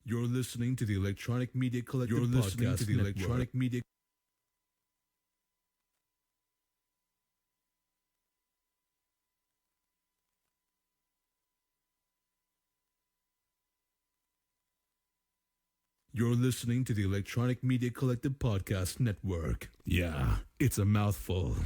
You're listening to the Electronic Media Collective Podcast. You're listening to the Electronic Media. You're listening to the Electronic Media Collective Podcast Network. Yeah, it's a mouthful.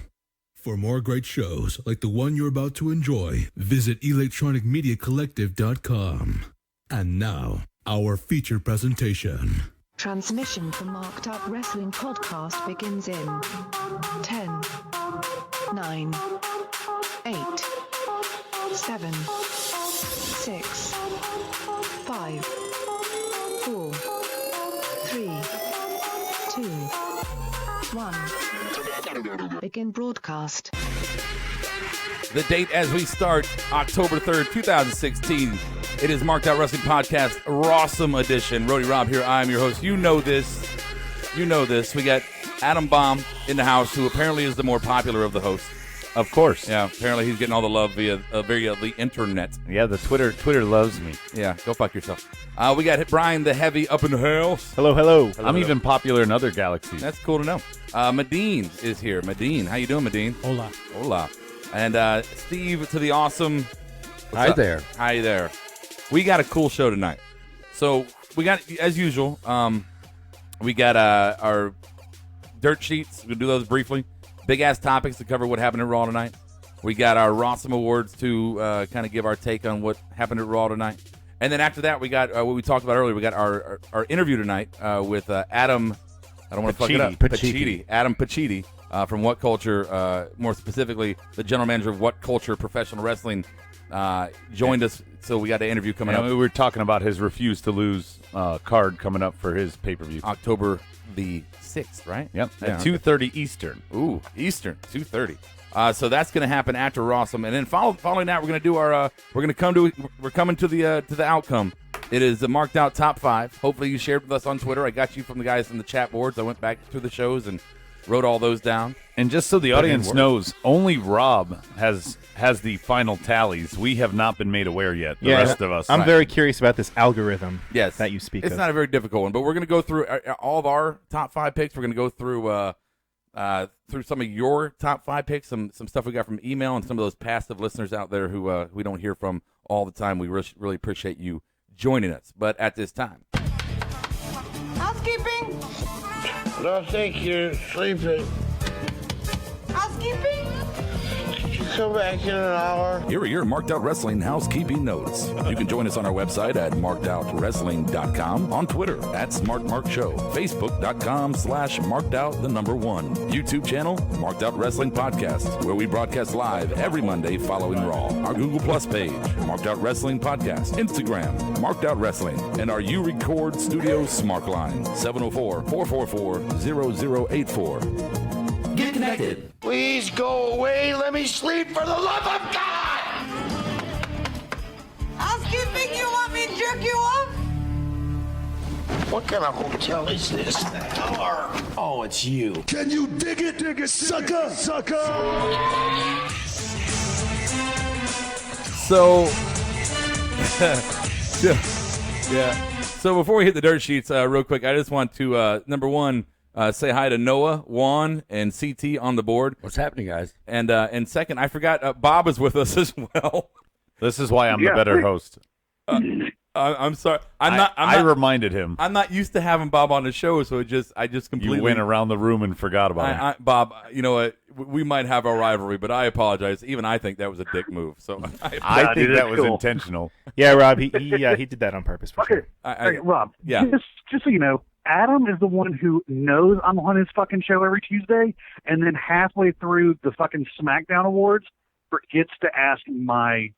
For more great shows like the one you're about to enjoy, visit electronicmediacollective.com. And now, our feature presentation. Transmission from Marked Out Wrestling Podcast begins in 10, 9, 8, 7, 6, 5, 4, 3, 2, 1. Begin broadcast. The date as we start, October 3rd, 2016. It is Marked Out Wrestling Podcast, RAWSOME edition. Rody Rob here. I am your host. You know this. You know this. We got Adam Baum in the house, who apparently is the more popular of the hosts. Of course. Yeah, apparently he's getting all the love via the internet. Yeah, the Twitter loves me. Yeah, go fuck yourself. We got Brian the Heavy up in the house. Hello. I'm even popular in other galaxies. That's cool to know. Medine is here. Medine, how you doing, Medine? Hola. And Steve to the awesome. Hi there. Hi there. We got a cool show tonight. So we got, as usual, we got our dirt sheets. We'll do those briefly. Big-ass topics to cover what happened at Raw tonight. We got our RAWSOME Awards to kind of give our take on what happened at Raw tonight. And then after that, we got what we talked about earlier. We got our interview tonight with Adam, I don't want to fuck it up. Pacitti. Adam Pacitti from WhatCulture, more specifically, the general manager of WhatCulture Professional Wrestling, joined us. So we got an interview coming up. We were talking about his refuse to lose card coming up for his pay-per-view. October the 6th, right? Yep, at 2:30 Eastern. Ooh, Eastern, 2:30. So that's going to happen after RAWSOME, and then following that, we're going to do our. We're coming to the outcome. It is the marked out top 5. Hopefully, you shared with us on Twitter. I got you from the guys in the chat boards. I went back through the shows and wrote all those down. And just so the audience knows, only Rob has the final tallies. We have not been made aware yet. The rest of us. I'm very curious about this algorithm. Yes, that you speak. It's of. not a very difficult one, but we're going to go through all of our top 5 picks. We're going to go through some of your top 5 picks, some stuff we got from email, and some of those passive listeners out there who we don't hear from all the time. We really appreciate you joining us. But at this time, housekeeping. No, thank you. Sleeping. Housekeeping. Come back in an hour. Here are your Marked Out Wrestling housekeeping notes. You can join us on our website at markedoutwrestling.com, on Twitter at SmartMarkShow, Facebook.com/markedout1, YouTube channel, Marked Out Wrestling Podcast, where we broadcast live every Monday following Raw. Our Google Plus page, Marked Out Wrestling Podcast, Instagram, Marked Out Wrestling, and our You Record Studio Smart Line, 704-444-0084. Get connected. Please go away. Let me sleep for the love of God. Housekeeping, you want me to jerk you off? What kind of hotel is this? Oh, it's you. Can you dig it, sucker? So, yeah. So before we hit the dirt sheets, real quick, I just want to number one. Say hi to Noah, Juan, and CT on the board. What's happening, guys? And second, I forgot Bob is with us as well. This is why I'm the better host. I'm sorry. I reminded him. I'm not used to having Bob on the show, so I just completely You went around the room and forgot about him. Bob, you know what? We might have our rivalry, but I apologize. Even I think that was a dick move. So I think that was intentional. Yeah, Rob, he did that on purpose for sure. Rob, yeah. Just so you know, Adam is the one who knows I'm on his fucking show every Tuesday, and then halfway through the fucking SmackDown Awards, forgets to ask my.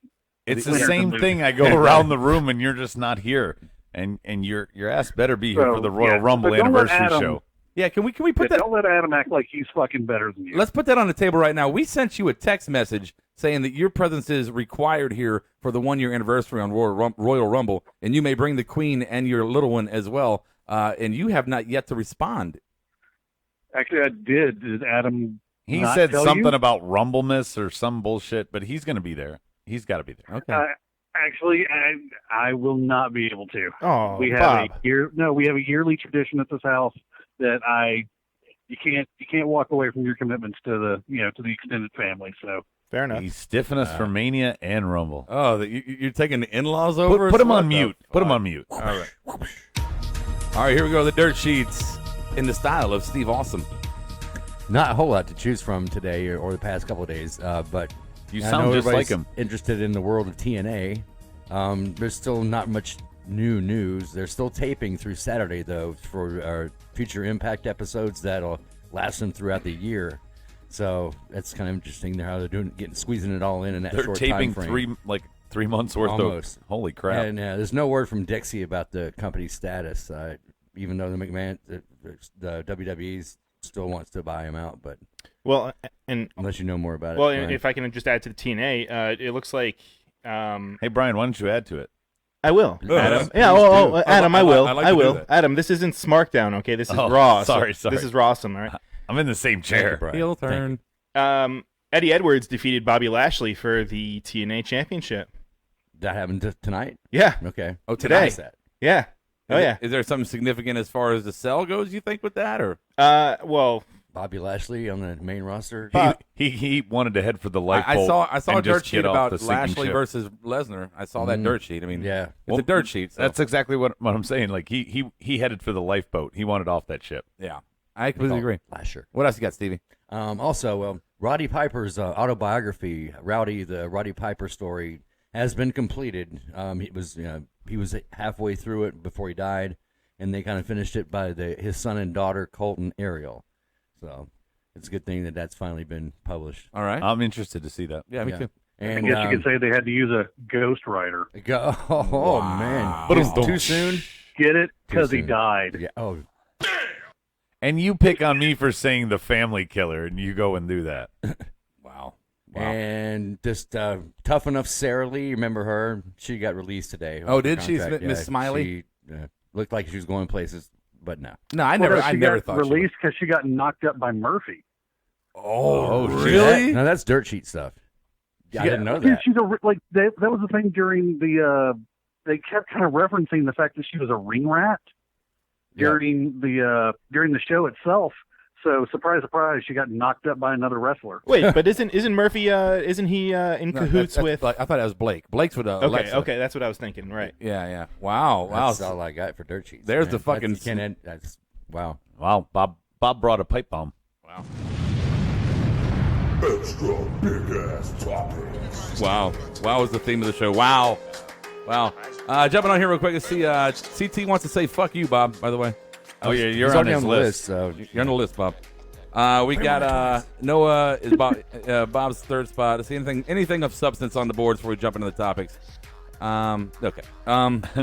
It's the same thing. I go around the room and you're just not here, and your ass better be here for the Royal Rumble anniversary show. Yeah, can we put that? Don't let Adam act like he's fucking better than you. Let's put that on the table right now. We sent you a text message saying that your presence is required here for the 1-year anniversary on Royal Rumble, and you may bring the Queen and your little one as well. And you have not yet to respond. Actually, I did. Did Adam? He said something about Rumbleness or some bullshit, but he's going to be there. He's got to be there. Okay. Actually, I will not be able to. Oh, we have Bob. we have a yearly tradition at this house that you can't walk away from your commitments to the extended family. So Fair enough. He's stiffing us for Mania and Rumble. Oh, you're taking the in-laws over? Put him on mute. Put him on mute. All right. All right, here we go. The dirt sheets in the style of Steve Awesome. Not a whole lot to choose from today or the past couple of days, but you I sound know just like everybody's him. Interested in the world of TNA. There's still not much new news. They're still taping through Saturday, though, for our future Impact episodes that'll last them throughout the year. So that's kind of interesting how they're squeezing it all in that They're short taping time frame. 3 months worth Almost. of. Holy crap! And there's no word from Dixie about the company's status, even though the McMahon, the WWE still wants to buy him out, but unless you know more about it. Well, Brian. if I can just add to the TNA, it looks like. Hey, Brian, why don't you add to it? I will, Oh, Adam. please Yeah, do. Adam, I will. I'd like I to do will. that. Adam, this isn't SmackDown, okay? This is Oh, Raw. sorry. This is RAWSOME, all right? I'm in the same chair. Heel turn. Eddie Edwards defeated Bobby Lashley for the TNA Championship. That happened tonight? Yeah. Okay. Oh, Today. tonight? Yeah. Oh, yeah. Is there something significant as far as the sell goes, you think, with that? Or well, Bobby Lashley on the main roster. He wanted to head for the light I bolt saw a and dirt just sheet get off about the sinking Lashley ship. versus Lesnar. I saw that dirt sheet. I mean, yeah, it's a dirt sheet. So. That's exactly what I'm saying. Like he headed for the lifeboat. He wanted off that ship. Yeah, I completely agree. Lasher. What else you got, Stevie? Also, Roddy Piper's autobiography, the Roddy Piper story, has been completed. He was halfway through it before he died, and they kind of finished it by his son and daughter, Colton Ariel. So it's a good thing that that's finally been published. All right, I'm interested to see that. Yeah, me too. And I guess you could say they had to use a ghostwriter. Oh man, too soon. Get it? Because Too he soon. died. Yeah. Oh. And you pick on me for saying the family killer, and you go and do that. Wow. And just Tough Enough Sarah Lee, remember her? She got released today. Oh, did she? Contract. Miss Smiley? She looked like she was going places, but no. No, I She never got thought released because she got knocked up by Murphy. Oh, really? No, that's dirt sheet stuff. I didn't know Dude, that. she's that was the thing during the. They kept kind of referencing the fact that she was a ring rat during the show itself. So surprise, surprise, she got knocked up by another wrestler. wait, but isn't Murphy? Isn't he in cahoots with? I thought that was Blake. Blake's with Alexa. Okay, that's what I was thinking. Right. Yeah. Wow. That's all I got for dirt sheets. There's man. the fucking. That's wow. Wow, Bob brought a pipe bomb. Wow. Extra big ass topics. Wow is the theme of the show. Wow. Jumping on here real quick. Let's see. CT wants to say "fuck you," Bob. By the way. Oh yeah, He's you're on already his the list. So You're on the list, Bob. We got Noah is Bob's third spot. Is anything of substance on the boards before we jump into the topics? Okay.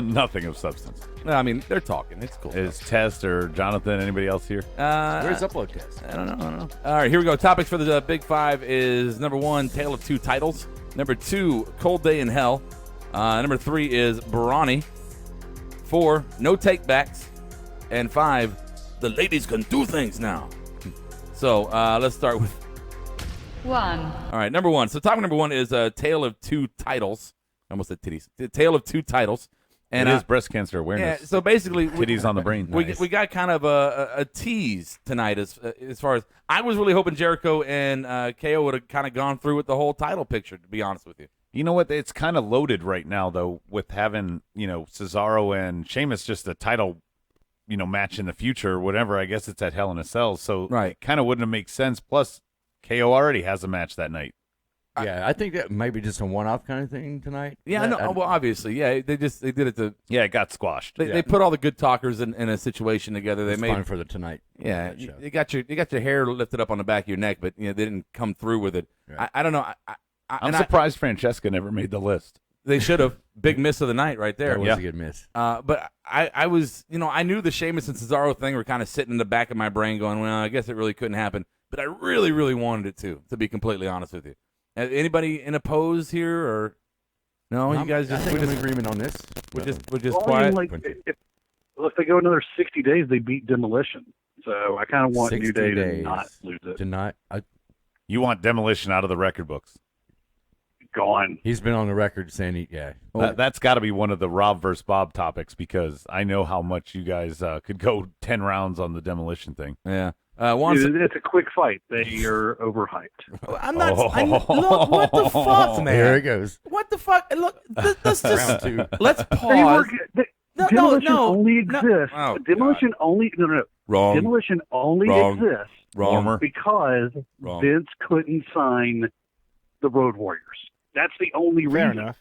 Nothing of substance. No, I mean they're talking. It's cool. Is Test or Jonathan anybody else here? where's Upload Test? I don't know. All right, here we go. Topics for the Big Five is number 1, Tale of Two Titles. Number 2, Cold Day in Hell. Number 3 is Barani. 4, No Takebacks. And 5, the ladies can do things now. So let's start with 1. All right, number 1. So topic number 1 is Tale of Two Titles. I almost said titties. The Tale of Two Titles. And it is breast cancer awareness. Yeah, so basically, titties on the brain. We got kind of a tease tonight as far as I was really hoping Jericho and KO would have kind of gone through with the whole title picture. To be honest with you, You know what? It's kind of loaded right now, though, with having Cesaro and Sheamus just a title, match in the future or whatever. I guess it's at Hell in a Cell, so right. It kind of wouldn't have made sense. Plus, KO already has a match that night. Yeah, I think that might be just a one-off kind of thing tonight. Yeah, no. Well, obviously, yeah. They did it to. Yeah, it got squashed. They put all the good talkers in a situation together. They it's made fun for the tonight. Yeah, you got your hair lifted up on the back of your neck, but they didn't come through with it. Right. I don't know. I'm surprised Francesca never made the list. They should have. Big miss of the night right there. That was a good miss. But I was, I knew the Sheamus and Cesaro thing were kind of sitting in the back of my brain going, well, I guess it really couldn't happen. But I really, really wanted it to be completely honest with you. Anybody in a pose here or no? You guys just I think we're in agreement on this. We're just Well, quiet. If they go another 60 days, they beat Demolition. So I kind of want New Day to not lose it. To not. You want Demolition out of the record books. gone. He's been on the record saying That's got to be one of the Rob versus Bob topics because I know how much you guys could go 10 rounds on the demolition thing. Yeah. It's a quick fight. They are overhyped. I'm not. Look, what the fuck, man? Here it goes. What the fuck? Look, let's just Round two. let's pause. Demolition only exists. Oh, Demolition only Wrong. Demolition only Wrong. exists Wrong. because Wrong. Vince couldn't sign the Road Warriors. That's the only Fair reason. enough.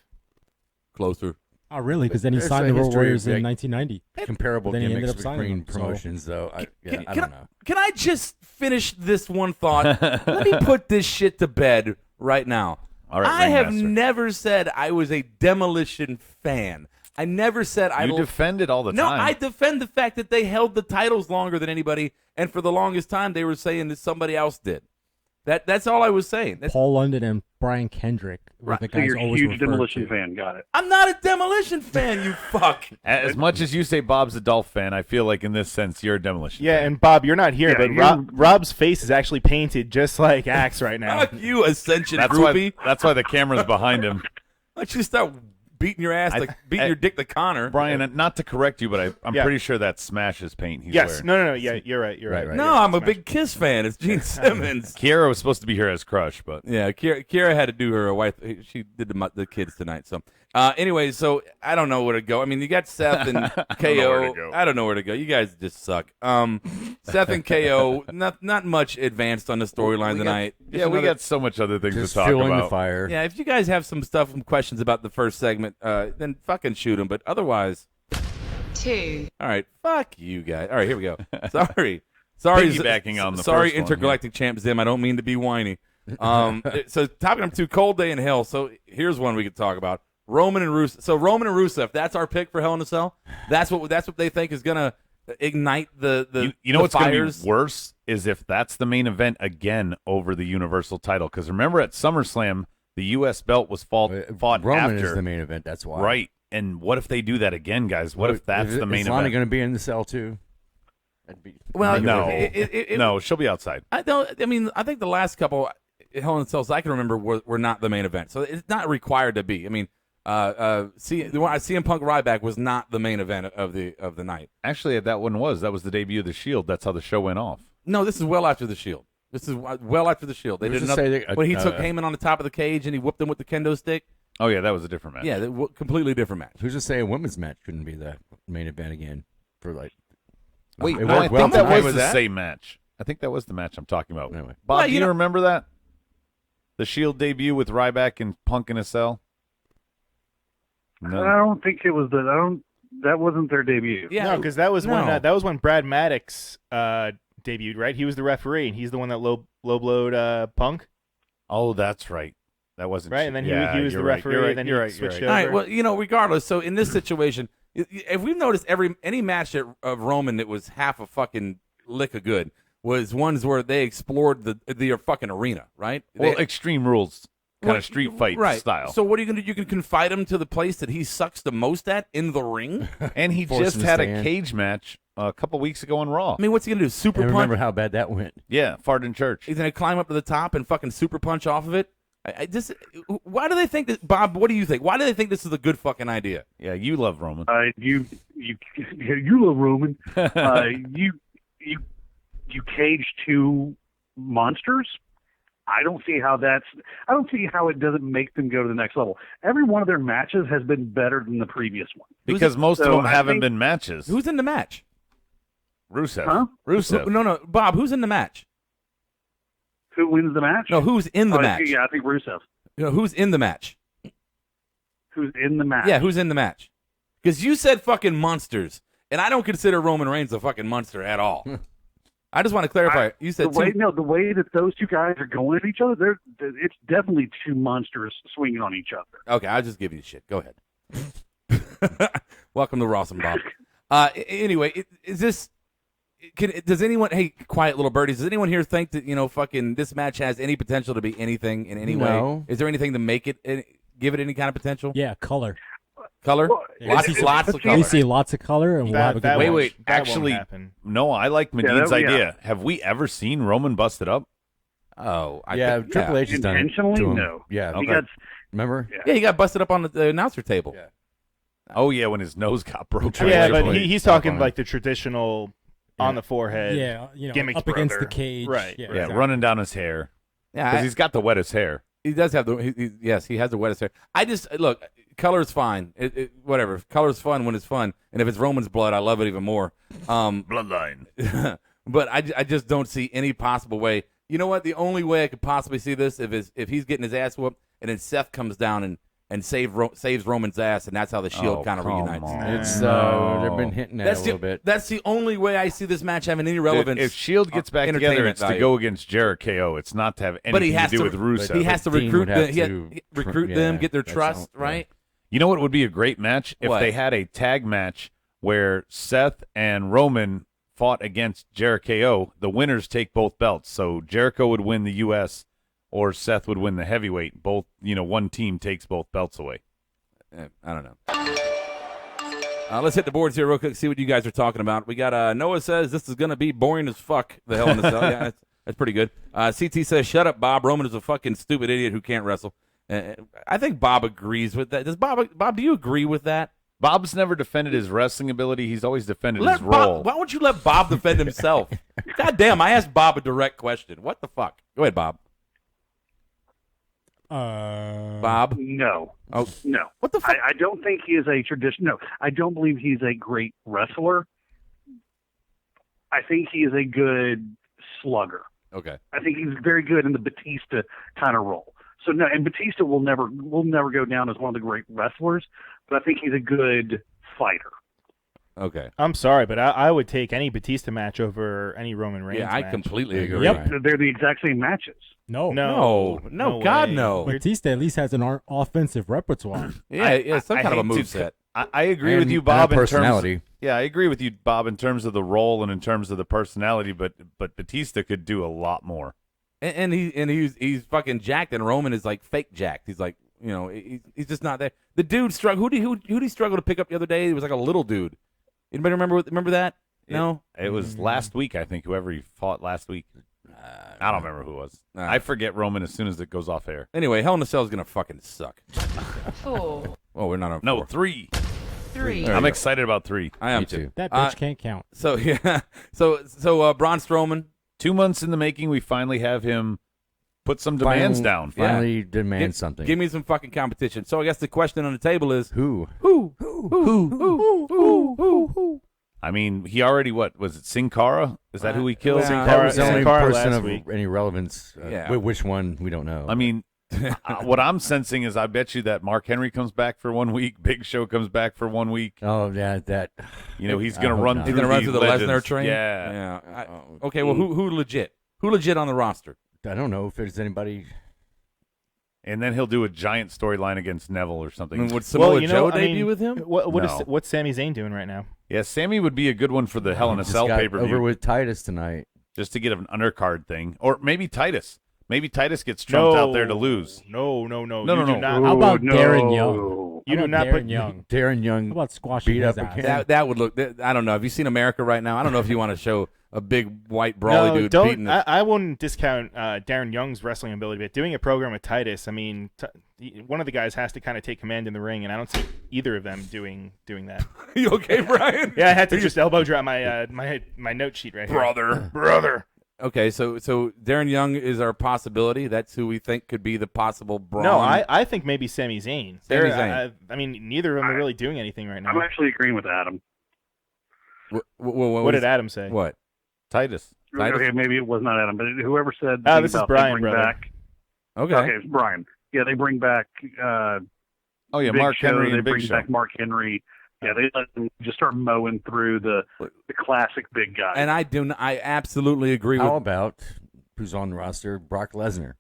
Closer. Oh, really? Because then he There's signed a the Road history Warriors of, in like, 1990. Comparable Then he ended gimmicks up signing between them, so- promotions, though. I don't know. Can I just finish this one thought? Let me put this shit to bed right now. All right, I have Ringmaster. never said I was a Demolition fan. I never said I You defend it all the No, time. I defend the fact that they held the titles longer than anybody, and for the longest time they were saying that somebody else did. That's all I was saying. Paul London and Brian Kendrick were the So guys you're a always huge referred Demolition to. fan. Got it. I'm not a Demolition fan, you fuck. As much as you say Bob's a Dolph fan, I feel like in this sense you're a Demolition Yeah, fan. and Bob, you're not here, Yeah, but you're- Rob's face is actually painted just like Axe right now. Fuck you, Ascension That's groupie. that's why the camera's behind him. Why don't you start beating your ass, beating your dick to Connor? Brian, not to correct you, but I'm Yeah. pretty sure that Smash's paint he's Yes, wearing. no, yeah, you're right. No, I'm a big Kiss fan. It's Gene Simmons. Kiera was supposed to be here as Crush, but Yeah, Kiera had to do her wife. She did the kids tonight. So, anyway, so I don't know where to go. I mean, you got Seth and KO. I don't know where to go. You guys just suck. Seth and KO, not much advanced on the storyline tonight. yeah, we got so much other things Just to talk fueling about. the fire. Yeah, if you guys have some questions about the first segment, then fucking shoot them. But otherwise, 2, all right, fuck you guys. All right, here we go. Sorry, Piggybacking on the sorry, first one, intergalactic champ Zim. I don't mean to be whiny. So topic number 2, Cold Day in Hell. So here's one we could talk about: Roman and Rusev. So Roman and Rusev. That's our pick for Hell in a Cell. That's what they think is gonna ignite the You know the what's going to fires. be worse is if that's the main event again over the Universal title. Because remember at SummerSlam, the U.S. belt was fought Roman after. is the main event. That's why. Right. And what if they do that again, guys? What if that's the main Is Lana event? going to be in the cell too? Well, No. it- No, she'll be outside. I don't. I mean, I think the last couple Hell in a Cells I can remember were not the main event, so it's not required to be. I mean, CM Punk Ryback was not the main event of the night. Actually, that one was. That was the debut of the Shield. That's how the show went off. No, this is well after the Shield. This is well after the Shield. They Who's did to another say that, when he took Heyman on the top of the cage and he whooped him with the kendo stick. Oh, yeah, that was a different match. Yeah, completely different match. Who's to say a women's match couldn't be the main event again? For like, Wait, it no, I worked well think that tonight. was the same match. I think that was the match I'm talking about. Anyway. Bob, Well, do you you know- remember that? The Shield debut with Ryback and Punk in a cell? No. I don't think it was that wasn't their debut. Yeah, No, because that was no. when Brad Maddox debuted, right? He was the referee, and he's the one that low blowed Punk, Oh, that's right. That wasn't right? And then yeah, he was the you're right, referee, you're right, and then you're he right, you're switched right. over. All right. Well, regardless. So in this situation, if we've noticed any match of Roman that was half a fucking lick of good was ones where they explored the fucking arena, right? Well, They- Extreme Rules kind of street fight right. style. So what are you gonna do? You can confide him to the place that he sucks the most at in the ring. And he Force just him to had a stand. cage match a couple weeks ago on Raw. I mean, what's he gonna do? Super I punch? remember how bad that went. Yeah, fart in church. He's gonna climb up to the top and fucking super punch off of it. I just, why do they think that, Bob? What do you think? Why do they think this is a good fucking idea? Yeah, you love Roman. You love Roman. You cage two monsters. I don't see how it doesn't make them go to the next level. Every one of their matches has been better than the previous one. Because most of So them I haven't think- been matches. Who's in the match? Rusev. Huh? Rusev. No, Bob. Who's in the match? Who wins the match? No, who's in the match? Yeah, I think Rusev. Who's in the match? Who's in the match? Yeah, who's in the match? Because you said fucking monsters, and I don't consider Roman Reigns a fucking monster at all. I just want to clarify. You said the way that those two guys are going at each other, it's definitely two monsters swinging on each other. Okay, I'll just give you shit. Go ahead. Welcome to RAWSOME, Bob. Anyway, is this? Does anyone? Hey, quiet little birdies. Does anyone here think that fucking this match has any potential to be anything in any No. way? Is there anything to make it, give it any kind of potential? Yeah, color. Color? Well, Lots of color. We see lots of color, and we'll have a good match. Wait. That won't Actually, happen. no, I like Medin's that- yeah. idea. Have we ever seen Roman busted up? Oh, Triple H has done it Intentionally, to him. no. Yeah, He Okay. Remember? Yeah, he got busted up on the announcer table. Yeah. Oh yeah, when his nose got broken. Yeah, but he's talking like the traditional on the forehead. Yeah, gimmicks up against brother. the cage. Right. Yeah, Yeah, running down his hair. Yeah, because he's got the wettest hair. He does have yes, he has the wettest hair. I just look, color's fine. Whatever, color's fun when it's fun, and if it's Roman's blood, I love it even more. Bloodline. But I just don't see any possible way. You know what? The only way I could possibly see this if he's getting his ass whooped, and then Seth comes down and saves Roman's ass, and that's how the Shield kind of reunites. It's they've been hitting at it a little bit. That's the only way I see this match having any relevance. If Shield gets back together, it's to go against Jericho. It's not to have anything to do with Rusev. He has to recruit them, get their trust, right? You know what would be a great match if they had a tag match where Seth and Roman fought against Jericho. The winners take both belts, so Jericho would win the U.S. or Seth would win the heavyweight. Both, one team takes both belts away. I don't know. Let's hit the boards here real quick, see what you guys are talking about. We got Noah says this is going to be boring as fuck, the Hell in a Cell. Yeah, that's pretty good. CT says, shut up, Bob. Roman is a fucking stupid idiot who can't wrestle. I think Bob agrees with that. Does Bob, do you agree with that? Bob's never defended his wrestling ability. He's always defended his role. Why don't you let Bob defend himself? God damn, I asked Bob a direct question. What the fuck? Go ahead, Bob. Bob? No. Oh no. What the fuck? I don't think he is a tradition. No, I don't believe he's a great wrestler. I think he is a good slugger. Okay. I think he's very good in the Batista kind of role. So no, and Batista will never go down as one of the great wrestlers, but I think he's a good fighter. Okay. I'm sorry, but I would take any Batista match over any Roman Reigns match. Yeah, I completely agree. Yep. They're the exact same matches. No, God, no. Batista at least has an offensive repertoire. Yeah, some kind of a moveset. I agree with you, Bob. Personality. I agree with you, Bob, in terms of the role and in terms of the personality. But Batista could do a lot more. And he's fucking jacked, and Roman is like fake jacked. He's like, he's just not there. The dude struggled. Who did he struggle to pick up the other day? He was like a little dude. Anybody remember that? No. It was last week, I think. Whoever he fought last week. I don't remember who it was. I forget Roman as soon as it goes off air. Anyway, Hell in a Cell is gonna fucking suck. 4. Oh, we're not on. No, 4. 3. 3. I'm excited about 3. I am Me too. That bitch can't count. So yeah. So Braun Strowman. 2 months in the making, we finally have him put some demands down. Finally demand something. Give me some fucking competition. So I guess the question on the table is Who? I mean, he already, was it Sin Cara? Is that who he killed? That was the only person last of week. any relevance. Which one, we don't know. I mean, what I'm sensing is I bet you that Mark Henry comes back for 1 week, Big Show comes back for 1 week. Oh, yeah, that. He's going to run through He's going to run through the legends. Lesnar train? Yeah. Okay, well, who legit? Who legit on the roster? I don't know if there's anybody. And then he'll do a giant storyline against Neville or something. I mean, would Samoa Joe debut with him? What's Sami Zayn doing right now? Yeah, Sammy would be a good one for the Hell in a Just Cell got pay-per-view. over with Titus tonight. Just to get an undercard thing. Or maybe Titus. Maybe Titus gets trumped out there to lose. No. No. How about Darren Young? You do not put Young. Darren Young. How about squashing beat his up ass? again? That would look. I don't know. Have you seen America right now? I don't know if you want to show a big white brawly dude beating. I wouldn't discount Darren Young's wrestling ability, but doing a program with Titus, I mean, one of the guys has to kind of take command in the ring, and I don't see either of them doing that. You okay, Brian? Yeah, I had to just elbow drop my my note sheet right here. Brother. Okay, so Darren Young is our possibility. That's who we think could be the possible Braun. No, I think maybe Sami Zayn. Zayn. I mean, neither of them are really doing anything right now. I'm actually agreeing with Adam. What did Adam say? What? Titus. Okay, maybe it was not Adam, but whoever said. This is Brian, brother. Back, Okay, it's Brian. Yeah, they bring back. Mark Big Henry Show, and they Big bring Show. back Mark Henry. Yeah, they let them just start mowing through the classic big guys. and I absolutely agree How with. about who's on the roster? Brock Lesnar.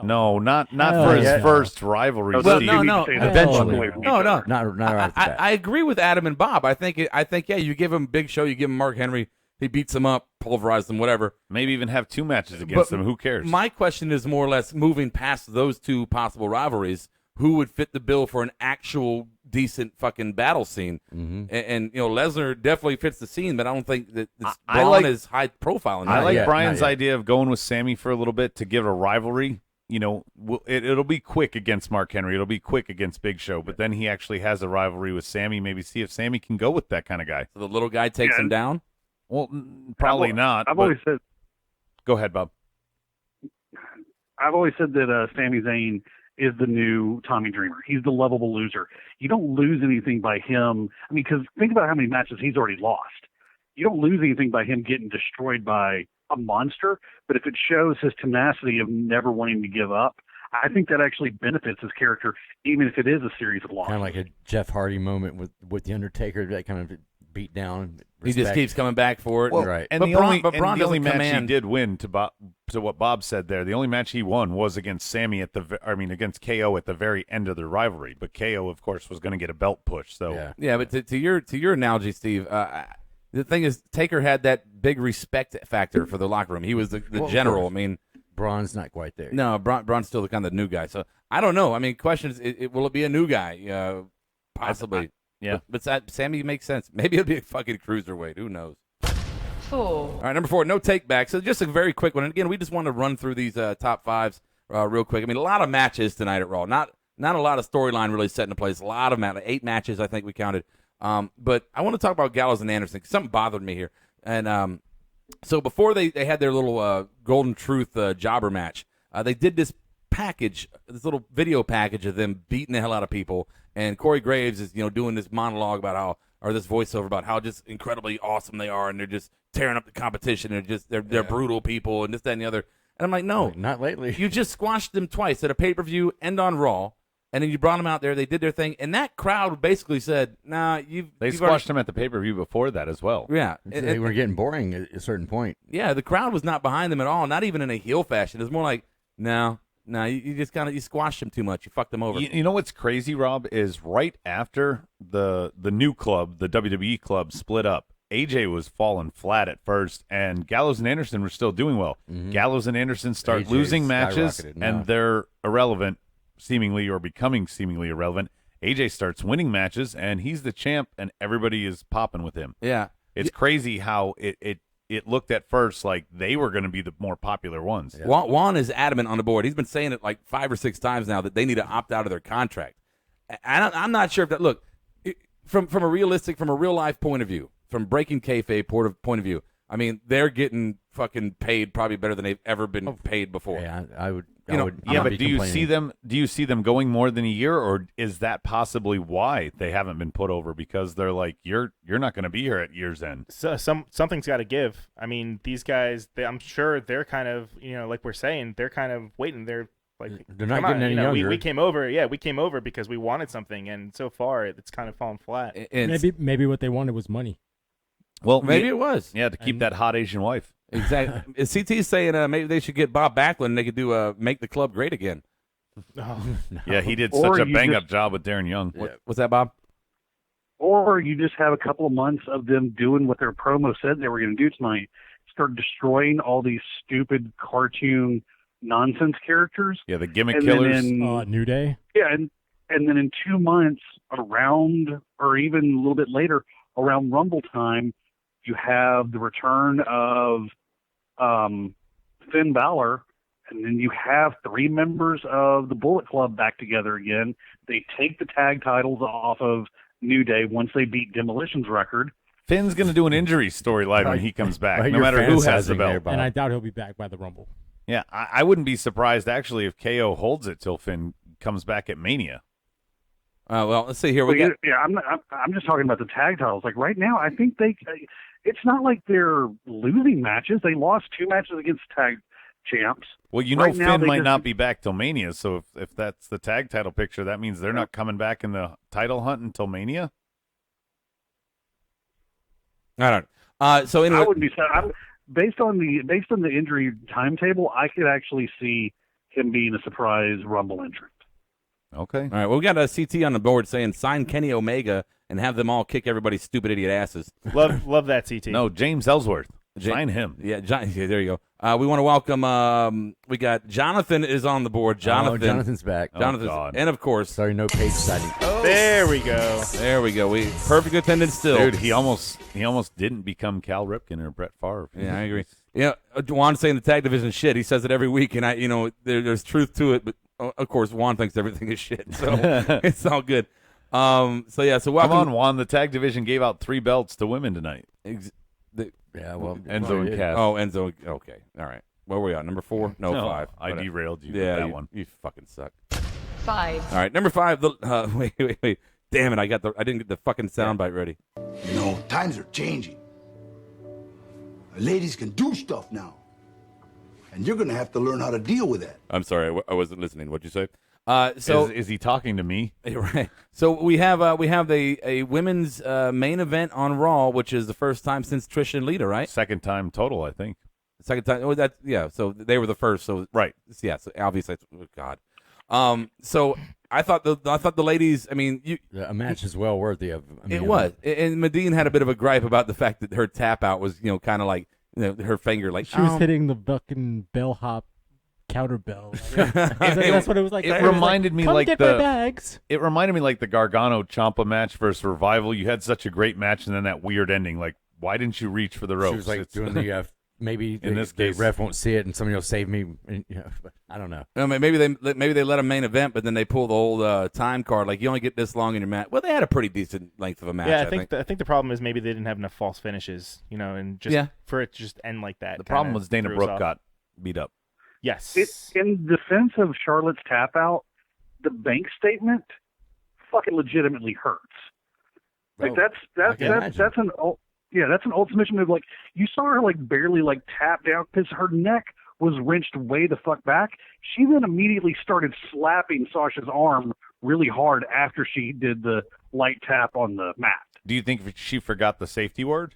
No, not Hell for his yeah. first rivalry. Well, Steve. no. Eventually. No. Not right off the bat. I agree with Adam and Bob. I think yeah. You give him Big Show. You give him Mark Henry. He beats him up, pulverizes him, whatever. Maybe even have 2 matches against them. Who cares? My question is more or less moving past those 2 possible rivalries. Who would fit the bill for an actual decent fucking battle scene? Mm-hmm. And Lesnar definitely fits the scene, but I don't think that I Braun like- is high profile enough. I like yet, Brian's not yet. idea of going with Sammy for a little bit to give a rivalry. it'll be quick against Mark Henry. It'll be quick against Big Show. But then he actually has a rivalry with Sammy. Maybe see if Sammy can go with that kind of guy. So the little guy takes him down? Well, probably not. I've always said. Go ahead, Bob. I've always said that Sami Zayn is the new Tommy Dreamer. He's the lovable loser. You don't lose anything by him. I mean, because think about how many matches he's already lost. You don't lose anything by him getting destroyed by a monster, but if it shows his tenacity of never wanting to give up, I think that actually benefits his character, even if it is a series of losses. Kind of like a Jeff Hardy moment with the Undertaker, that kind of beat down. He just keeps coming back for it. Well, right. And but the only match he did win, to what Bob said there, the only match he won was against Sammy against KO at the very end of their rivalry. But KO, of course, was going to get a belt push. So yeah. But to your analogy, Steve, the thing is, Taker had that big respect factor for the locker room. He was the general. I mean, Braun's not quite there. No, Braun's still the kind of the new guy. So I don't know. I mean, question is, will it be a new guy? Possibly. Yeah. But Sammy makes sense. Maybe it'll be a fucking cruiserweight. Who knows? 4. All right, number 4, no take back. So just a very quick one. And again, we just want to run through these top fives real quick. I mean, a lot of matches tonight at Raw. Not a lot of storyline really set into place. A lot of matches. 8 matches, I think we counted. But I want to talk about Gallows and Anderson because something bothered me here. And so before they had their little Golden Truth jobber match, they did this little video package of them beating the hell out of people. And Corey Graves is, doing this monologue about this voiceover about how just incredibly awesome they are, and they're just tearing up the competition, and they're brutal people, and this, that, and the other. And I'm like, no, not lately. You just squashed them twice at a pay-per-view and on Raw, and then you brought them out there. They did their thing, and that crowd basically said, "Nah, They squashed them at the pay-per-view before that as well." Yeah, they were getting boring at a certain point. Yeah, the crowd was not behind them at all, not even in a heel fashion. It was more like, no, you just kind of squashed them too much. You fucked them over. You know what's crazy, Rob, is right after the new club, the WWE club, split up, AJ was falling flat at first, and Gallows and Anderson were still doing well. Mm-hmm. Gallows and Anderson start losing matches, and they're irrelevant, seemingly, or becoming seemingly irrelevant. AJ starts winning matches, and he's the champ, and everybody is popping with him. Yeah. It's crazy how it looked at first like they were going to be the more popular ones. Yeah. Juan is adamant on the board. He's been saying it like 5 or 6 times now that they need to opt out of their contract. I'm not sure if that. Look, from a real life point of view, from breaking kayfabe point of view, I mean, they're getting fucking paid probably better than they've ever been paid before. Yeah, I would. But do you see them? Do you see them going more than a year, or is that possibly why they haven't been put over? Because they're like, you're not going to be here at year's end. So something's got to give. I mean, these guys, I'm sure they're kind of, like we're saying, they're kind of waiting. They're like, they're not getting any younger. We came over. Yeah, we came over because we wanted something, and so far it's kind of fallen flat. Maybe what they wanted was money. Well, maybe it was. Yeah, to keep that hot Asian wife. Exactly. CT's saying maybe they should get Bob Backlund and they could do Make the Club Great Again. Oh, no. Yeah, he did such a bang-up job with Darren Young. What's that, Bob? Or you just have a couple of months of them doing what their promo said they were going to do tonight. Start destroying all these stupid cartoon nonsense characters. Yeah, the gimmick killers. New Day. Yeah, and then in 2 months around, or even a little bit later, around Rumble time, you have the return of Finn Balor, and then you have 3 members of the Bullet Club back together again. They take the tag titles off of New Day once they beat Demolition's record. Finn's going to do an injury storyline when he comes back, no matter who has the belt. And I doubt he'll be back by the Rumble. Yeah, I wouldn't be surprised, actually, if KO holds it till Finn comes back at Mania. Well, let's see here. I'm just talking about the tag titles. Like right now, I think it's not like they're losing matches. They lost 2 matches against tag champs. Well, Finn might not be back till Mania, so if that's the tag title picture, that means they're not coming back in the title hunt until Mania? I don't know. So anyway, I wouldn't be based on the injury timetable, I could actually see him being a surprise Rumble entrant. Okay. All right. Well, we got a CT on the board saying sign Kenny Omega and have them all kick everybody's stupid idiot asses. Love that CT. No, James Ellsworth. Sign him. Yeah, yeah, there you go. We want to welcome. We got Jonathan is on the board. Jonathan's back. Jonathan's, and of course, sorry, no page sighting. There we go. There we go. We perfect attendance still. Dude, he almost didn't become Cal Ripken or Brett Favre. Yeah, I agree. Yeah, Juan's saying the tag division is shit. He says it every week, and there's truth to it. But of course, Juan thinks everything is shit, so it's all good. So welcome. Come on, Juan. The tag division gave out 3 belts to women tonight. Yeah, well, Enzo and Cass. Oh, Enzo. Okay, all right. Where were we at? Number 4? No, 5. I derailed you. Yeah, with that one. You fucking suck. 5. All right, number 5. Wait. Damn it! I didn't get the fucking soundbite ready. You know, times are changing. Ladies can do stuff now. And you're going to have to learn how to deal with that. I'm sorry, I wasn't listening. What'd you say? Is he talking to me? Right. So we have a women's main event on Raw, which is the first time since Trish and Lita, right? Second time total, I think. Second time. Oh, that yeah. So they were the first. So right. Yeah. So obviously, oh God. So I thought the ladies. I mean, a match is well worthy of. It was, and Medine had a bit of a gripe about the fact that her tap out was, kind of like, her finger like she was hitting the fucking bellhop counter bell. That's what it was like. It reminded me Come like get my bags. It reminded me like the Gargano Ciampa match versus Revival. You had such a great match, and then that weird ending. Like, why didn't you reach for the ropes? She was like doing the maybe in this the case, ref won't see it, and somebody will save me. I don't know. Maybe they let a main event, but then they pull the old time card. Like, you only get this long in your match. Well, they had a pretty decent length of a match. Yeah, I think the problem is maybe they didn't have enough false finishes, and just for it to just end like that. The problem was Dana Brooke got beat up. Yes. In defense of Charlotte's tap out, the bank statement fucking legitimately hurts. Like that's an old submission move. Like, you saw her like barely like tap down because her neck was wrenched way the fuck back. She then immediately started slapping Sasha's arm really hard after she did the light tap on the mat. Do you think she forgot the safety word?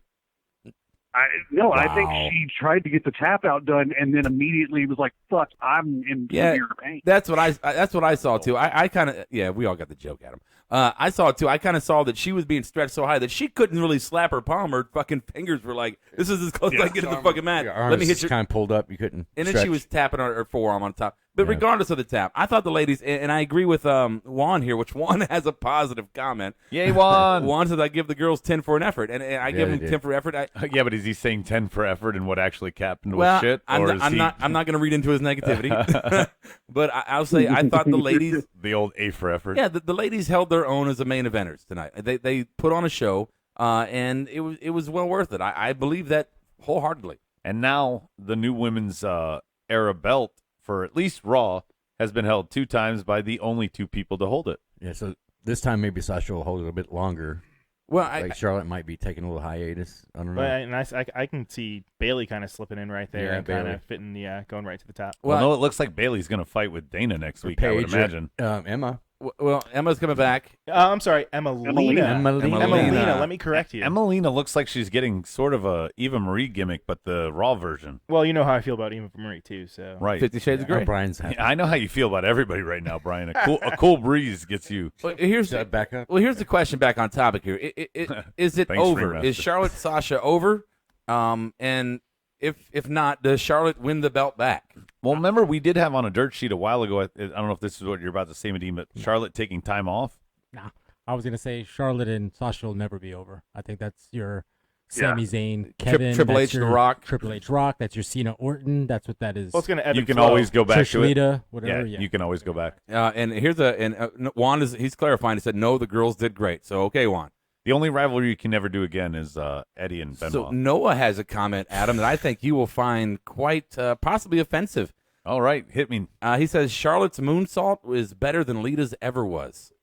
No, wow. I think she tried to get the tap out done and then immediately was like, "Fuck, I'm in severe pain." That's what I saw too. I kind of we all got the joke, Adam. I saw it too. I kind of saw that she was being stretched so high that she couldn't really slap her palm. Her fucking fingers were like, "This is as close as I get to the fucking mat." Let me hit you. Kind of pulled up. You couldn't. And then she was tapping her forearm on top. But regardless of the tap, I thought the ladies, and I agree with Juan here, which Juan has a positive comment. Yay, Juan! Juan said I give the girls 10 for an effort, and I give them 10 for effort. Yeah, but is he saying 10 for effort and what actually happened was shit? I'm not going to read into his negativity, but I'll say I thought the ladies, the old A for effort. Yeah, the ladies held their own as the main eventers tonight. They put on a show, and it was well worth it. I believe that wholeheartedly. And now the new women's era belt, for at least Raw, has been held 2 times by the only 2 people to hold it. Yeah, so this time maybe Sasha will hold it a bit longer. Well, Charlotte might be taking a little hiatus. I don't know. And I can see Bayley kind of slipping in right there and kind of fitting going right to the top. Well, no, it looks like Bayley's going to fight with Dana next week, I would imagine. Emma. Well, Emma's coming back. I'm sorry, Emmalina. Let me correct you. Emmalina looks like she's getting sort of a Eva Marie gimmick, but the Raw version. Well, you know how I feel about Eva Marie too. So right, 50 Shades of Grey. Brian's happy. I know how you feel about everybody right now, Brian. A cool breeze gets you. Well, here's the question back on topic here. Is it over? Is Charlotte Sasha over? And if not, does Charlotte win the belt back? Well, remember, we did have on a dirt sheet a while ago, I don't know if this is what you're about to say, Medine, but Charlotte taking time off? Nah, I was going to say Charlotte and Sasha will never be over. I think that's your Sami Zayn, Kevin. Triple H, The Rock. Triple H, Rock. That's your Cena, Orton. That's what that is. Well, it's going to ebb You and can flow. always go back Trish, to it. Lita, whatever. You can always go back. And here's Juan he's clarifying. He said, no, the girls did great. So, okay, Juan. The only rivalry you can never do again is Eddie and Benoit. So Noah has a comment, Adam, that I think you will find quite possibly offensive. All right, hit me. He says Charlotte's moonsault is better than Lita's ever was.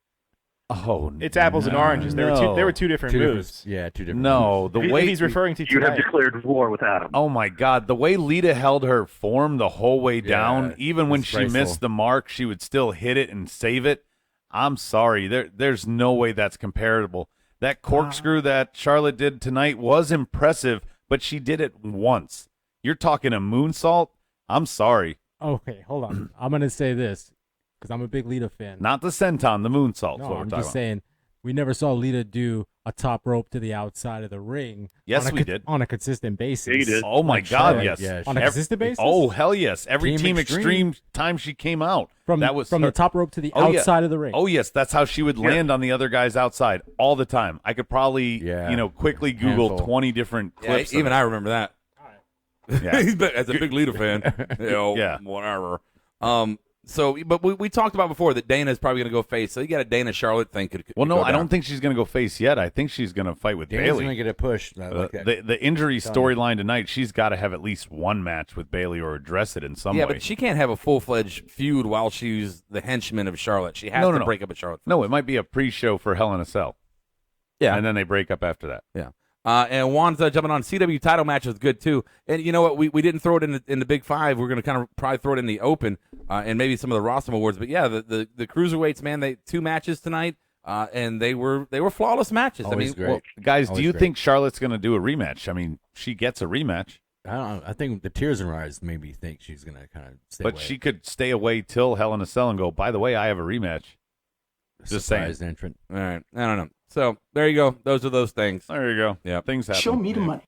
Oh, it's apples and oranges. There were two different moves. Yeah, 2 different. No, moves. the way he's referring to you have declared war with Adam. Oh my God, the way Lita held her form the whole way down, even when she missed the mark, she would still hit it and save it. I'm sorry, there's no way that's comparable. That corkscrew that Charlotte did tonight was impressive, but she did it once. You're talking a moonsault? I'm sorry. Okay, hold on. I'm going to say this because I'm a big Lita fan. Not the senton, the moonsault. No, what we're I'm talking just saying we never saw Lita do a top rope to the outside of the ring. Yes, we did. On a consistent basis. He did. Oh, my God, yes. Yeah, On a consistent basis? Oh, hell yes. Every Team Team Extreme time she came out. From the top rope to the outside of the ring. Oh, yes. That's how she would land on the other guy's outside all the time. I could probably, quickly Google Handful. 20 different clips. Even I remember that. Yeah. As a big Lita fan. Yeah. Whatever. But we talked about before that Dana's probably going to go face. So you got a Dana Charlotte thing. Well, no, I don't think she's going to go face yet. I think she's going to fight with Dana's Bayley. going to get a push. The injury storyline tonight, she's got to have at least one match with Bayley or address it in some way. Yeah, but she can't have a full-fledged feud while she's the henchman of Charlotte. She has to break up with Charlotte. No, it might be a pre-show for Hell in a Cell. Yeah. And then they break up after that. Yeah. And Juan's jumping on CW title match is good too. And you know what? We didn't throw it in the Big Five. We're going to kind of probably throw it in the Open and maybe some of the RAWSOME Awards. But yeah, the cruiserweights, man, they 2 matches tonight, and they were flawless matches. Always great. Well, guys, Always do you great. think Charlotte's going to do a rematch? I mean, she gets a rematch. I don't know. I think the tears in her eyes made me think she's going to kind of stay But away. she could stay away till Hell in a Cell and go, by the way, I have a rematch. Just saying. Surprise entrant. All right, I don't know. So there you go. Those are those things. There you go. Yeah, things happen. Show me the money.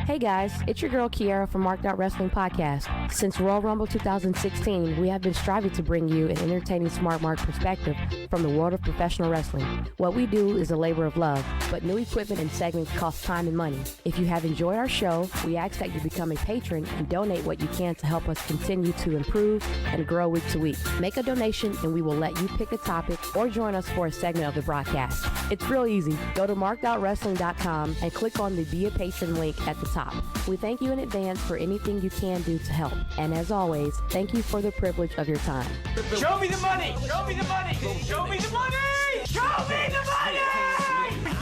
Hey guys, it's your girl Kiara from Marked Out Wrestling Podcast. Since Royal Rumble 2016, we have been striving to bring you an entertaining smart mark perspective from the world of professional wrestling. What we do is a labor of love, but new equipment and segments cost time and money. If you have enjoyed our show, we ask that you become a patron and donate what you can to help us continue to improve and grow week to week. Make a donation and we will let you pick a topic or join us for a segment of the broadcast. It's real easy. Go to markedoutwrestling.com and click on the Be a Patron link at the top. We thank you in advance for anything you can do to help. And as always, thank you for the privilege of your time. Show me the money! Show me the money! Show me the money! Show me the money!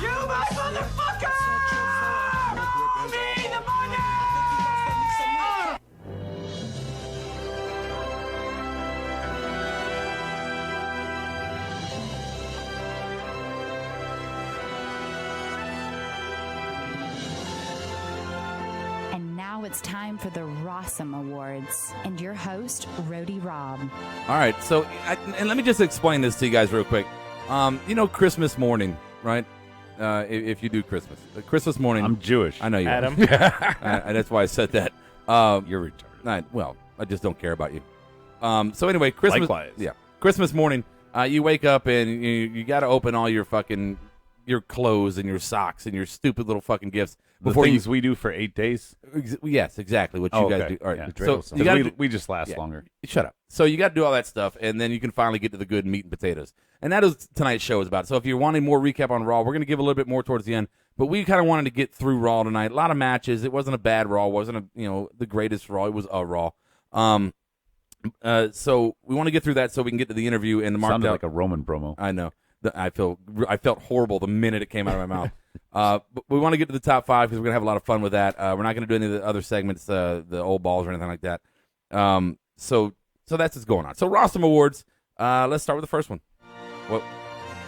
You my motherfucker! Show me the money! And now it's time for the RAWSOME Awards. And your host, Rody Rob. All right, so and let me just explain this to you guys real quick. Christmas morning, right? If you do Christmas morning. I'm Jewish. I know you, Adam. That's why I said that. You're retarded. Well, I just don't care about you. So anyway, Christmas. Likewise. Yeah, Christmas morning. You wake up and you got to open all your fucking your clothes and your socks and your stupid little fucking gifts before things we do for 8 days. Yes, exactly what you guys do. All right, so you gotta we just last longer. Shut up. So you got to do all that stuff, and then you can finally get to the good meat and potatoes. And that is tonight's show is about. So if you're wanting more recap on Raw, we're going to give a little bit more towards the end. But we kind of wanted to get through Raw tonight. A lot of matches. It wasn't a bad Raw. It wasn't the greatest Raw. It was a Raw. So we want to get through that so we can get to the interview and the marked Sounded out. like a Roman promo. I know. I felt horrible the minute it came out of my mouth. But we want to get to the top 5 because we're gonna have a lot of fun with that. We're not gonna do any of the other segments, the old balls or anything like that. So that's what's going on. So RAWSOME Awards. Let's start with the first one. Well,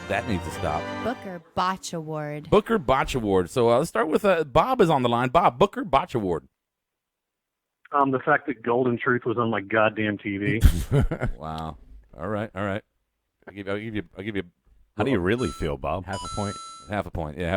that needs to stop. Booker Botch Award. Booker Botch Award. So let's start with Bob is on the line. Bob, Booker Botch Award. The fact that Golden Truth was on my goddamn TV. Wow. All right. I'll give you. How do you really feel, Bob? Half a point. Yeah, half a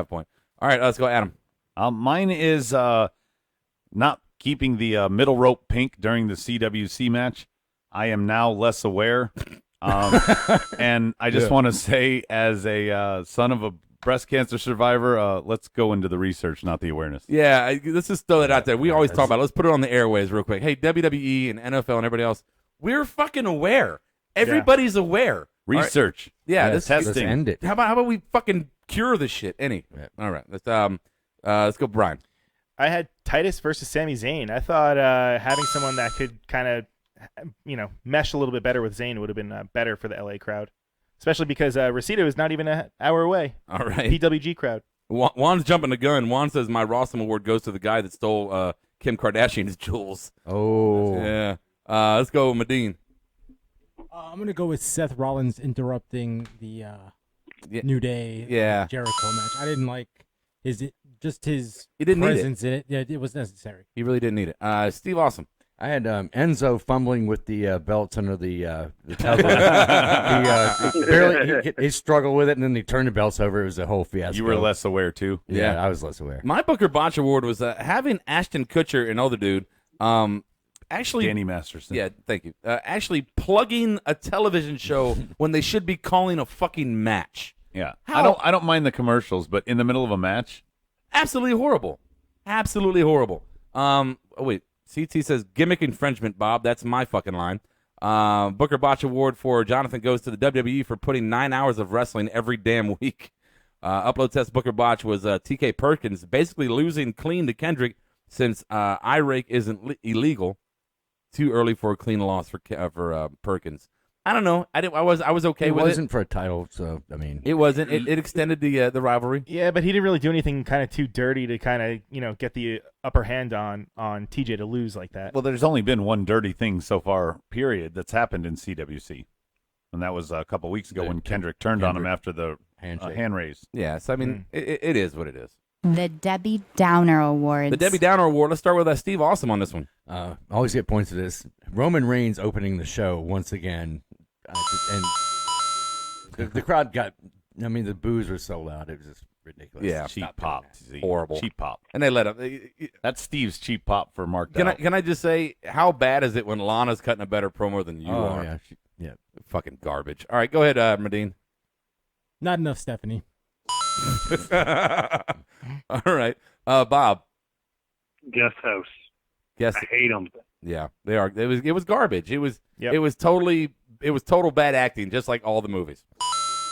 point. All right, let's go, Adam. Mine is not keeping the middle rope pink during the CWC match. I am now less aware. And I just want to say, as a son of a breast cancer survivor, let's go into the research, not the awareness. Yeah, let's just throw that out there. We always talk about it. Let's put it on the airways real quick. Hey, WWE and NFL and everybody else, we're fucking aware. Everybody's aware. Research. Right? Yeah, this testing. Let's end it. How about we fucking cure this shit? All right. Let's go, Brian. I had Titus versus Sami Zayn. I thought having someone that could kind of, mesh a little bit better with Zayn would have been better for the LA crowd, especially because Rosita is not even an hour away. All right. PWG crowd. Juan's jumping the gun. Juan says my RAWSOME Award goes to the guy that stole Kim Kardashian's jewels. Oh. Yeah. Let's go, Medine. I'm going to go with Seth Rollins interrupting the New Day Jericho match. I didn't like his presence in it. Yeah, it was necessary. He really didn't need it. Steve Awesome. I had Enzo fumbling with the belts under the cover. he struggled with it, and then he turned the belts over. It was a whole fiasco. You were less aware, too? Yeah, I was less aware. My Booker Botch Award was having Ashton Kutcher and other dude actually... Danny Masterson. Yeah, thank you. Actually plugging a television show when they should be calling a fucking match. Yeah. I don't mind the commercials, but in the middle of a match? Absolutely horrible. Absolutely horrible. Wait. CT says, gimmick infringement, Bob. That's my fucking line. Booker Botch Award for Jonathan goes to the WWE for putting 9 hours of wrestling every damn week. Upload test Booker Botch was TK Perkins, basically losing clean to Kendrick since eye-rake isn't illegal. Too early for a clean loss for Perkins. I don't know. I was okay with it. It wasn't for a title, so I mean, it wasn't. It extended the rivalry. Yeah, but he didn't really do anything kind of too dirty to kind of get the upper hand on TJ to lose like that. Well, there's only been one dirty thing so far, period, that's happened in CWC, and that was a couple weeks ago when Kendrick turned on him after the hand raise. Yeah, so I mean, it is what it is. The Debbie Downer Awards. The Debbie Downer Award. Let's start with Steve Awesome on this one. I always get points for this. Roman Reigns opening the show once again. And the crowd got, I mean, the boos were so loud. It was just ridiculous. Yeah. Cheap pop. Horrible. Cheap pop. And they let him. That's Steve's cheap pop for Mark. Can I just say, how bad is it when Lana's cutting a better promo than you are? Yeah. Yeah. Fucking garbage. All right, go ahead, Medine. Not enough, Stephanie. All right. Bob. Guest house. Guest. I hate them. Yeah, they are. It was garbage. It was total bad acting, just like all the movies.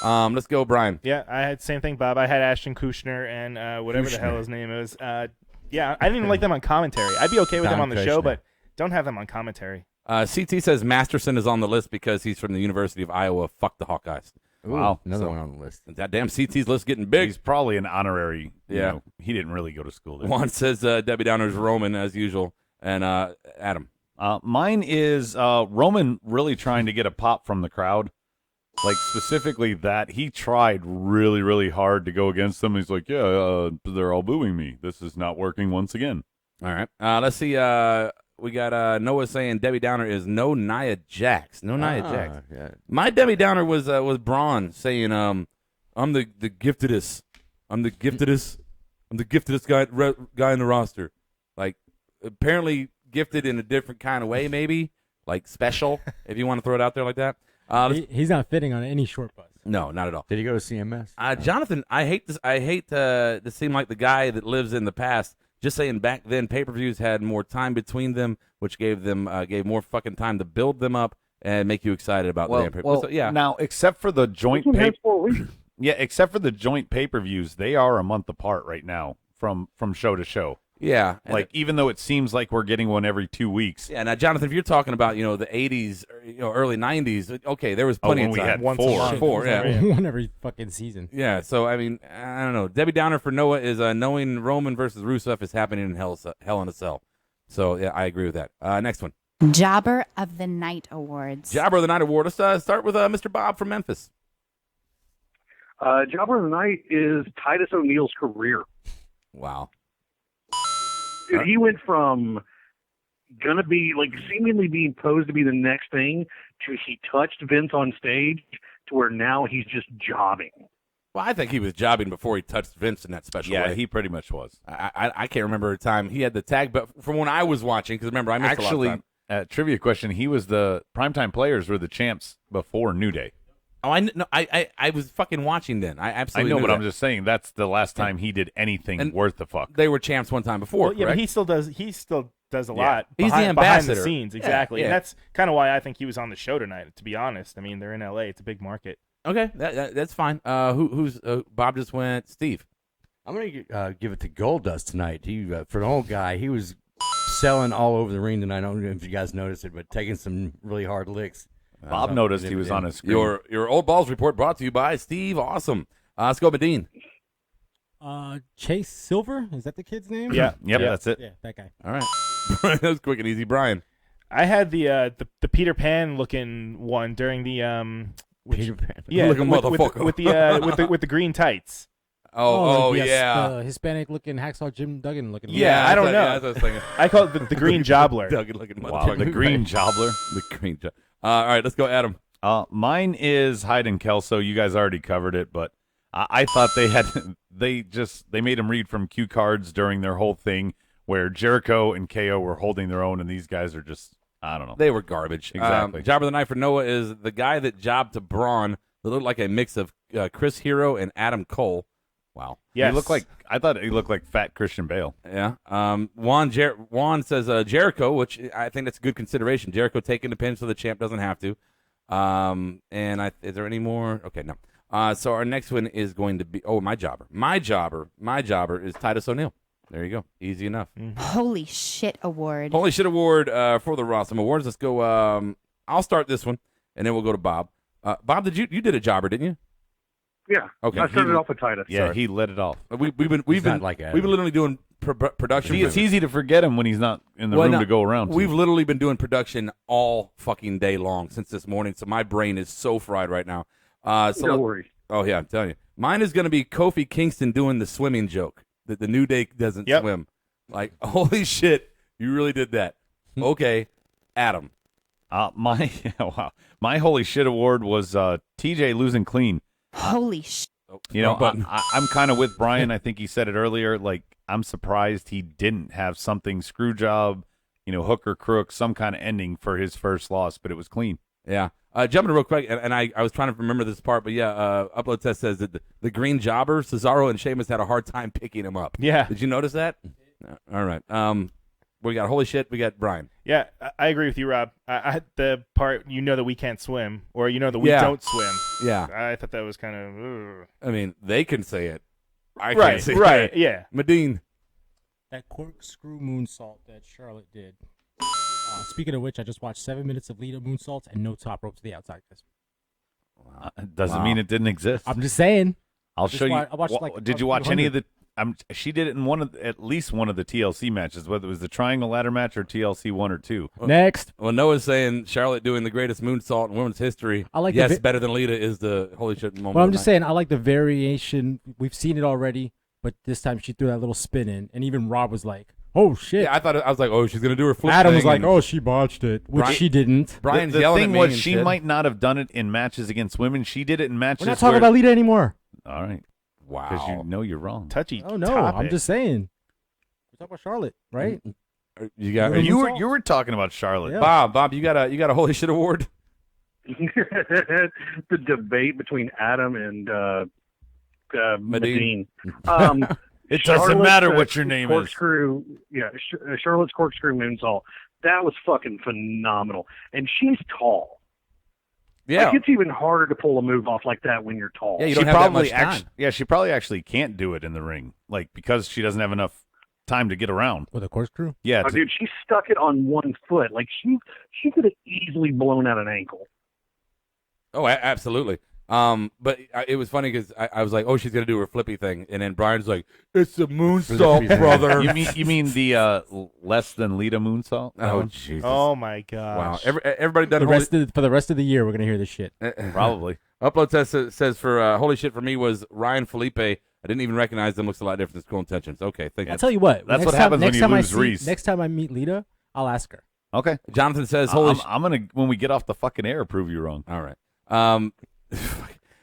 Let's go, Brian. Yeah, I had the same thing, Bob. I had Ashton Kutcher and whatever the hell his name is. Yeah, I didn't even like them on commentary. I'd be okay with them on the show, but don't have them on commentary. CT says Masterson is on the list because he's from the University of Iowa. Fuck the Hawkeyes. Ooh, wow, another one on the list. That damn CT's list getting big. He's probably an honorary. Yeah, he didn't really go to school there. Juan says Debbie Downer's Roman as usual, and Adam. Mine is Roman really trying to get a pop from the crowd. Like, specifically that he tried really, really hard to go against them. He's like, yeah, they're all booing me. This is not working once again. All right. Let's see. We got Noah saying Debbie Downer is no Nia Jax. No Nia Jax. Yeah. My Debbie Downer was Braun saying, I'm the giftedest. I'm the giftedest. I'm the giftedest guy in the roster. Like, apparently gifted in a different kind of way, maybe. Like special, if you want to throw it out there like that. He's not fitting on any short bus. No, not at all. Did he go to CMS? Jonathan, I hate this. I hate to seem like the guy that lives in the past. Just saying, back then pay-per-views had more time between them, which gave more fucking time to build them up and make you excited about the damn pay-per-view. Well, so, yeah. Now, except for the joint except for the joint pay-per-views, they are a month apart right now from show to show. Yeah, like even though it seems like we're getting one every 2 weeks. Yeah, now Jonathan, if you're talking about the 80s, early 90s, okay, there was plenty of time. We had once a month. Four, yeah, one every fucking season. Yeah, so I mean, I don't know. Debbie Downer for Noah is knowing Roman versus Rusev is happening in Hell in a Cell. So yeah, I agree with that. Next one, Jobber of the Night Awards. Jobber of the Night Award. Let's start with Mr. Bob from Memphis. Jobber of the Night is Titus O'Neil's career. Wow. Dude, he went from gonna be like seemingly being posed to be the next thing to he touched Vince on stage to where now he's just jobbing. Well, I think he was jobbing before he touched Vince in that special way. Yeah, he pretty much was. I can't remember a time he had the tag, but from when I was watching, because remember I missed a lot of time. Trivia question: he was the Primetime Players were the champs before New Day. Oh, I was fucking watching then. I absolutely know, knew but that. I'm just saying that's the last time he did anything worth the fuck. They were champs one time before. Well, yeah, but he still does. He still does a lot. He's the behind ambassador. the scenes, exactly. Yeah. And that's kind of why I think he was on the show tonight. To be honest, I mean they're in LA. It's a big market. Okay, that's fine. Who's Bob just went? Steve. I'm gonna give it to Goldust tonight. He for an old guy, he was selling all over the ring tonight. I don't know if you guys noticed it, but taking some really hard licks. Bob noticed he was on his screen. Your Old Balls report brought to you by Steve Awesome. Let's go, Medine. Chase Silver, is that the kid's name? Yeah, that's it. Yeah, that guy. All right, that was quick and easy. Brian. I had the Peter Pan looking one during the Peter Pan. Yeah, looking with motherfucker the green tights. Yes, yeah. the Hispanic-looking hacksaw Jim Duggan-looking. Yeah, I don't know. Yeah, that's what I was thinking. I call it the green jobbler. Duggan-looking Wow, motherfucker. the green jobbler. The green jobbler. All right, let's go, Adam. Mine is Hyde and Kelso. You guys already covered it, but I thought they made him read from cue cards during their whole thing, where Jericho and KO were holding their own, and these guys are just, I don't know. They were garbage. Exactly. Job of the night for Noah is the guy that jobbed to Braun. That looked like a mix of Chris Hero and Adam Cole. Wow. Yes. I thought he looked like fat Christian Bale. Yeah. Juan says Jericho, which I think that's a good consideration. Jericho taking the pin so the champ doesn't have to. Is there any more? Okay, no. So our next one is going to be my jobber. My jobber is Titus O'Neil. There you go. Easy enough. Holy shit award. Holy shit award for the RAWSOME Awards. Let's go. I'll start this one, and then we'll go to Bob. Bob, you did a jobber, didn't you? Yeah. Okay. I started off with Titus. Yeah, Sorry. he let it off. We've been literally doing production. See, it's easy to forget him when he's not in the room to go around. We've literally been doing production all fucking day long since this morning, so my brain is so fried right now. Don't worry. Oh yeah, I'm telling you, mine is going to be Kofi Kingston doing the swimming joke that the New Day doesn't swim. Like, holy shit, you really did that. Okay, Adam. My holy shit award was TJ losing clean. Holy shit. You know, I'm kind of with Brian. I think he said it earlier. Like, I'm surprised he didn't have something screw job, hook or crook, some kind of ending for his first loss, but it was clean. Yeah. Jumping real quick, and I was trying to remember this part, but yeah, Upload Test says that the green jobber, Cesaro and Sheamus had a hard time picking him up. Yeah. Did you notice that? All right. We got holy shit. We got Brian. Yeah, I agree with you, Rob. I the part that we can't swim, or that we don't swim. Yeah, I thought that was kind of. I mean, they can say it. I right, can't say right, it. Yeah. Medine. That corkscrew moonsault that Charlotte did. Speaking of which, I just watched 7 minutes of Lita moonsaults and no top rope to the outside. Doesn't mean it didn't exist. I'm just saying. I'll show you. I watched did you watch any of the? She did it in at least one of the TLC matches, whether it was the Triangle Ladder match or TLC 1 or 2. Next. Well, Noah's saying Charlotte doing the greatest moonsault in women's history. I like better than Lita is the holy shit moment. Well, I'm just saying, I like the variation. We've seen it already, but this time she threw that little spin in, and even Rob was like, "Oh shit!" Yeah, I was like, "Oh, she's gonna do her flip." Adam thing was like, "Oh, she botched it," which she didn't. Brian's the yelling thing at me was, and she shit. might not have done it in matches against women. She did it in matches. We're not talking about Lita anymore. All right. Wow. Because you know you're wrong. Touchy. Oh no, topic. I'm just saying. We're talking about Charlotte, right? You were talking about Charlotte. Yeah. Bob, you got a holy shit award. The debate between Adam and Medine. It doesn't matter what your name corkscrew, is. Yeah, Charlotte's corkscrew moonsault. That was fucking phenomenal, and she's tall. Yeah, like, it's even harder to pull a move off like that when you're tall. Yeah, you don't have that much time. She probably actually can't do it in the ring, like because she doesn't have enough time to get around with a corkscrew. Yeah, dude, she stuck it on one foot. Like she could have easily blown out an ankle. Oh, absolutely. But it was funny because I was like, "Oh, she's gonna do her flippy thing," and then Brian's like, "It's a moonsault, brother." You mean the less than Lita moonsault? Oh, Jesus! Oh my gosh! Wow! Everybody done for the rest of the year. We're gonna hear this shit. Probably. Upload Test says for holy shit for me was Ryan Felipe. I didn't even recognize them. Looks a lot different than School Intentions. Okay, thank you. I'll tell you what. That's what happens when you lose Reese. Next time I meet Lita, I'll ask her. Okay. Jonathan says, I'm gonna when we get off the fucking air prove you wrong. All right.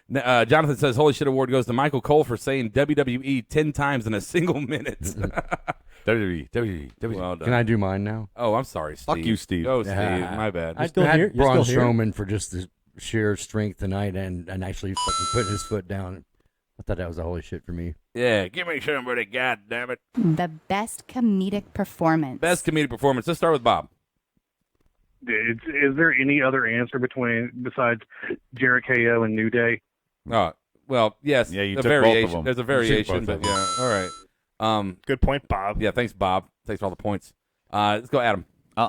Jonathan says, holy shit award goes to Michael Cole for saying WWE 10 times in a single minute. WWE. Well done. Can I do mine now? Oh, I'm sorry, Steve. Fuck you, Steve. Oh, Steve. My bad. I still hear Braun Strowman for just the sheer strength tonight and actually fucking putting his foot down. I thought that was a holy shit for me. Yeah, give me somebody, God damn it. The best comedic performance. Best comedic performance. Let's start with Bob. Is there any other answer besides Jericho and New Day? Well, yes. Yeah, you a took variation. both of them. There's a variation, but yeah. All right. Good point, Bob. Yeah, thanks, Bob. Thanks for all the points. Let's go, Adam.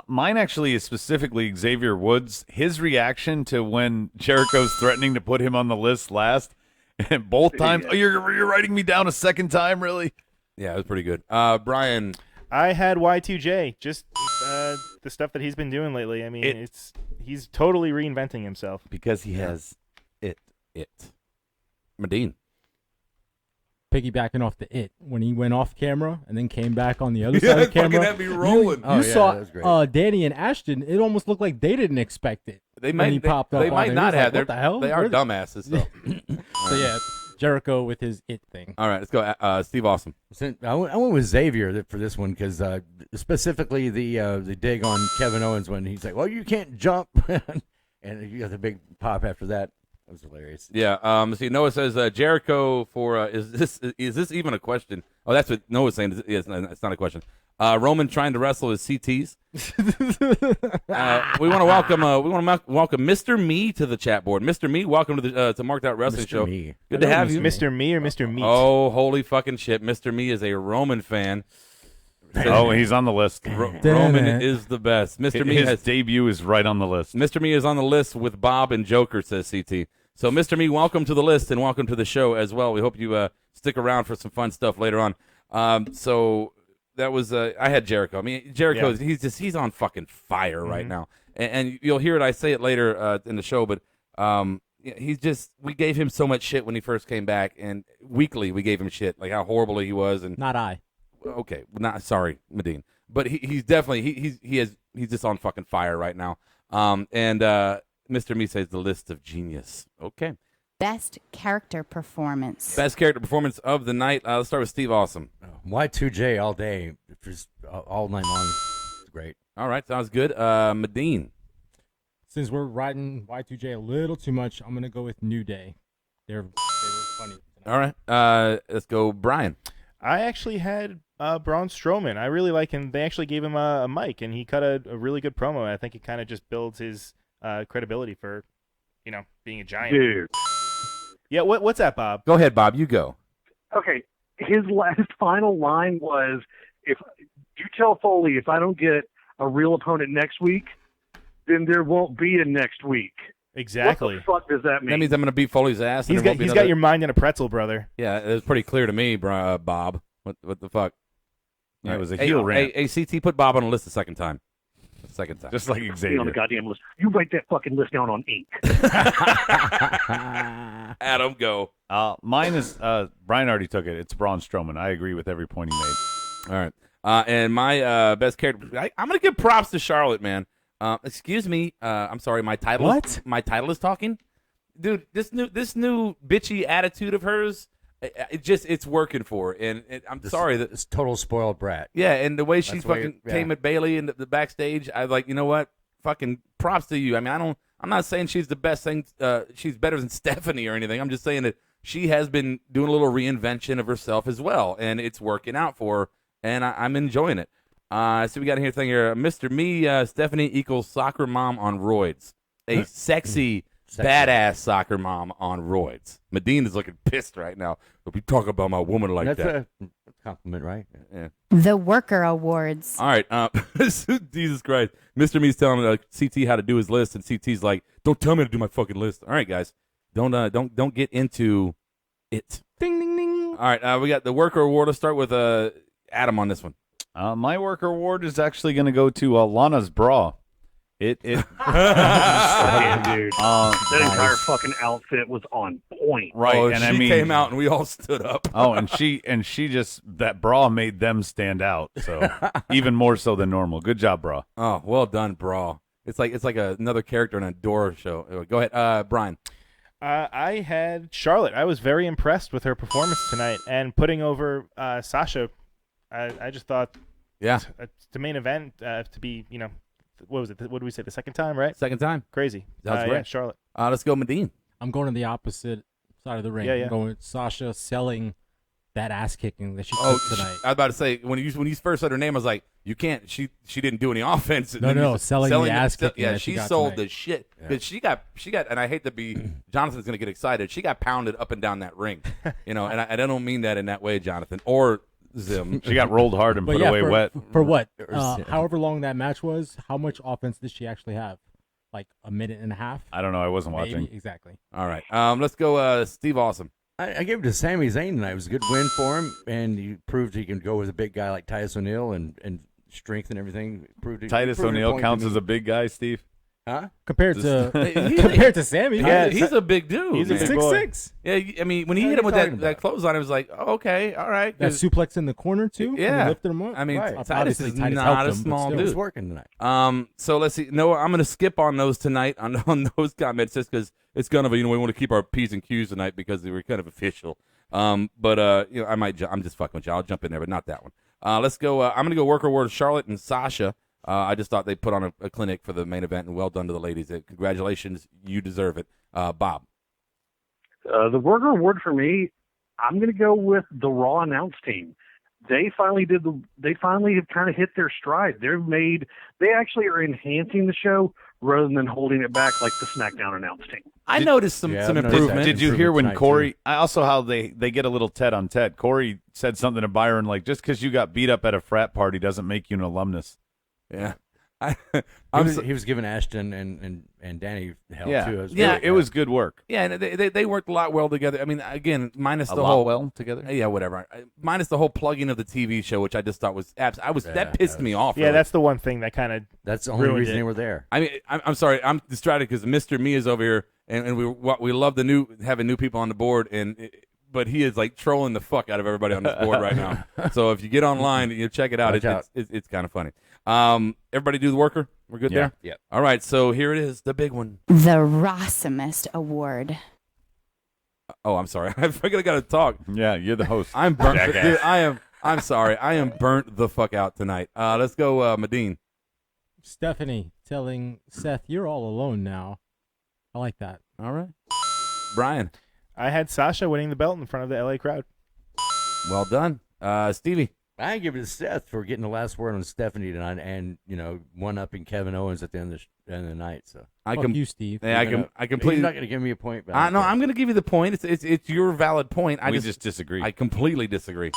Mine actually is specifically Xavier Woods. His reaction to when Jericho's threatening to put him on the list last, and both times, oh, you're writing me down a second time, really? Yeah, it was pretty good. Brian. I had Y2J, just the stuff that he's been doing lately. I mean, he's totally reinventing himself. Because he has it. Medine. piggybacking off the It when he went off camera and then came back on the other side of the camera. Had me rolling. You saw Danny and Ashton. It almost looked like they didn't expect it. They might. He popped up. They might not have. What the hell? They are dumbasses. So yeah, Jericho with his It thing. All right, let's go. Steve Awesome. I went with Xavier for this one because specifically the dig on Kevin Owens when he's like, "Well, you can't jump," and you got the big pop after that. That was hilarious. Yeah. See, Noah says Jericho for is this even a question? Oh, that's what Noah's saying. It's not a question. Roman trying to wrestle his CTs. We want to welcome Mr. Me to the chat board. Mr. Me, welcome to the to Marked Out Wrestling Mr. Show. Me. Good to have you, Mr. Me or Mr. Meat. Oh, holy fucking shit! Mr. Me is a Roman fan. Oh, he's on the list. Roman is the best. Mr. Me his debut is right on the list. Mr. Me is on the list with Bob and Joker, says CT. So, Mr. Me, welcome to the list and welcome to the show as well. We hope you stick around for some fun stuff later on. So that was I had Jericho. I mean, Jericho, he's on fucking fire right now, and you'll hear it. I say it later in the show, but we gave him so much shit when he first came back, and weekly we gave him shit like how horrible he was, and not I. Okay, not sorry, Medine, but he's definitely he's just on fucking fire right now. Mr. Me says the list of genius. Okay. Best character performance. Best character performance of the night. Let's start with Steve Awesome. Y2J all day, just all night long. It's great. All right, sounds good. Medine. Since we're riding Y2J a little too much, I'm gonna go with New Day. They were funny tonight. All right, let's go, Brian. I actually had Braun Strowman. I really like him. They actually gave him a mic, and he cut a really good promo. I think it kind of just builds his credibility for, being a giant. Dude. Yeah, what's that, Bob? Go ahead, Bob. You go. Okay, his last final line was, "If you tell Foley if I don't get a real opponent next week, then there won't be a next week." Exactly. What the fuck does that mean? That means I'm going to beat Foley's ass. He's got your mind in a pretzel, brother. Yeah, it was pretty clear to me, Bob. What the fuck? Yeah, it was a heel rant. Hey, CT, put Bob on the list a second time. Just like Stay on the goddamn list. You write that fucking list down on ink. Adam, go. Mine is Brian already took it. It's Braun Strowman. I agree with every point he made. All right. And my best character, I'm going to give props to Charlotte, man. Excuse me. I'm sorry. My title. What? My title is talking, dude. This new bitchy attitude of hers, it's working for her. And I'm sorry that it's total spoiled brat. Yeah, and the way she came at Bailey in the backstage, I was like, you know what? Fucking props to you. I mean, I'm not saying she's the best thing. She's better than Stephanie or anything. I'm just saying that she has been doing a little reinvention of herself as well, and it's working out for her, and I'm enjoying it. So we got a thing here. Mr. Me, Stephanie equals soccer mom on roids. A sexy, badass soccer mom on roids. Medina's looking pissed right now. If you talk about my woman like That's that. a compliment, right? Yeah. The Worker Awards. All right. Jesus Christ. Mr. Me's telling CT how to do his list, and CT's like, don't tell me to do my fucking list. All right, guys. Don't get into it. Ding, ding, ding. All right. We got the Worker Award. Let's start with Adam on this one. My Worker Award is actually going to go to Lana's bra. It Dude. That entire fucking outfit was on point. Right, Oh, and she I mean, came out and we all stood up. Oh, and she just that bra made them stand out. So even more so than normal. Good job, bra. Oh, well done, bra. It's like another character in a Dora show. Go ahead, Brian. I had Charlotte. I was very impressed with her performance tonight and putting over Sasha. I just thought, yeah, the main event to be, what was it? What did we say? The second time, right? Second time. Crazy. That's great. Yeah, Charlotte. Let's go, Medine. I'm going to the opposite side of the ring. Yeah, yeah. I'm going with Sasha selling that ass kicking that she took tonight. I was about to say when you first said her name, I was like, you can't. She didn't do any offense. No, selling the ass kicking. Yeah, that she got sold tonight. the shit. But she got, and I hate to be, Jonathan's gonna get excited. She got pounded up and down that ring, and I don't mean that in that way, Jonathan or Zim. She got rolled hard and put away wet. For what? However long that match was, how much offense did she actually have? Like a minute and a half? I don't know. I wasn't Maybe? watching. Exactly. All right. Let's go, Steve Awesome. I gave it to Sami Zayn tonight. It was a good win for him, and he proved he can go with a big guy like Titus O'Neil and strength and everything. Titus O'Neil counts as a big guy, Steve? Huh? Compared to Sammy. Yeah, he's a big dude. He's a man. big boy. 6'6". Yeah, I mean, when he hit him with that clothesline, I was like, oh, okay, all right. That suplex in the corner too. Yeah, and lifted him up. I mean, Right. Titus Obviously, is Titus not helped a him, but small still. dude. He's working tonight. So let's see. No, I'm going to skip on those tonight on those comments just because it's kind of we want to keep our P's and Q's tonight because they were kind of official. But I'm just fucking with you. I'll jump in there, but not that one. Let's go. I'm going to go worker award Charlotte and Sasha. I just thought they put on a clinic for the main event, and well done to the ladies. Congratulations, you deserve it. Bob. The worker award for me, I'm going to go with the Raw announce team. They finally have kind of hit their stride. They actually are enhancing the show rather than holding it back like the SmackDown announce team. I noticed some improvement. Did you hear when Corey? Also, how they get a little Ted on Ted. Corey said something to Byron like, "Just because you got beat up at a frat party doesn't make you an alumnus." Yeah. He was giving Ashton and Danny hell too. It was good work. Yeah, and they worked a lot well together. I mean, again, minus the lot whole well together. Yeah, whatever. Minus the whole plugging of the TV show, which I just thought was that pissed me off. Yeah, really. that's the one thing that kind of that's the only reason they were there. I mean, I'm sorry, I'm distracted because Mr. Me is over here, and we love having new people on the board, but he is like trolling the fuck out of everybody on this board right now. So if you get online, you check it out. It's kind of funny. Everybody do the worker. We're good there? Yeah. All right, so here it is, the big one. The RAWSOMEst Award. Oh, I'm sorry. I forgot I got to talk. Yeah, you're the host. I'm burnt. Dude, I'm sorry. I am burnt the fuck out tonight. Let's go, Medine. Stephanie telling Seth, "You're all alone now." I like that. All right. Brian. I had Sasha winning the belt in front of the LA crowd. Well done. Stevie. I give it to Seth for getting the last word on Stephanie tonight, and one-upping Kevin Owens at the end of the night. So Fuck you, Steve. Yeah, I completely. You're not going to give me a point. No, I'm going to give you the point. It's your valid point. We just disagree. I completely disagree.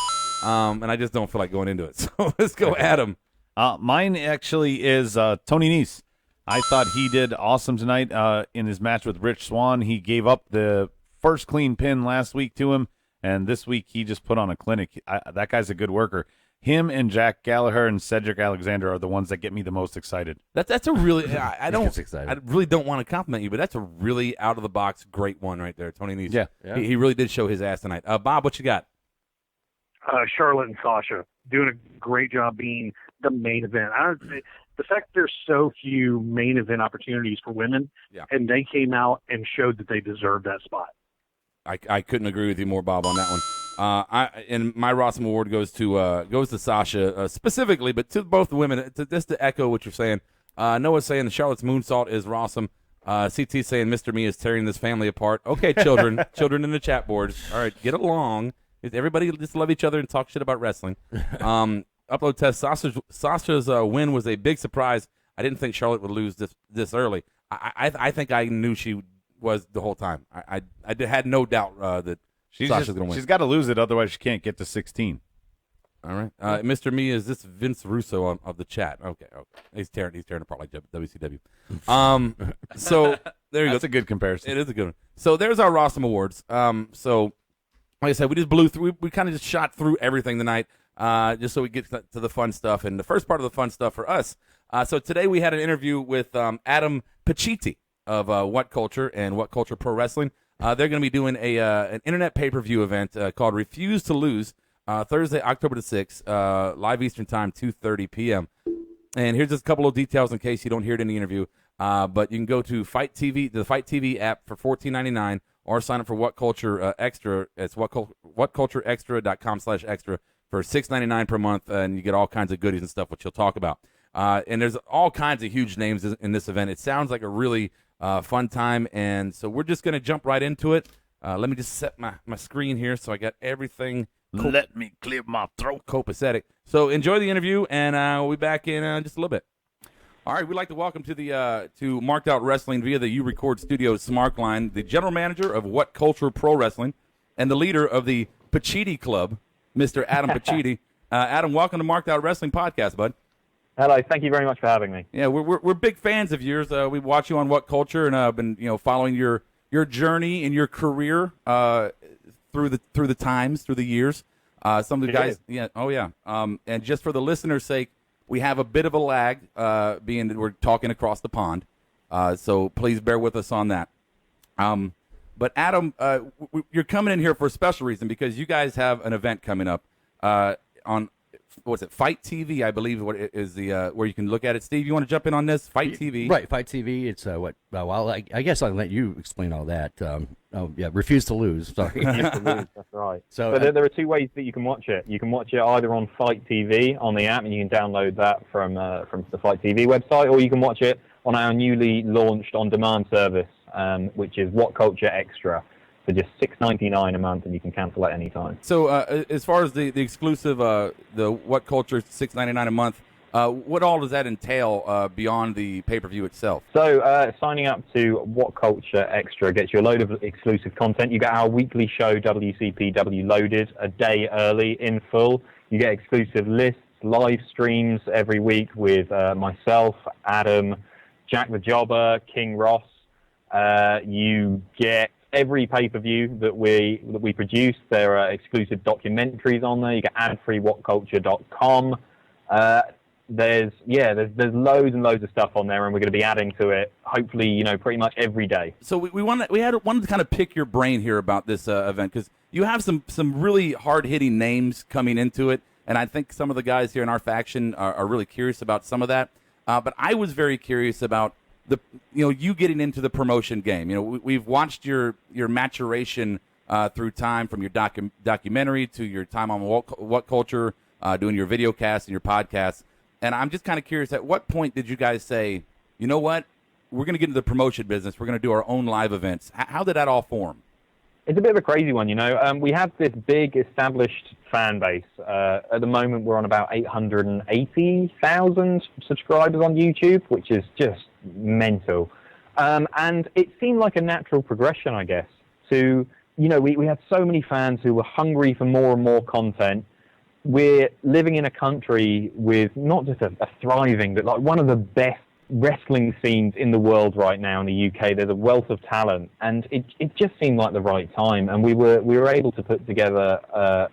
And I just don't feel like going into it. So let's go, Adam. Mine actually is Tony Nese. I thought he did awesome tonight in his match with Rich Swann. He gave up the first clean pin last week to him, and this week he just put on a clinic. That guy's a good worker. Him and Jack Gallagher and Cedric Alexander are the ones that get me the most excited. That's a really I really don't want to compliment you, but that's a really out of the box great one right there, Tony Nese. Yeah. He really did show his ass tonight. Bob, what you got? Charlotte and Sasha doing a great job being the main event. The fact there's so few main event opportunities for women, and they came out and showed that they deserved that spot. I couldn't agree with you more, Bob, on that one. And my RAWSOME award goes to Sasha specifically, but to both the women. Just to echo what you're saying, Noah's saying the Charlotte's moonsault is RAWSOME. CT saying Mr. Me is tearing this family apart. Okay, children, children in the chat boards. All right, get along. Everybody just love each other and talk shit about wrestling. Upload test. Sasha's win was a big surprise. I didn't think Charlotte would lose this early. I think I knew she was the whole time. I had no doubt that Sasha's going to win. She's got to lose it, otherwise she can't get to 16. All right, Mr. Me, is this Vince Russo of the chat? Okay. He's tearing apart like WCW. So there you go. That's a good comparison. It is a good one. So there's our RAWSOME awards. So like I said, we just blew through. We kind of just shot through everything tonight, just so we get to the fun stuff. And the first part of the fun stuff for us. So today we had an interview with Adam Pacitti of WhatCulture and WhatCulture Pro Wrestling. They're going to be doing an internet pay-per-view event called Refuse to Lose, Thursday, October the 6th, live Eastern Time, 2:30 p.m. And here's just a couple of details in case you don't hear it in the interview. But you can go to the Fight TV app for $14.99, or sign up for WhatCulture Extra. It's whatcultureextra.com/extra for $6.99 per month, and you get all kinds of goodies and stuff, which you'll talk about. And there's all kinds of huge names in this event. It sounds like a really fun time, and so we're just going to jump right into it. Let me just set my screen here so I got everything. Let me clear my throat. Copacetic. So enjoy the interview, and we'll be back in just a little bit. All right, we'd like to welcome to Marked Out Wrestling via the U Record Studios Smart Line, the general manager of WhatCulture Pro Wrestling and the leader of the Pacitti Club, Mr. Adam Pacitti. Adam, welcome to Marked Out Wrestling Podcast, bud. Hello, thank you very much for having me. Yeah, we're big fans of yours. We watch you on WhatCulture, and I've been following your journey and your career through the times, through the years. Some of the guys, and just for the listeners' sake, we have a bit of a lag, being that we're talking across the pond. So please bear with us on that. But Adam, you're coming in here for a special reason because you guys have an event coming up on what's it? Fight TV, I believe, what is the where you can look at it. Steve, you want to jump in on this? Fight TV, right? Fight TV. It's what? Well, I guess I'll let you explain all that. Refuse to lose. Sorry. Refuse to lose, that's right. So there are two ways that you can watch it. You can watch it either on Fight TV on the app, and you can download that from the Fight TV website, or you can watch it on our newly launched on-demand service, which is WhatCulture Extra, for just $6.99 a month, and you can cancel at any time. So as far as the exclusive, the WhatCulture $6.99 a month, what all does that entail beyond the pay-per-view itself? So signing up to WhatCulture Extra gets you a load of exclusive content. You get our weekly show, WCPW Loaded, a day early in full. You get exclusive lists, live streams every week with myself, Adam, Jack the Jobber, King Ross. You get every pay-per-view that we produce. There are exclusive documentaries on there. You get ad-free whatculture.com. There's loads and loads of stuff on there, and we're going to be adding to it, hopefully, pretty much every day. So we wanted to kind of pick your brain here about this event, because you have some really hard-hitting names coming into it, and I think some of the guys here in our faction are really curious about some of that. But I was very curious about you getting into the promotion game. We've watched your maturation through time, from your documentary to your time on WhatCulture, doing your video casts and your podcasts. And I'm just kind of curious, at what point did you guys say, you know what, we're going to get into the promotion business, we're going to do our own live events? How did that all form? It's a bit of a crazy one, We have this big established fan base. At the moment, we're on about 880,000 subscribers on YouTube, which is just mental. And it seemed like a natural progression, I guess, to, we had so many fans who were hungry for more and more content. We're living in a country with not just a thriving, but like one of the best wrestling scenes in the world right now in the UK. There's a wealth of talent, and it just seemed like the right time, and we were able to put together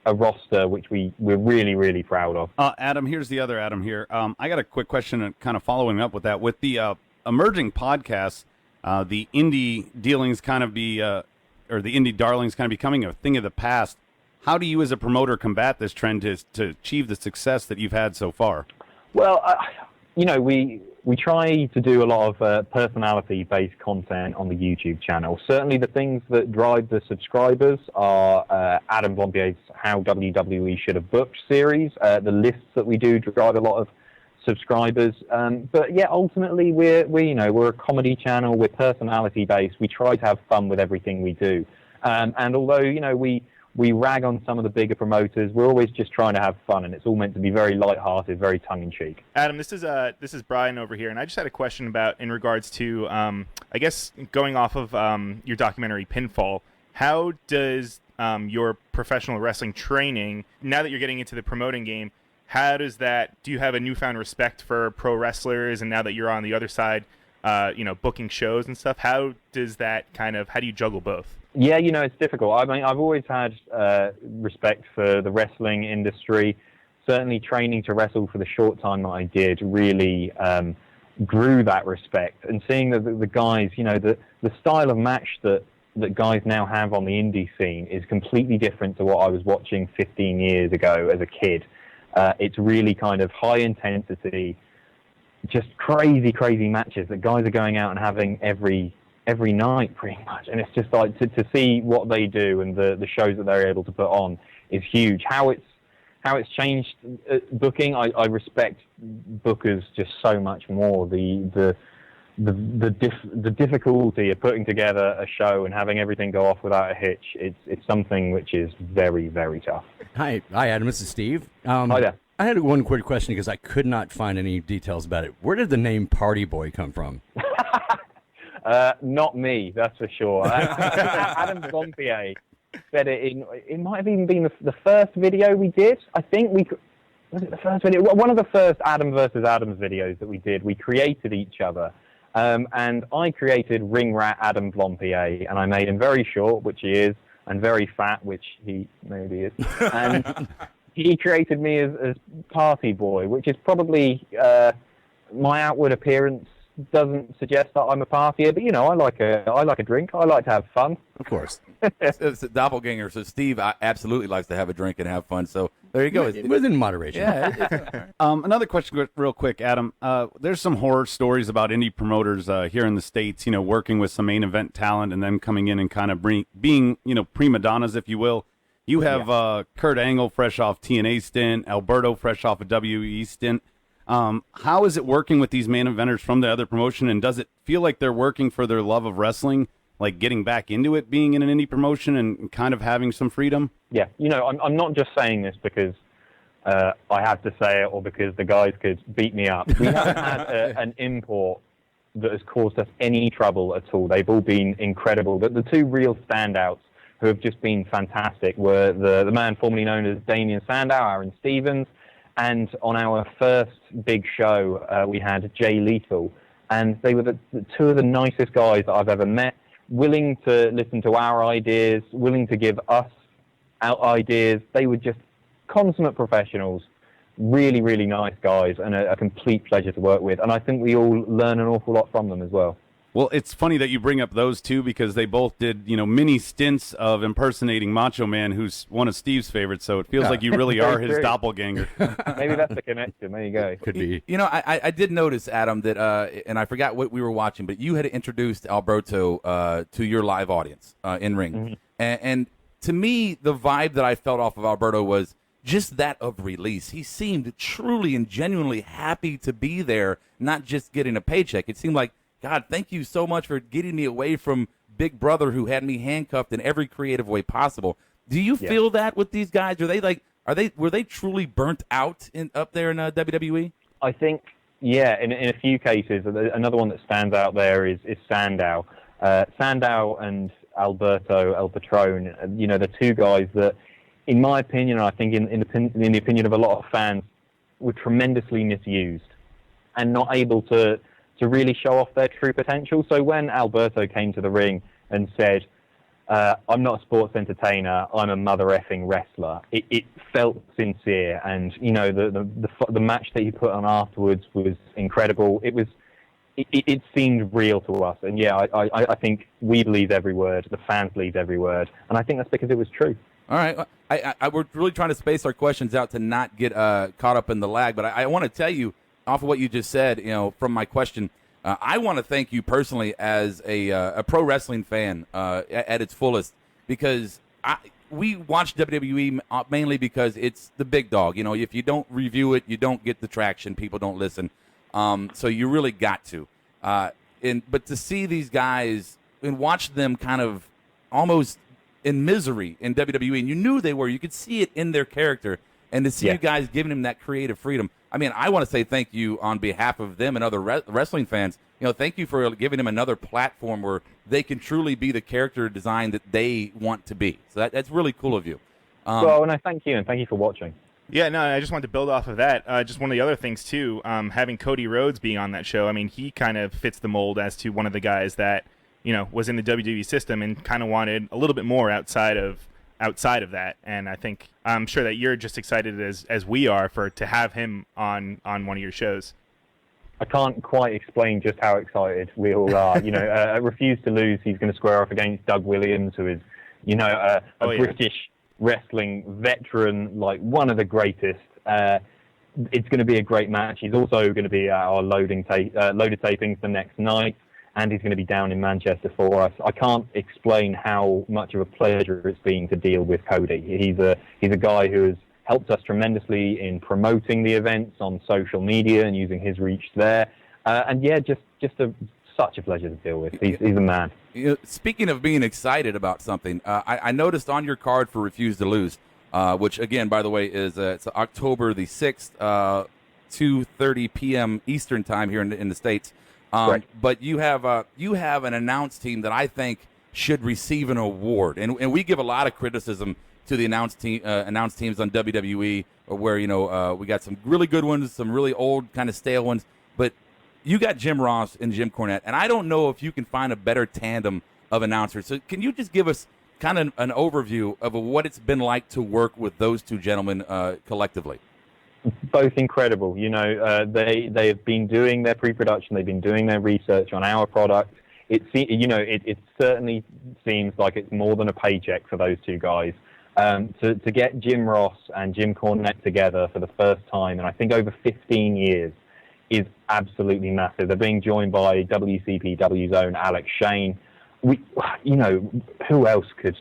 a roster which we're really, really proud of. Adam, here's the other Adam here. I got a quick question, kind of following up with that. With the emerging podcasts, the indie dealings kind of or the indie darlings kind of becoming a thing of the past. How do you as a promoter combat this trend to achieve the success that you've had so far? Well, we try to do a lot of personality-based content on the YouTube channel. Certainly the things that drive the subscribers are Adam Blompier's How WWE Should Have Booked series. The lists that we do drive a lot of subscribers. But yeah, ultimately we're a comedy channel. We're personality-based. We try to have fun with everything we do. And although, we rag on some of the bigger promoters, we're always just trying to have fun, and it's all meant to be very lighthearted, very tongue-in-cheek. Adam, this is Brian over here, and I just had a question in regards to, I guess, going off of your documentary Pinfall. How does your professional wrestling training, now that you're getting into the promoting game, do you have a newfound respect for pro wrestlers, and now that you're on the other side, booking shows and stuff, how do you juggle both? Yeah, it's difficult. I mean, I've always had respect for the wrestling industry. Certainly training to wrestle for the short time that I did really grew that respect. And seeing the guys, the style of match that guys now have on the indie scene is completely different to what I was watching 15 years ago as a kid. It's really kind of high intensity, just crazy matches that guys are going out and having every night pretty much, and it's just like to see what they do and the shows that they're able to put on is huge. How it's changed booking, I respect bookers just so much more. The difficulty of putting together a show and having everything go off without a hitch, it's something which is very, very tough. Hi Adam, this is Steve. Hi there. I had one quick question because I could not find any details about it. Where did the name Party Boy come from? Not me, that's for sure. Adam Blompier said it might have even been the first video we did. I think was it the first video? One of the first Adam versus Adams videos that we did. We created each other. And I created Ring Rat Adam Blompier, and I made him very short, which he is, and very fat, which he maybe is. And he created me as Party Boy, which is probably my outward appearance doesn't suggest that I'm a partier, but I like a drink. I like to have fun. Of course. It's a doppelganger, so Steve absolutely likes to have a drink and have fun. So there you go. Within moderation. Yeah. Another question real quick, Adam. There's some horror stories about indie promoters here in the States, working with some main event talent and then coming in and kind of being, prima donnas, if you will. You have Kurt Angle fresh off TNA stint, Alberto fresh off a WWE stint. How is it working with these main eventers from the other promotion, and does it feel like they're working for their love of wrestling, like getting back into it, being in an indie promotion and kind of having some freedom? Yeah, I'm not just saying this because I have to say it or because the guys could beat me up. We haven't had an import that has caused us any trouble at all. They've all been incredible. But the two real standouts who have just been fantastic were the man formerly known as Damien Sandow, Aaron Stevens, and on our first big show, we had Jay Lethal. And they were the two of the nicest guys that I've ever met, willing to listen to our ideas, willing to give us our ideas. They were just consummate professionals, really, really nice guys, and a complete pleasure to work with. And I think we all learn an awful lot from them as well. Well, it's funny that you bring up those two because they both did, mini stints of impersonating Macho Man, who's one of Steve's favorites. So it feels like you really are his doppelganger. Maybe that's the connection. There you go. Could be. I did notice, Adam, that, and I forgot what we were watching, but you had introduced Alberto to your live audience in ring. Mm-hmm. And to me, the vibe that I felt off of Alberto was just that of release. He seemed truly and genuinely happy to be there, not just getting a paycheck. It seemed like, God, thank you so much for getting me away from Big Brother, who had me handcuffed in every creative way possible. Do you feel that with these guys? Were they truly burnt out up there in WWE? I think, yeah, in a few cases. Another one that stands out there is Sandow. Sandow and Alberto El Patron, the two guys that, in my opinion, and I think in the opinion of a lot of fans, were tremendously misused and not able to really show off their true potential. So when Alberto came to the ring and said, I'm not a sports entertainer, I'm a mother effing wrestler, it felt sincere. And, the match that he put on afterwards was incredible. It seemed real to us. And yeah, I think we believed every word, the fans believed every word. And I think that's because it was true. All right. We're really trying to space our questions out to not get caught up in the lag, but I want to tell you, off of what you just said, from my question, I want to thank you personally as a pro wrestling fan at its fullest, because we watch WWE mainly because it's the big dog. If you don't review it, you don't get the traction. People don't listen. So you really got to. But to see these guys and watch them kind of almost in misery in WWE, and you knew they were. You could see it in their character. And to see you guys giving them that creative freedom, I mean, I want to say thank you on behalf of them and other wrestling fans. Thank you for giving them another platform where they can truly be the character design that they want to be. So that's really cool of you. Well, and I thank you, and thank you for watching. Yeah, no, I just wanted to build off of that. Just one of the other things, too, having Cody Rhodes being on that show, I mean, he kind of fits the mold as to one of the guys that, was in the WWE system and kind of wanted a little bit more outside of that. And I'm sure that you're just excited as we are to have him on one of your shows. I can't quite explain just how excited we all are. Refuse to Lose, he's going to square off against Doug Williams, who is, a British wrestling veteran, like one of the greatest. It's going to be a great match. He's also going to be at our loaded tapings the next night, and he's going to be down in Manchester for us. I can't explain how much of a pleasure it's been to deal with Cody. He's a guy who has helped us tremendously in promoting the events on social media and using his reach there. And yeah, just such a pleasure to deal with. He's a man. Speaking of being excited about something, I noticed on your card for Refuse to Lose, which again, by the way, is it's October the 6th, 2:30 p.m. Eastern time here in the States. But you have an announce team that I think should receive an award, and we give a lot of criticism to the announce teams on WWE, where we got some really good ones, some really old kind of stale ones, but you got Jim Ross and Jim Cornette, and I don't know if you can find a better tandem of announcers. So can you just give us kind of an overview of what it's been like to work with those two gentlemen collectively? Both incredible. You know, they have been doing their pre-production. They've been doing their research on our product. It certainly seems like it's more than a paycheck for those two guys. To get Jim Ross and Jim Cornette together for the first time, and I think over 15 years, is absolutely massive. They're being joined by WCPW's own Alex Shane. Who else could?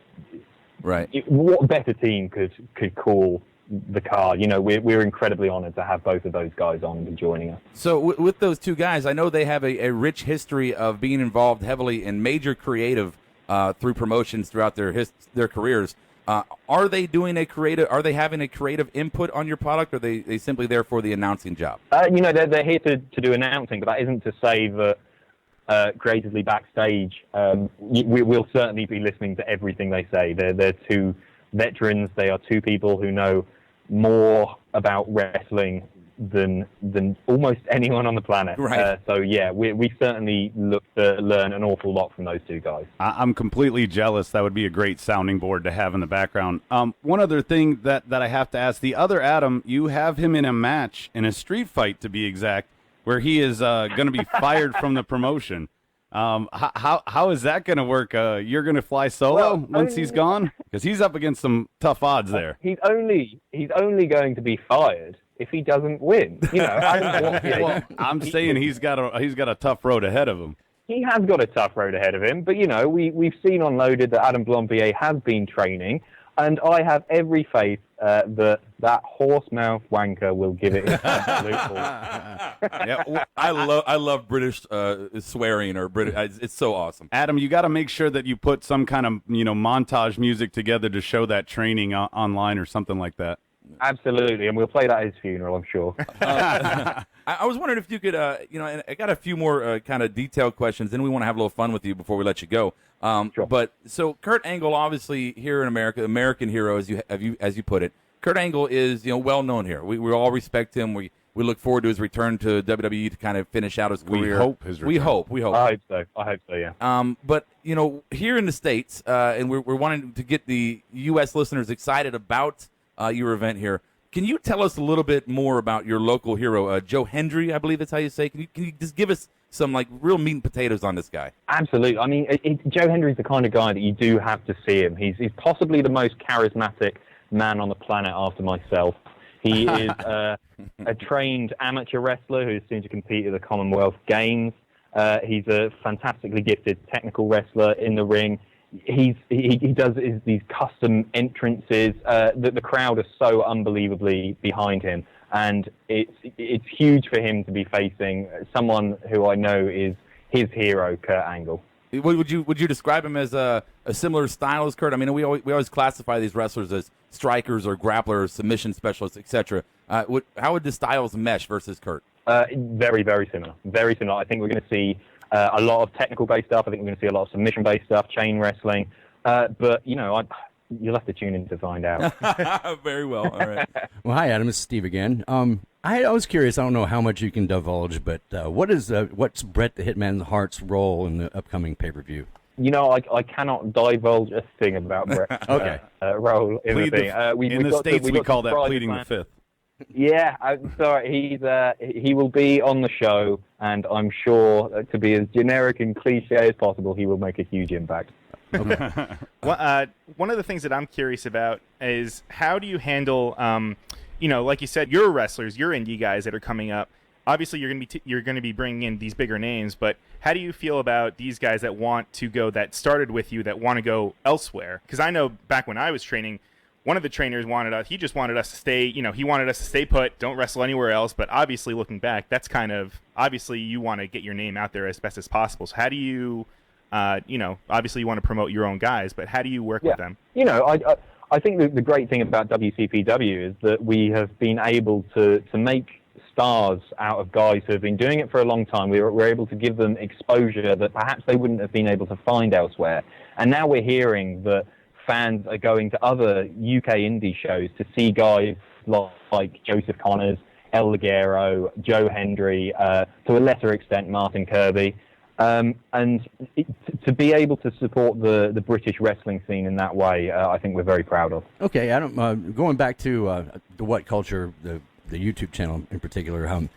Right. What better team could call the card? You know, we're incredibly honored to have both of those guys on and joining us. So with those two guys, I know they have a rich history of being involved heavily in major creative through promotions throughout their careers. Are they doing Are they having a creative input on your product, or are they simply there for the announcing job? They're here to do announcing, but that isn't to say that creatively backstage, we'll certainly be listening to everything they say. They're two veterans. They are two people who know more about wrestling than almost anyone on the planet. Right. So yeah, we certainly look to learn an awful lot from those two guys. I'm completely jealous. That would be a great sounding board to have in the background. One other thing that I have to ask, the other Adam, you have him in a match, in a street fight to be exact, where he is going to be fired from the promotion. How is that going to work? You're going to fly solo once he's gone? Because he's up against some tough odds there. He's only going to be fired if he doesn't win. You know, well, I'm saying he's got a tough road ahead of him. He has got a tough road ahead of him, but you know, we've seen on Loaded that Adam Blompier has been training, and I have every faith that horse mouth wanker will give it his absolute all. Yeah, well, I love British swearing or British. It's so awesome. Adam, you got to make sure that you put some kind of montage music together to show that training online or something like that. Absolutely, and we'll play that at his funeral, I'm sure. I was wondering if you could, and I got a few more kind of detailed questions, and we want to have a little fun with you before we let you go. Sure. But so Kurt Angle, obviously here in America, American hero, as you put it. Kurt Angle is well known here. We all respect him. We look forward to his return to WWE to kind of finish out his career. We hope his return. We hope. I hope so. Yeah. But here in the States, and we're wanting to get the U.S. listeners excited about your event here. Can you tell us a little bit more about your local hero, Joe Hendry? I believe that's how you say. Can you just give us some real meat and potatoes on this guy? Absolutely. I mean, Joe Hendry's the kind of guy that you do have to see him. He's possibly the most charismatic man on the planet after myself. He is a trained amateur wrestler who's soon to compete at the Commonwealth Games. He's a fantastically gifted technical wrestler in the ring. He does these custom entrances that the crowd are so unbelievably behind him, and it's huge for him to be facing someone who I know is his hero, Kurt Angle. Would you describe him as a similar style as Kurt? I mean, we always classify these wrestlers as strikers or grapplers, submission specialists, etc. How would the styles mesh versus Kurt? Very, very similar. Very similar. I think we're going to see a lot of technical-based stuff. I think we're going to see a lot of submission-based stuff, chain wrestling. But you'll have to tune in to find out. Very well. All right. Well, hi, Adam. It's Steve again. I was curious. I don't know how much you can divulge, but what's Bret the Hitman Hart's role in the upcoming pay-per-view? I cannot divulge a thing about Bret's role in the thing. In the States, we call that pleading the fifth. Yeah, I'm sorry. He will be on the show, and I'm sure to be as generic and cliche as possible, he will make a huge impact. Okay. One of the things that I'm curious about is how do you handle, like you said, your wrestlers, your indie guys that are coming up. Obviously, you're going to be bringing in these bigger names, but how do you feel about these guys that want to go, that started with you, that want to go elsewhere? Because I know back when I was training, one of the trainers he just wanted us to stay, he wanted us to stay put, don't wrestle anywhere else. But obviously, looking back, that's obviously you want to get your name out there as best as possible. So how do you, obviously you want to promote your own guys, but how do you work with them? I think the great thing about WCPW is that we have been able to make stars out of guys who have been doing it for a long time. We're able to give them exposure that perhaps they wouldn't have been able to find elsewhere. And now we're hearing that fans are going to other UK indie shows to see guys like Joseph Connors, El Ligero, Joe Hendry, to a lesser extent Martin Kirby. And to be able to support the British wrestling scene in that way, I think we're very proud of. Okay, Adam, going back to the WhatCulture, the the YouTube channel in particular.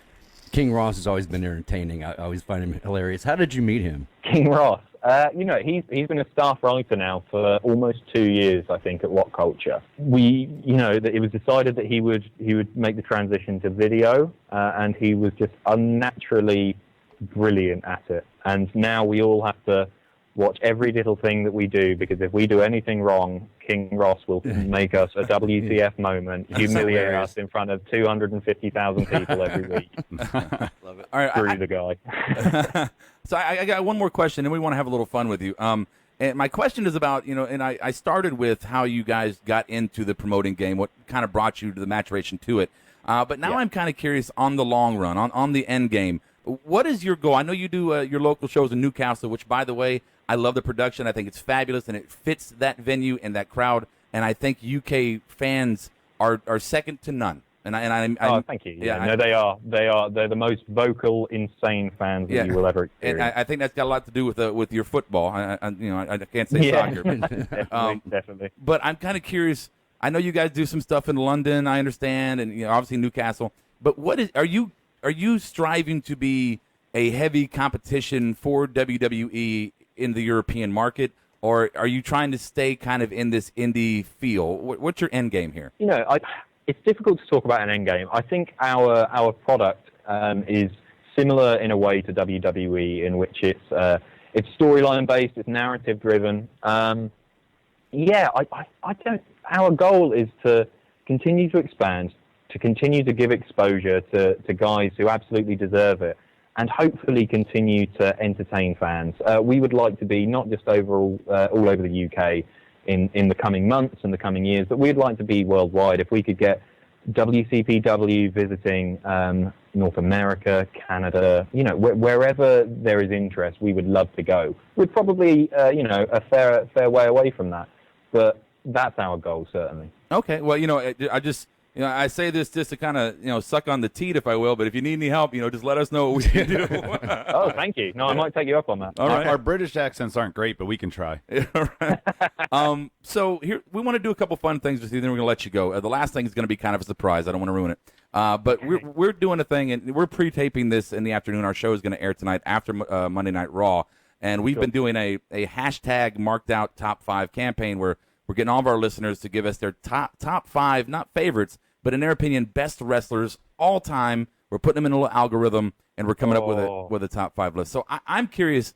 King Ross has always been entertaining. I always find him hilarious. How did you meet him? King Ross. He's been a staff writer now for almost 2 years, I think, at WhatCulture. That it was decided that he would make the transition to video, and he was just unnaturally brilliant at it. And now we all have to watch every little thing that we do, because if we do anything wrong, King Ross will make us a WTF moment, humiliate us in front of 250,000 people every week. Love it. All right, Screw the guy. So I got one more question, and we want to have a little fun with you. And my question is about, and I started with how you guys got into the promoting game, what kind of brought you to the maturation to it. But now I'm kind of curious on the long run, on the end game. What is your goal? I know you do your local shows in Newcastle, which, by the way, I love the production. I think it's fabulous, and it fits that venue and that crowd. And I think UK fans are second to none. Thank you. Yeah, they are. They're the most vocal, insane fans that you will ever experience. And I think that's got a lot to do with your football. I can't say soccer. Definitely. But I'm kind of curious. I know you guys do some stuff in London, I understand, and obviously Newcastle. But are you striving to be a heavy competition for WWE in the European market, or are you trying to stay kind of in this indie feel? What's your end game here? It's difficult to talk about an end game. I think our product is similar in a way to WWE, in which it's storyline based, it's narrative driven. I don't. Our goal is to continue to expand, to continue to give exposure to guys who absolutely deserve it, and hopefully continue to entertain fans. We would like to be not just all over the UK in the coming months and the coming years, but we'd like to be worldwide. If we could get WCPW visiting North America, Canada, wherever there is interest, we would love to go. We're probably a fair way away from that, but that's our goal, certainly. Okay, well, I say this just to kind of, suck on the teat, if I will, but if you need any help, just let us know what we can do. Oh, thank you. No, I might take you up on that. All right. Our British accents aren't great, but we can try. So here, we want to do a couple fun things with you, then we're going to let you go. The last thing is going to be kind of a surprise. I don't want to ruin it. But we're doing a thing, and we're pre-taping this in the afternoon. Our show is going to air tonight after Monday Night Raw, and we've been doing a hashtag marked out top 5 campaign where we're getting all of our listeners to give us their top 5, not favorites, but in their opinion, best wrestlers all time. We're putting them in a little algorithm, and we're coming up with a top 5 list. So I'm curious,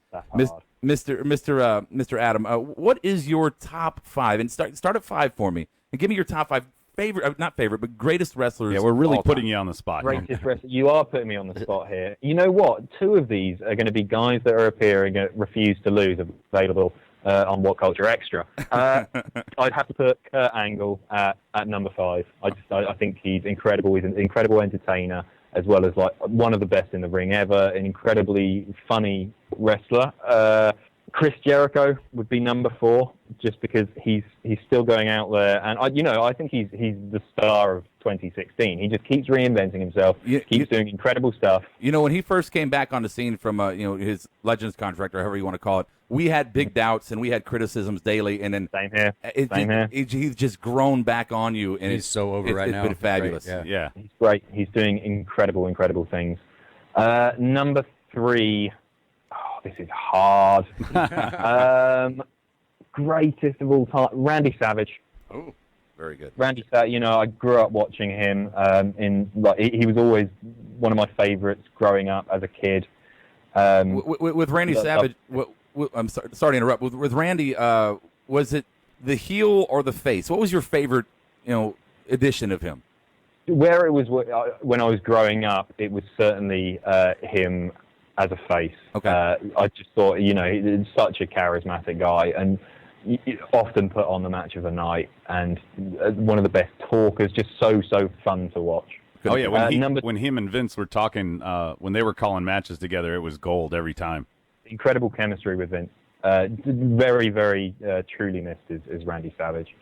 Mr. Adam, what is your top 5? And start at 5 for me, and give me your top 5 not favorite, but greatest wrestlers. Yeah, we're really putting you on the spot. Greatest wrestler. You are putting me on the spot here. You know what? 2 of these are going to be guys that are appearing at Refuse to Lose, available on WhatCulture Extra. I'd have to put Kurt Angle at number 5. I think he's incredible. He's an incredible entertainer, as well as one of the best in the ring ever. An incredibly funny wrestler. Chris Jericho would be number 4, just because he's still going out there, and I think he's the star of 2016. He just keeps reinventing himself, keeps doing incredible stuff. When he first came back on the scene from his Legends contract, or however you want to call it, we had big doubts and we had criticisms daily, and then same here. He's just grown back on you, and he's so over right now. It's been fabulous. Yeah, he's great. He's doing incredible things. Number 3. This is hard. Greatest of all time, Randy Savage. Oh, very good. Randy Savage. I grew up watching him. He was always one of my favorites growing up as a kid. With Randy Savage, I'm sorry to interrupt. With Randy, was it the heel or the face? What was your favorite, edition of him? Where it was when I was growing up, it was certainly him as a face. Okay. I just thought, he's such a charismatic guy, and often put on the match of the night, and one of the best talkers, just so fun to watch. Oh yeah, when him and Vince were talking, when they were calling matches together, it was gold every time. Incredible chemistry with Vince. Very, very truly missed is Randy Savage.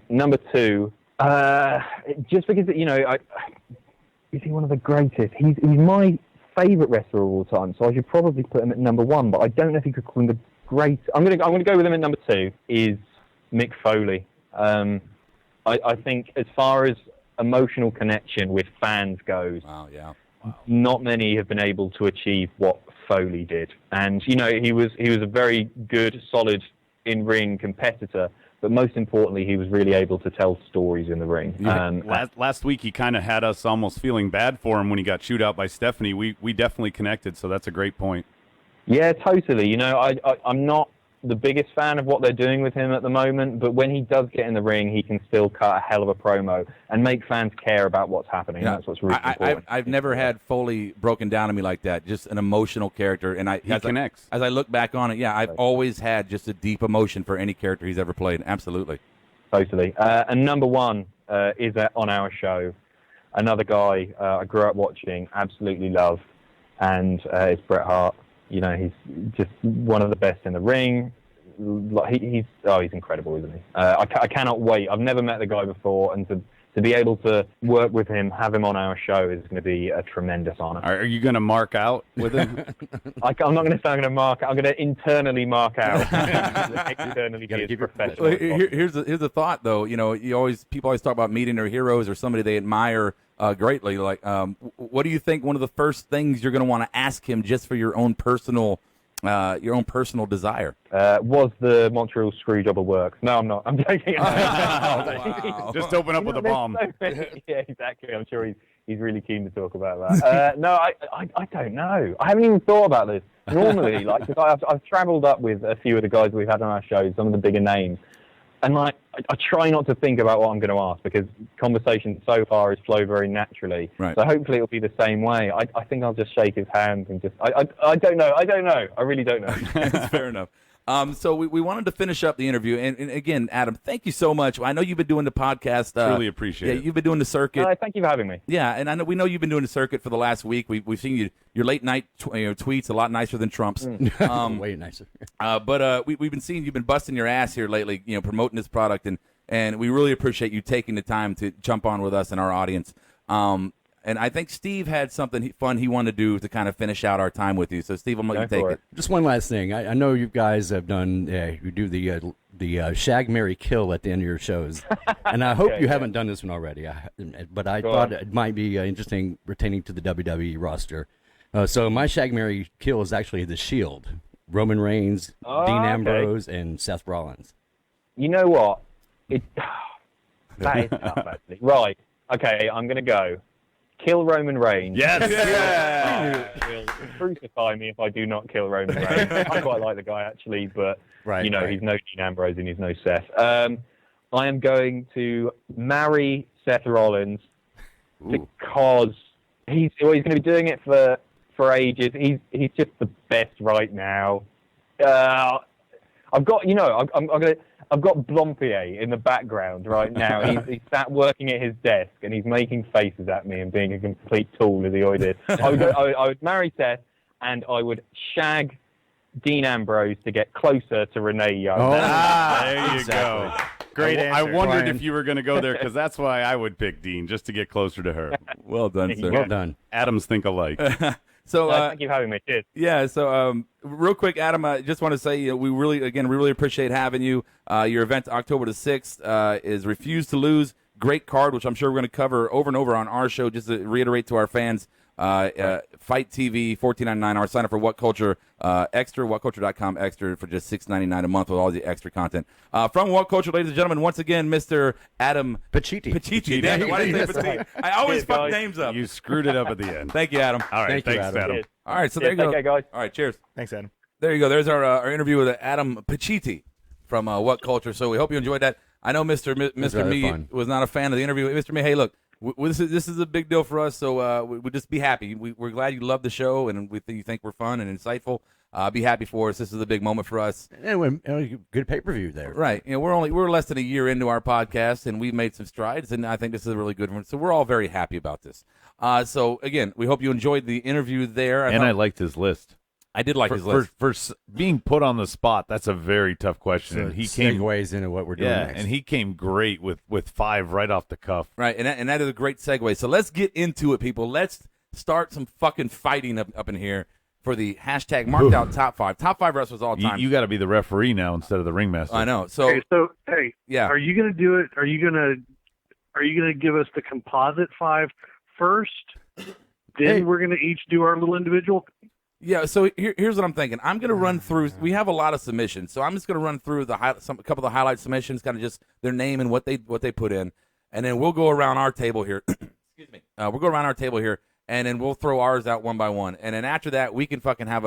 Number 2, just because is he one of the greatest? He's my favorite wrestler of all time, so I should probably put him at number 1, but I don't know if you could call him the great. I'm gonna go with him at number 2. Is Mick Foley. I think as far as emotional connection with fans goes, wow, yeah. Not many have been able to achieve what Foley did. And, you know, he was a very good, solid in-ring competitor, but most importantly, he was really able to tell stories in the ring. Yeah. Last week, he kind of had us almost feeling bad for him when he got chewed out by Stephanie. We definitely connected, so that's a great point. Yeah, totally. You know, I'm not the biggest fan of what they're doing with him at the moment, but when he does get in the ring, he can still cut a hell of a promo and make fans care about what's happening. Yeah. That's what's really important. I've never had Foley broken down to me like that. Just an emotional character, and he connects. As I look back on it, yeah, I've always had just a deep emotion for any character he's ever played. Absolutely. Totally. And number one is on our show. Another guy I grew up watching, absolutely love, and it's Bret Hart. You know, he's just one of the best in the ring. He's incredible, isn't he? I cannot wait. I've never met the guy before, and to be able to work with him, have him on our show is going to be a tremendous honor. Are you going to mark out with him? I'm not going to say I'm going to mark out. I'm going to internally mark out. Externally, he is professional. Well, here's a thought, though. You know, people always talk about meeting their heroes or somebody they admire greatly. Like, what do you think? One of the first things you're going to want to ask him, just for your own personal desire, was the Montreal Screwjob work? No, I'm not. I'm joking. Wow. Just open up with a bomb. Yeah, exactly. I'm sure he's really keen to talk about that. No, I don't know. I haven't even thought about this. Normally, like, cause I've travelled up with a few of the guys we've had on our shows, some of the bigger names, and like I try not to think about what I'm going to ask, because conversation so far has flowed very naturally. Right. So hopefully it'll be the same way. I think I'll just shake his hand and just I don't know. I really don't know. Fair enough. So we wanted to finish up the interview, and again, Adam, thank you so much. I know you've been doing the podcast. Really appreciate it. You've been doing the circuit. Thank you for having me. Yeah, and we know you've been doing the circuit for the last week. We've seen your late night tweets a lot nicer than Trump's. Way nicer. But we've been seeing you've been busting your ass here lately, promoting this product, and we really appreciate you taking the time to jump on with us and our audience. And I think Steve had something fun he wanted to do to kind of finish out our time with you. So, Steve, I'm going to take it. Just one last thing. I know you guys have done, you do the Shag, Marry, Kill at the end of your shows. And I hope you haven't done this one already. But I thought it might be interesting pertaining to the WWE roster. So my Shag, Marry, Kill is actually The Shield. Roman Reigns, Dean Ambrose, and Seth Rollins. You know what? That is tough, actually. Right. Okay, I'm going to go. Kill Roman Reigns. Yes. Will crucify me if I do not kill Roman Reigns. I quite like the guy, actually, but he's no Dean Ambrose and he's no Seth. I am going to marry Seth Rollins because he's going to be doing it for ages. He's just the best right now. I've got Blompier in the background right now. He's sat working at his desk and he's making faces at me and being a complete tool as he always is. I would marry Seth, and I would shag Dean Ambrose to get closer to Renee Young. There you go. Great answer. I wondered if you were going to go there, because that's why I would pick Dean, just to get closer to her. Well done, sir. Well done. Adams think alike. So thank you for having me. Cheers. Yeah. So real quick, Adam, I just want to say we really appreciate having you. Your event October the 6th is Refuse to Lose. Great card, which I'm sure we're going to cover over and over on our show. Just to reiterate to our fans, Fight TV, $14.99, or sign up for WhatCulture Extra, WhatCulture.com Extra for just $6.99 a month with all the extra content. From WhatCulture, ladies and gentlemen, once again, Mr. Adam Pacitti. Damn it, why did I say Pacitti? I always fuck names up. You screwed it up at the end. Thank you, Adam. All right, thanks, Adam. All right, so there you go. Okay, guys. All right, cheers. Thanks, Adam. There you go. There's our interview with Adam Pacitti from WhatCulture. So we hope you enjoyed that. I know Mr. Me was not a fan of the interview. Mr. Me, hey, look. This is a big deal for us, so we'll just be happy. We're glad you love the show, and you think we're fun and insightful. Be happy for us. This is a big moment for us. And good pay-per-view there. Right. We're less than a year into our podcast, and we've made some strides, and I think this is a really good one. So we're all very happy about this. So, again, we hope you enjoyed the interview there. I liked his list. I did like his list. For being put on the spot, that's a very tough question. So he segues into what we're doing next. And he came great with 5 right off the cuff. Right, and that is a great segue. So let's get into it, people. Let's start some fucking fighting up in here for the hashtag marked out top 5. Top 5 wrestlers all time. You got to be the referee now instead of the ringmaster. I know. So hey, yeah. Are you going to do it? Are you going to Are you going to give us the composite 5 first? Then we're going to each do our little individual. Yeah, so here's what I'm thinking. I'm going to run through. We have a lot of submissions, so I'm just going to run through a couple of the highlight submissions, kind of just their name and what they put in, and then we'll go around our table here. Excuse me. We'll go around our table here, and then we'll throw ours out one by one, and then after that, we can have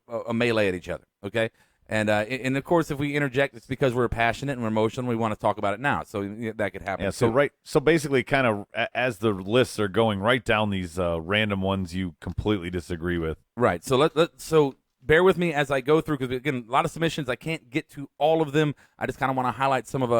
a melee at each other, okay? And of course, if we interject, it's because we're passionate and we're emotional. We want to talk about it now, so that could happen. Yeah. So basically, kind of as the lists are going, write down these random ones you completely disagree with. Right. So so bear with me as I go through, because again, a lot of submissions. I can't get to all of them. I just kind of want to highlight some of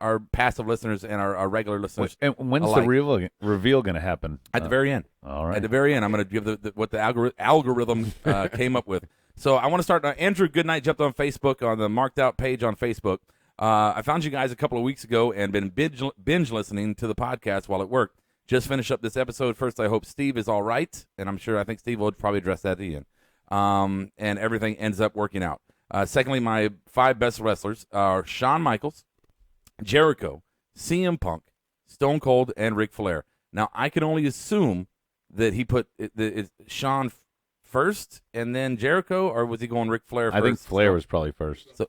our passive listeners and our regular listeners. And when's alike. the reveal going to happen? At the very end. All right. At the very end, I'm going to give what the algorithm came up with. So I want to start. Andrew Goodnight jumped on Facebook on the Marked Out page on Facebook. I found you guys a couple of weeks ago and been binge listening to the podcast while at work. Just finished up this episode. First, I hope Steve is all right, and I think Steve will probably address that at the end. And everything ends up working out. Secondly, my 5 best wrestlers are Shawn Michaels, Jericho, CM Punk, Stone Cold, and Ric Flair. Now, I can only assume that he put Shawn first and then Jericho, or was he going Ric Flair first? I think Flair was probably first.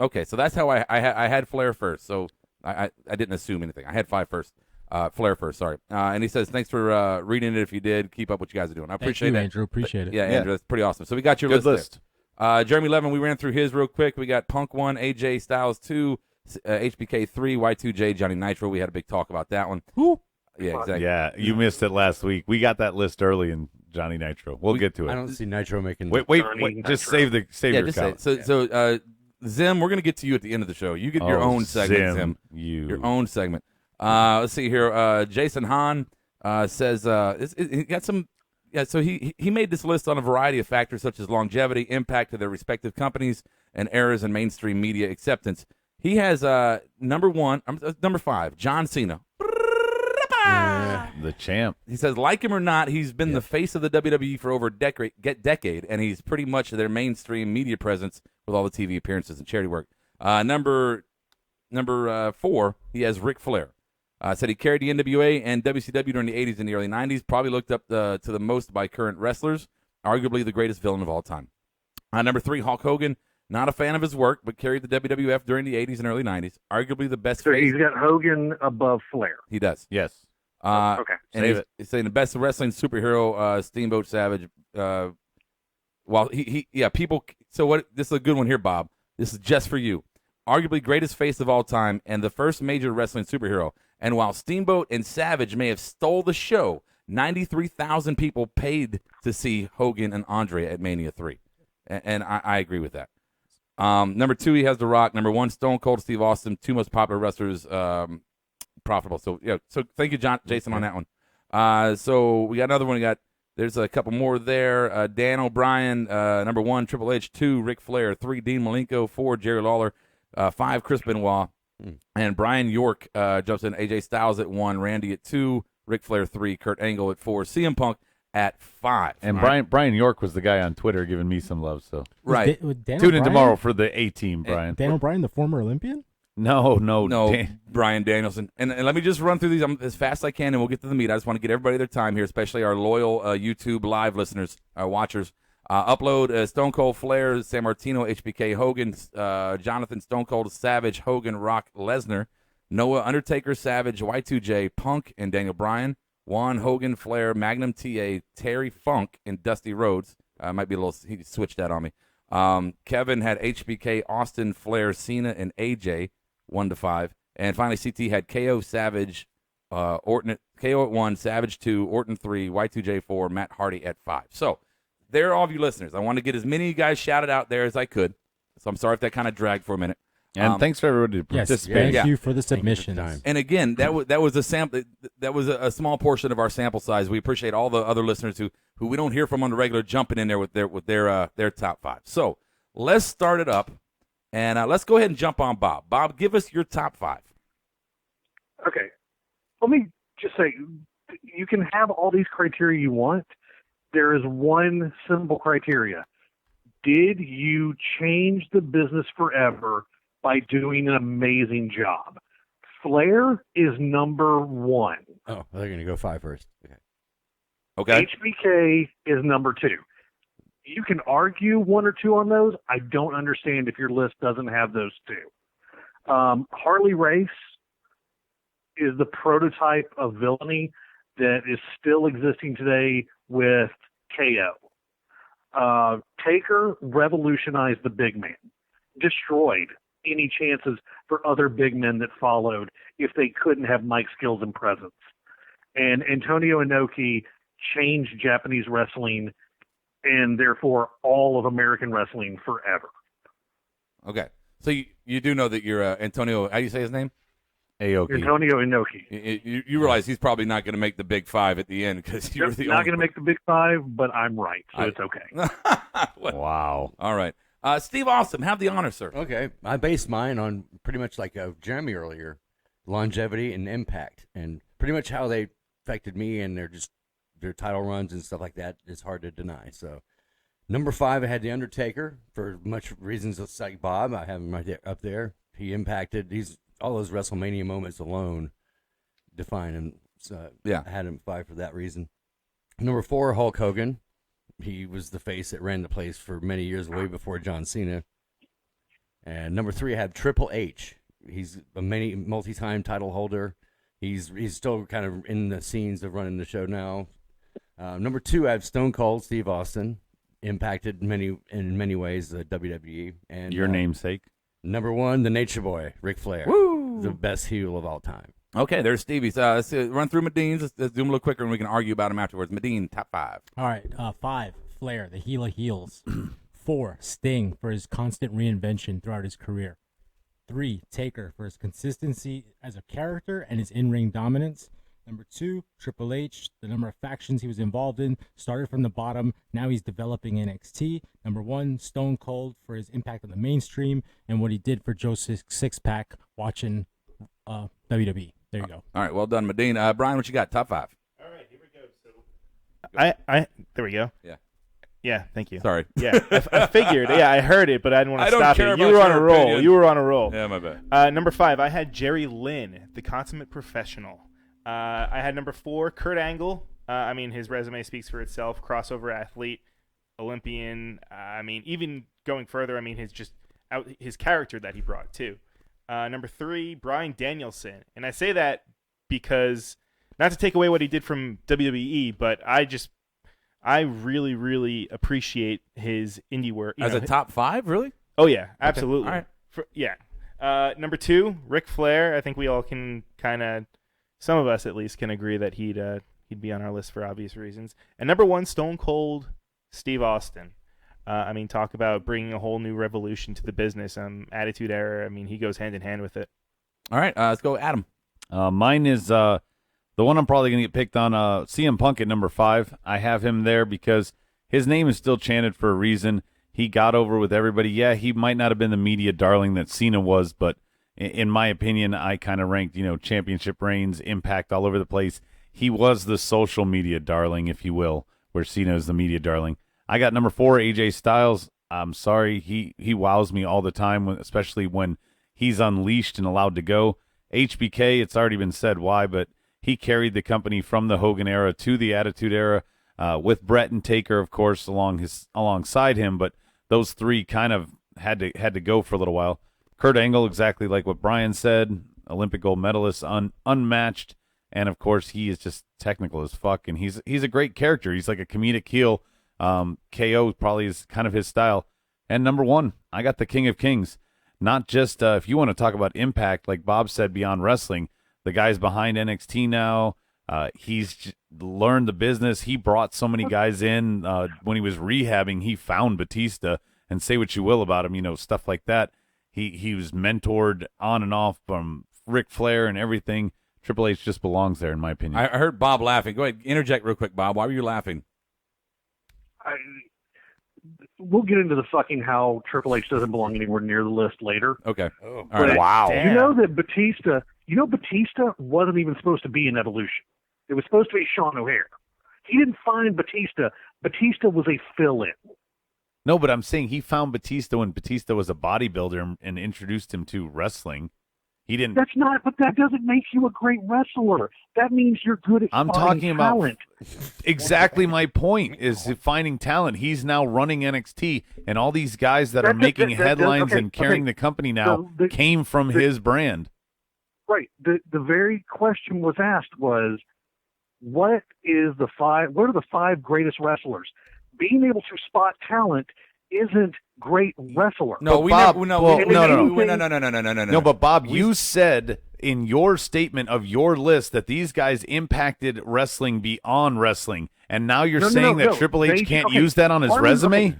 Okay, so that's how I had Flair first. So I didn't assume anything. I had Flair first, sorry. And he says, thanks for reading it if you did. Keep up what you guys are doing. I appreciate it. Andrew. Appreciate it. Yeah, Andrew, that's pretty awesome. So we got your Good list. Jeremy Levin, we ran through his real quick. We got Punk 1, AJ Styles 2, HBK 3, Y2J, Johnny Nitro. We had a big talk about that one. Who? Yeah, exactly. Yeah, you missed it last week. We got that list early in Johnny Nitro. We'll get to it. I don't see Nitro making. Wait. Just save your comment. So Zim, we're going to get to you at the end of the show. You get your own segment, Zim. Your own segment. Let's see here. Jason Hahn says he got some. Yeah, so he made this list on a variety of factors such as longevity, impact to their respective companies, and errors in mainstream media acceptance. He has number 5, John Cena. The champ. He says, like him or not, he's been the face of the WWE for over a decade, and he's pretty much their mainstream media presence with all the TV appearances and charity work. Number 4, he has Ric Flair. Said he carried the NWA and WCW during the 80s and the early 90s, probably looked up to the most by current wrestlers, arguably the greatest villain of all time. Number 3, Hulk Hogan. Not a fan of his work, but carried the WWF during the 80s and early 90s, arguably the best. So he's got Hogan above Flair. He does. Yes. Okay. And he's saying the best wrestling superhero, Steamboat Savage. People. So what? This is a good one here, Bob. This is just for you. Arguably greatest face of all time and the first major wrestling superhero. And while Steamboat and Savage may have stole the show, 93,000 people paid to see Hogan and Andre at Mania 3, and I agree with that. Number 2, he has The Rock. Number 1, Stone Cold Steve Austin. 2 most popular wrestlers. Profitable. So thank you, Jason, on that one. So we got another one. There's a couple more there. Dan O'Brien, number 1, Triple H. 2, Ric Flair. 3, Dean Malenko. 4, Jerry Lawler. 5, Chris Benoit. And Brian York jumps in. AJ Styles at 1, Randy at 2, Ric Flair 3, Kurt Angle at 4, CM Punk at 5. And Brian York was the guy on Twitter giving me some love. So right. Tune in tomorrow for the A-Team, Brian. Dan O'Brien, the former Olympian? No, Brian Danielson. And let me just run through these as fast as I can, and we'll get to the meat. I just want to get everybody their time here, especially our loyal YouTube live listeners, our watchers. Upload Stone Cold, Flair, San Martino, HBK, Hogan, Jonathan, Stone Cold, Savage, Hogan, Rock, Lesnar, Noah, Undertaker, Savage, Y2J, Punk, and Daniel Bryan. Juan, Hogan, Flair, Magnum TA, Terry Funk, and Dusty Rhodes. Might be a little. He switched that on me. Kevin had HBK, Austin, Flair, Cena, and AJ. 1 to 5, and finally CT had KO, Savage, Orton, KO at 1, Savage 2, Orton 3, Y2J 4, Matt Hardy at 5. So there are all of you listeners. I want to get as many of you guys shouted out there as I could. So I'm sorry if that kind of dragged for a minute. And thanks for everybody participating. Thank you for the submissions. And again, that was a sample. That was a small portion of our sample size. We appreciate all the other listeners who we don't hear from on the regular jumping in there with their top 5. So let's start it up. And let's go ahead and jump on Bob. Bob, give us your top 5. Okay. Let me just say, you can have all these criteria you want. There is one simple criteria. Did you change the business forever by doing an amazing job? Flair is number 1. Oh, they're going to go 5 first. Okay. Okay. HBK is number 2. You can argue 1 or 2 on those. I don't understand if your list doesn't have those 2. Harley Race is the prototype of villainy that is still existing today with KO. Taker revolutionized the big man, destroyed any chances for other big men that followed if they couldn't have mic skills and presence. And Antonio Inoki changed Japanese wrestling and therefore all of American wrestling forever. Okay. So you do know that you're Antonio, how do you say his name? Aoki. Antonio Inoki. You realize he's probably not going to make the big 5 at the end because you're the not going to make the big 5, but I'm right, so it's okay. Wow. All right. Steve Austin, have the honor, sir. Okay. I based mine on pretty much like Jeremy earlier, longevity and impact, and pretty much how they affected me and their title runs and stuff like that is hard to deny. So number 5, I had The Undertaker for much reasons like Bob. I have him right there, up there. He impacted all those WrestleMania moments alone define him. So yeah. I had him 5 for that reason. Number 4, Hulk Hogan. He was the face that ran the place for many years, way before John Cena. And number 3, I had Triple H. He's a multi-time title holder. He's still kind of in the scenes of running the show now. Number 2, I have Stone Cold Steve Austin. Impacted in many ways the WWE. And your namesake. Number 1, the Nature Boy, Ric Flair. Woo! The best heel of all time. Okay, there's Stevie's. Let's run through Medin's. Let's do them a little quicker, and we can argue about them afterwards. Medin, top 5. All right, 5, Flair, the heel of heels. 4, Sting for his constant reinvention throughout his career. 3, Taker for his consistency as a character and his in-ring dominance. Number 2, Triple H, the number of factions he was involved in, started from the bottom, now he's developing NXT. Number 1, Stone Cold for his impact on the mainstream and what he did for Joe Sixpack watching WWE. There you go. All right, well done, Medin. Brian, what you got? Top 5. All right, here we go. So there we go. Yeah. Yeah, thank you. Sorry. Yeah, I figured. Yeah, I heard it, but I didn't want to don't stop care it. You about were on your a roll. opinion. You were on a roll. Yeah, my bad. Number 5, I had Jerry Lynn, the consummate professional. I had number 4, Kurt Angle. I mean, his resume speaks for itself. Crossover athlete, Olympian. I mean, even going further, I mean, his character that he brought too. Number 3, Bryan Danielson, and I say that because not to take away what he did from WWE, but I really, really appreciate his indie work. As a top 5, really? Oh yeah, absolutely. Okay. All right. Number 2, Ric Flair. I think we all can some of us at least can agree that he'd be on our list for obvious reasons. And number 1, Stone Cold Steve Austin. I mean, talk about bringing a whole new revolution to the business. Attitude Era. I mean, he goes hand in hand with it. All right, let's go, Adam. Mine is the one I'm probably going to get picked on. CM Punk at number 5. I have him there because his name is still chanted for a reason. He got over with everybody. Yeah, he might not have been the media darling that Cena was, but in my opinion, I kind of ranked, championship reigns, impact all over the place. He was the social media darling, if you will, where Cena is the media darling. I got number 4, AJ Styles. I'm sorry, he wows me all the time, especially when he's unleashed and allowed to go. HBK, it's already been said why, but he carried the company from the Hogan era to the Attitude Era, with Bret and Taker, of course, alongside him. But those 3 kind of had to go for a little while. Kurt Angle, exactly like what Brian said, Olympic gold medalist, unmatched, and of course he is just technical as fuck, and he's a great character. He's like a comedic heel. KO probably is kind of his style. And number 1, I got the King of Kings. Not just if you want to talk about impact, like Bob said, beyond wrestling, the guy's behind NXT now. He's learned the business. He brought so many guys in when he was rehabbing. He found Batista, and say what you will about him, stuff like that. He was mentored on and off from Ric Flair and everything. Triple H just belongs there, in my opinion. I heard Bob laughing. Go ahead, interject real quick, Bob. Why were you laughing? We'll get into the fucking how Triple H doesn't belong anywhere near the list later. Okay. Oh, all right. Wow. You know that Batista wasn't even supposed to be in Evolution. It was supposed to be Sean O'Hare. He didn't find Batista. Batista was a fill-in. No, but I'm saying he found Batista when Batista was a bodybuilder and introduced him to wrestling. He didn't. That's not, but that doesn't make you a great wrestler. That means you're good at I'm spotting talking talent. about exactly my point is finding talent. He's now running NXT, and all these guys that are making headlines and carrying the company now came from his brand. Right. The very question was asked was, what are the 5 greatest wrestlers? Being able to spot talent isn't great wrestler. No, no. But Bob, you said in your statement of your list that these guys impacted wrestling beyond wrestling, and now you're saying that Triple H can't use that on his resume?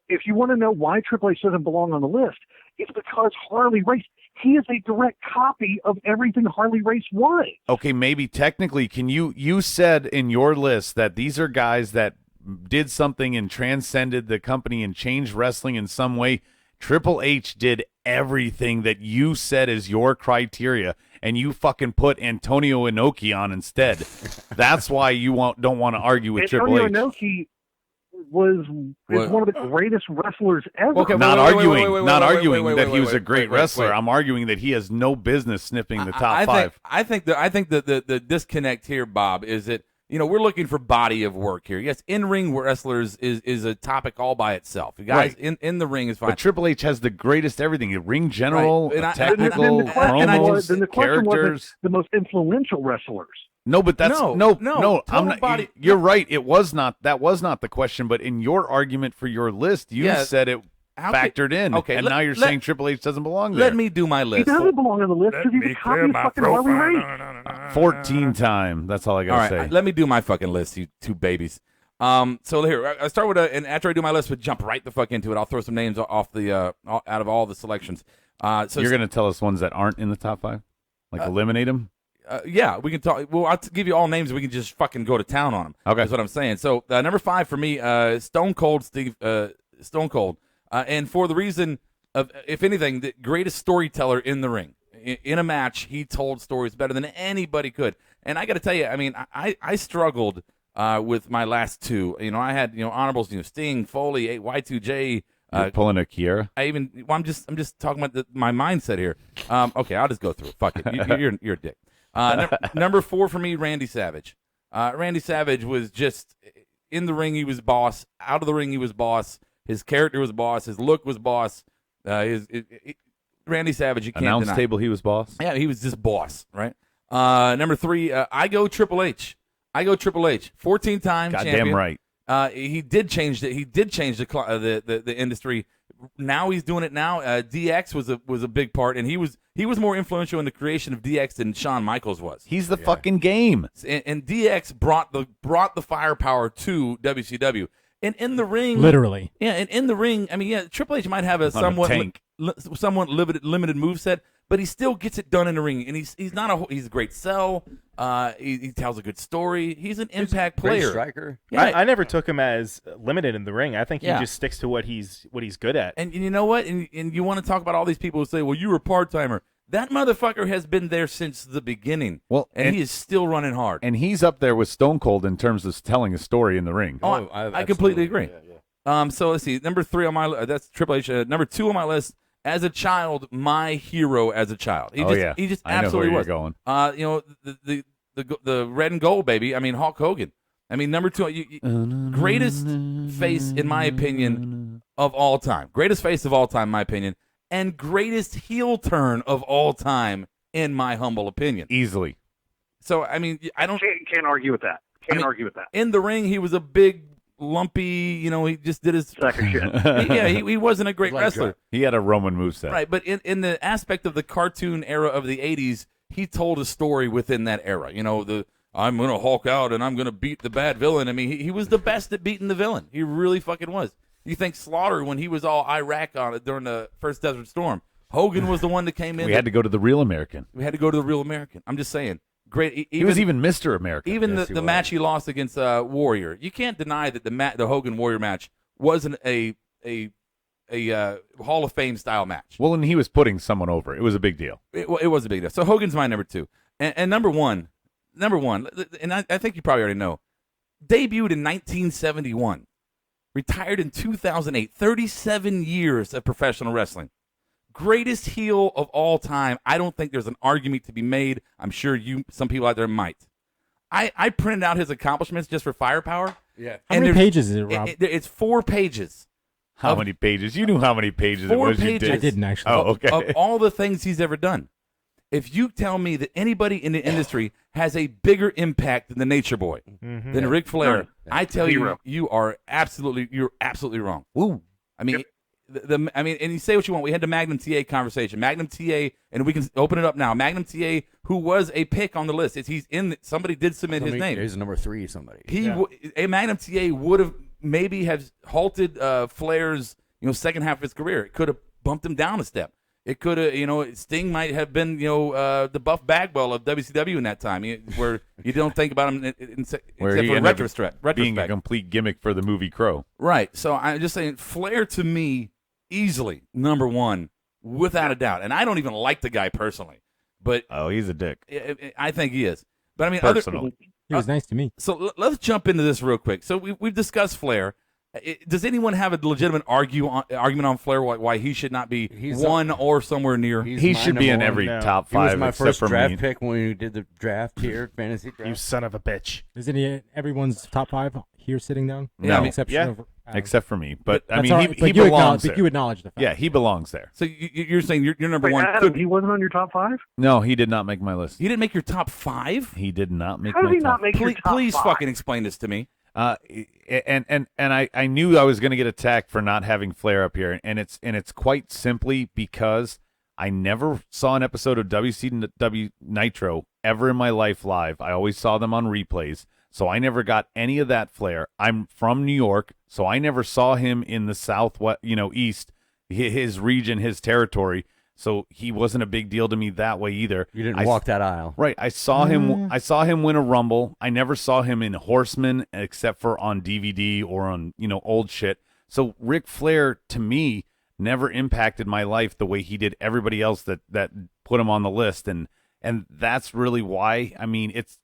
If you want to know why Triple H doesn't belong on the list, it's because Harley Race. He is a direct copy of everything Harley Race was. Okay, maybe technically, you said in your list that these are guys that did something and transcended the company and changed wrestling in some way. Triple H did everything that you said is your criteria, and you fucking put Antonio Inoki on instead. That's why you don't want to argue with Triple H. Antonio Inoki is one of the greatest wrestlers ever. Okay, not arguing that he was a great wrestler. I'm arguing that he has no business sniffing the top 5. I think the disconnect here, Bob, is that we're looking for body of work here. Yes, in-ring wrestlers is a topic all by itself. You guys, in the ring is fine. But Triple H has the greatest everything: a ring general, technical, promos, characters. The most influential wrestlers. No, but that's no. I'm not. Body, you're right. It was not. That was not the question. But in your argument for your list, you said it factored in. Okay, and now you're saying Triple H doesn't belong there. Let me do my list. He doesn't belong on the list because he's a copy of fucking Harley Race. 14 time. That's all I gotta say. Let me do my fucking list, you two babies. So here I start with and after I do my list, we jump right the fuck into it. I'll throw some names off the out of all the selections. So you're gonna tell us ones that aren't in the top 5, like eliminate them. Yeah, we can talk. Well, I'll give you all names. We can just fucking go to town on them. Okay, that's what I'm saying. So number 5 for me, Stone Cold Steve, Stone Cold, and for the reason of, if anything, the greatest storyteller in the ring. In a match, he told stories better than anybody could. And I got to tell you, I mean, I struggled with my last 2. I had honorables, Sting, Foley, Y2J. You're pulling a Kiera. I'm just talking about my mindset here. Okay, I'll just go through it. Fuck it. You're a dick. Number 4 for me, Randy Savage. Randy Savage was just in the ring. He was boss. Out of the ring, he was boss. His character was boss. His look was boss. Randy Savage, you can't deny. Announce table, he was boss. Yeah, he was just boss, right? Number 3, I go Triple H. 14-time champion. Goddamn right. He did change the industry. Now he's doing it now. DX was a big part, and he was more influential in the creation of DX than Shawn Michaels was. He's the fucking game. And DX brought the firepower to WCW. And in the ring, literally, yeah. And in the ring, I mean, yeah, Triple H might have a somewhat limited moveset, but he still gets it done in the ring. And he's a great sell. He tells a good story. He's an impact player. Great striker. Yeah, I never took him as limited in the ring. I think he just sticks to what he's good at. And you know what? And you want to talk about all these people who say, "Well, you were a part-timer." That motherfucker has been there since the beginning. Well, and he is still running hard. And he's up there with Stone Cold in terms of telling a story in the ring. Oh, I completely agree. Yeah. So let's see. Number 3 on my list, that's Triple H. Number 2 on my list, as a child, my hero as a child. He just absolutely was. Going. The red and gold, baby. I mean, Hulk Hogan. I mean, number 2, greatest face, in my opinion, of all time. Greatest face of all time, in my opinion. And greatest heel turn of all time, in my humble opinion. Easily. So, I mean, Can't argue with that. Argue with that. In the ring, he was a big, lumpy, he just did his... sack of shit. he wasn't a great wrestler. He had a Roman moveset. Right, but in the aspect of the cartoon era of the 80s, he told a story within that era. I'm going to Hulk out and I'm going to beat the bad villain. I mean, he was the best at beating the villain. He really fucking was. You think Slaughter, when he was all Iraq on it during the first Desert Storm, Hogan was the one that came in. We had to go to the Real American. I'm just saying. Great. He was even Mr. America. Even the match he lost against Warrior. You can't deny that the Hogan Warrior match wasn't a Hall of Fame style match. Well, and he was putting someone over. It was a big deal. It was a big deal. So Hogan's my number 2. And number one, and I think you probably already know, debuted in 1971. Retired in 2008, 37 years of professional wrestling. greatest heel of all time. I don't think there's an argument to be made. I'm sure some people out there might. I printed out his accomplishments just for firepower. Yeah. How many pages is it, Rob? It's 4 pages. How many pages? You knew how many pages it was. You did. I didn't actually. Oh, okay. Of all the things he's ever done. If you tell me that anybody in the industry has a bigger impact than the Nature Boy, than Ric Flair, I tell you, you're absolutely wrong. Woo. I mean, and you say what you want. We had the Magnum TA conversation. Magnum TA, and we can open it up now. Magnum TA, who was a pick on the list, he's in. Somebody did submit his name. He's number 3. Somebody. A Magnum TA would have maybe have halted Flair's second half of his career. It could have bumped him down a step. It could have, Sting might have been, the Buff Bagwell of WCW in that time, where you don't think about him except for retrospect. Being a complete gimmick for the movie Crow. Right. So I'm just saying, Flair to me, easily number 1, without a doubt. And I don't even like the guy personally, but he's a dick. I think he is. But I mean, personally, he was nice to me. So let's jump into this real quick. So we've discussed Flair. Does anyone have a legitimate argument on Flair why he should not be one or somewhere near? He should be in every top 5. He was my first for draft me. pick when we did the draft here, fantasy draft. You son of a bitch. Isn't he everyone's top 5 here sitting down? No, except for me. But I mean, he belongs there. But you acknowledge the fact. Yeah, he belongs there. So you're saying you're number 1. Adam, he wasn't on your top 5? No, he did not make my list. He didn't make your top 5? He did not make How my did he top not make your top 5? Please fucking explain this to me. And I knew I was going to get attacked for not having Flair up here, and it's quite simply because I never saw an episode of WCW Nitro ever in my life live. I always saw them on replays, so I never got any of that Flair. I'm from New York, so I never saw him in the Southwest, East, his region, his territory. So he wasn't a big deal to me that way either. You didn't walk that aisle, right? I saw him. I saw him win a Rumble. I never saw him in Horseman except for on DVD or on old shit. So Ric Flair to me never impacted my life the way he did everybody else that put him on the list, and that's really why. I mean, it's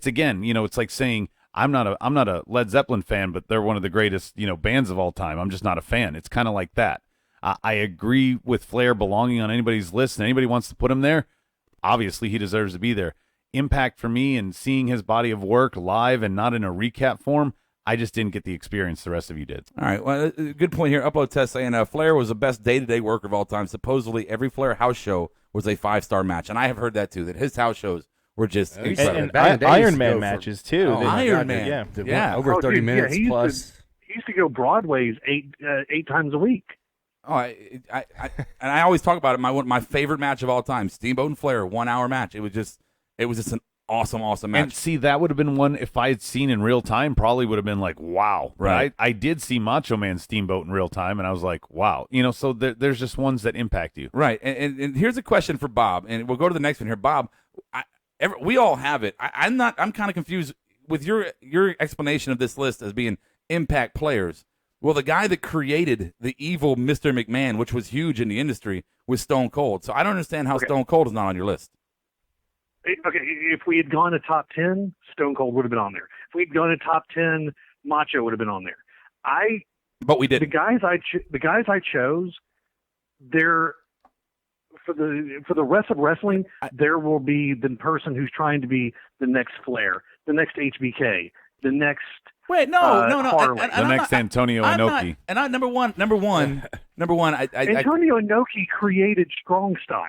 again, it's like saying I'm not a Led Zeppelin fan, but they're one of the greatest bands of all time. I'm just not a fan. It's kind of like that. I agree with Flair belonging on anybody's list, and anybody wants to put him there, obviously he deserves to be there. Impact for me and seeing his body of work live and not in a recap form, I just didn't get the experience the rest of you did. All right, well, good point here. Upload test saying Flair was the best day-to-day worker of all time. Supposedly every Flair house show was a 5-star match, and I have heard that too, that his house shows were just incredible. And Iron Man matches too. Iron Man, yeah. Over 30 minutes plus. He used to go Broadway's 8 times a week. Oh, and I always talk about it. My favorite match of all time, Steamboat and Flair, 1-hour match. It was just an awesome match. And see, that would have been one if I had seen in real time. Probably would have been like, wow. Right. I did see Macho Man Steamboat in real time, and I was like, wow. So there's just ones that impact you. Right. And here's a question for Bob, and we'll go to the next one here. Bob, we all have it. I'm kind of confused with your explanation of this list as being impact players. Well, the guy that created the evil Mr. McMahon, which was huge in the industry, was Stone Cold. So I don't understand how Stone Cold is not on your list. Okay, if we had gone to top 10, Stone Cold would have been on there. If we'd gone to top 10, Macho would have been on there. But we didn't. The guys I chose, they're for the rest of wrestling. There will be the person who's trying to be the next Flair, the next HBK, the next. Wait, no. The next Antonio Inoki. Number one. Antonio Inoki created Strong Style.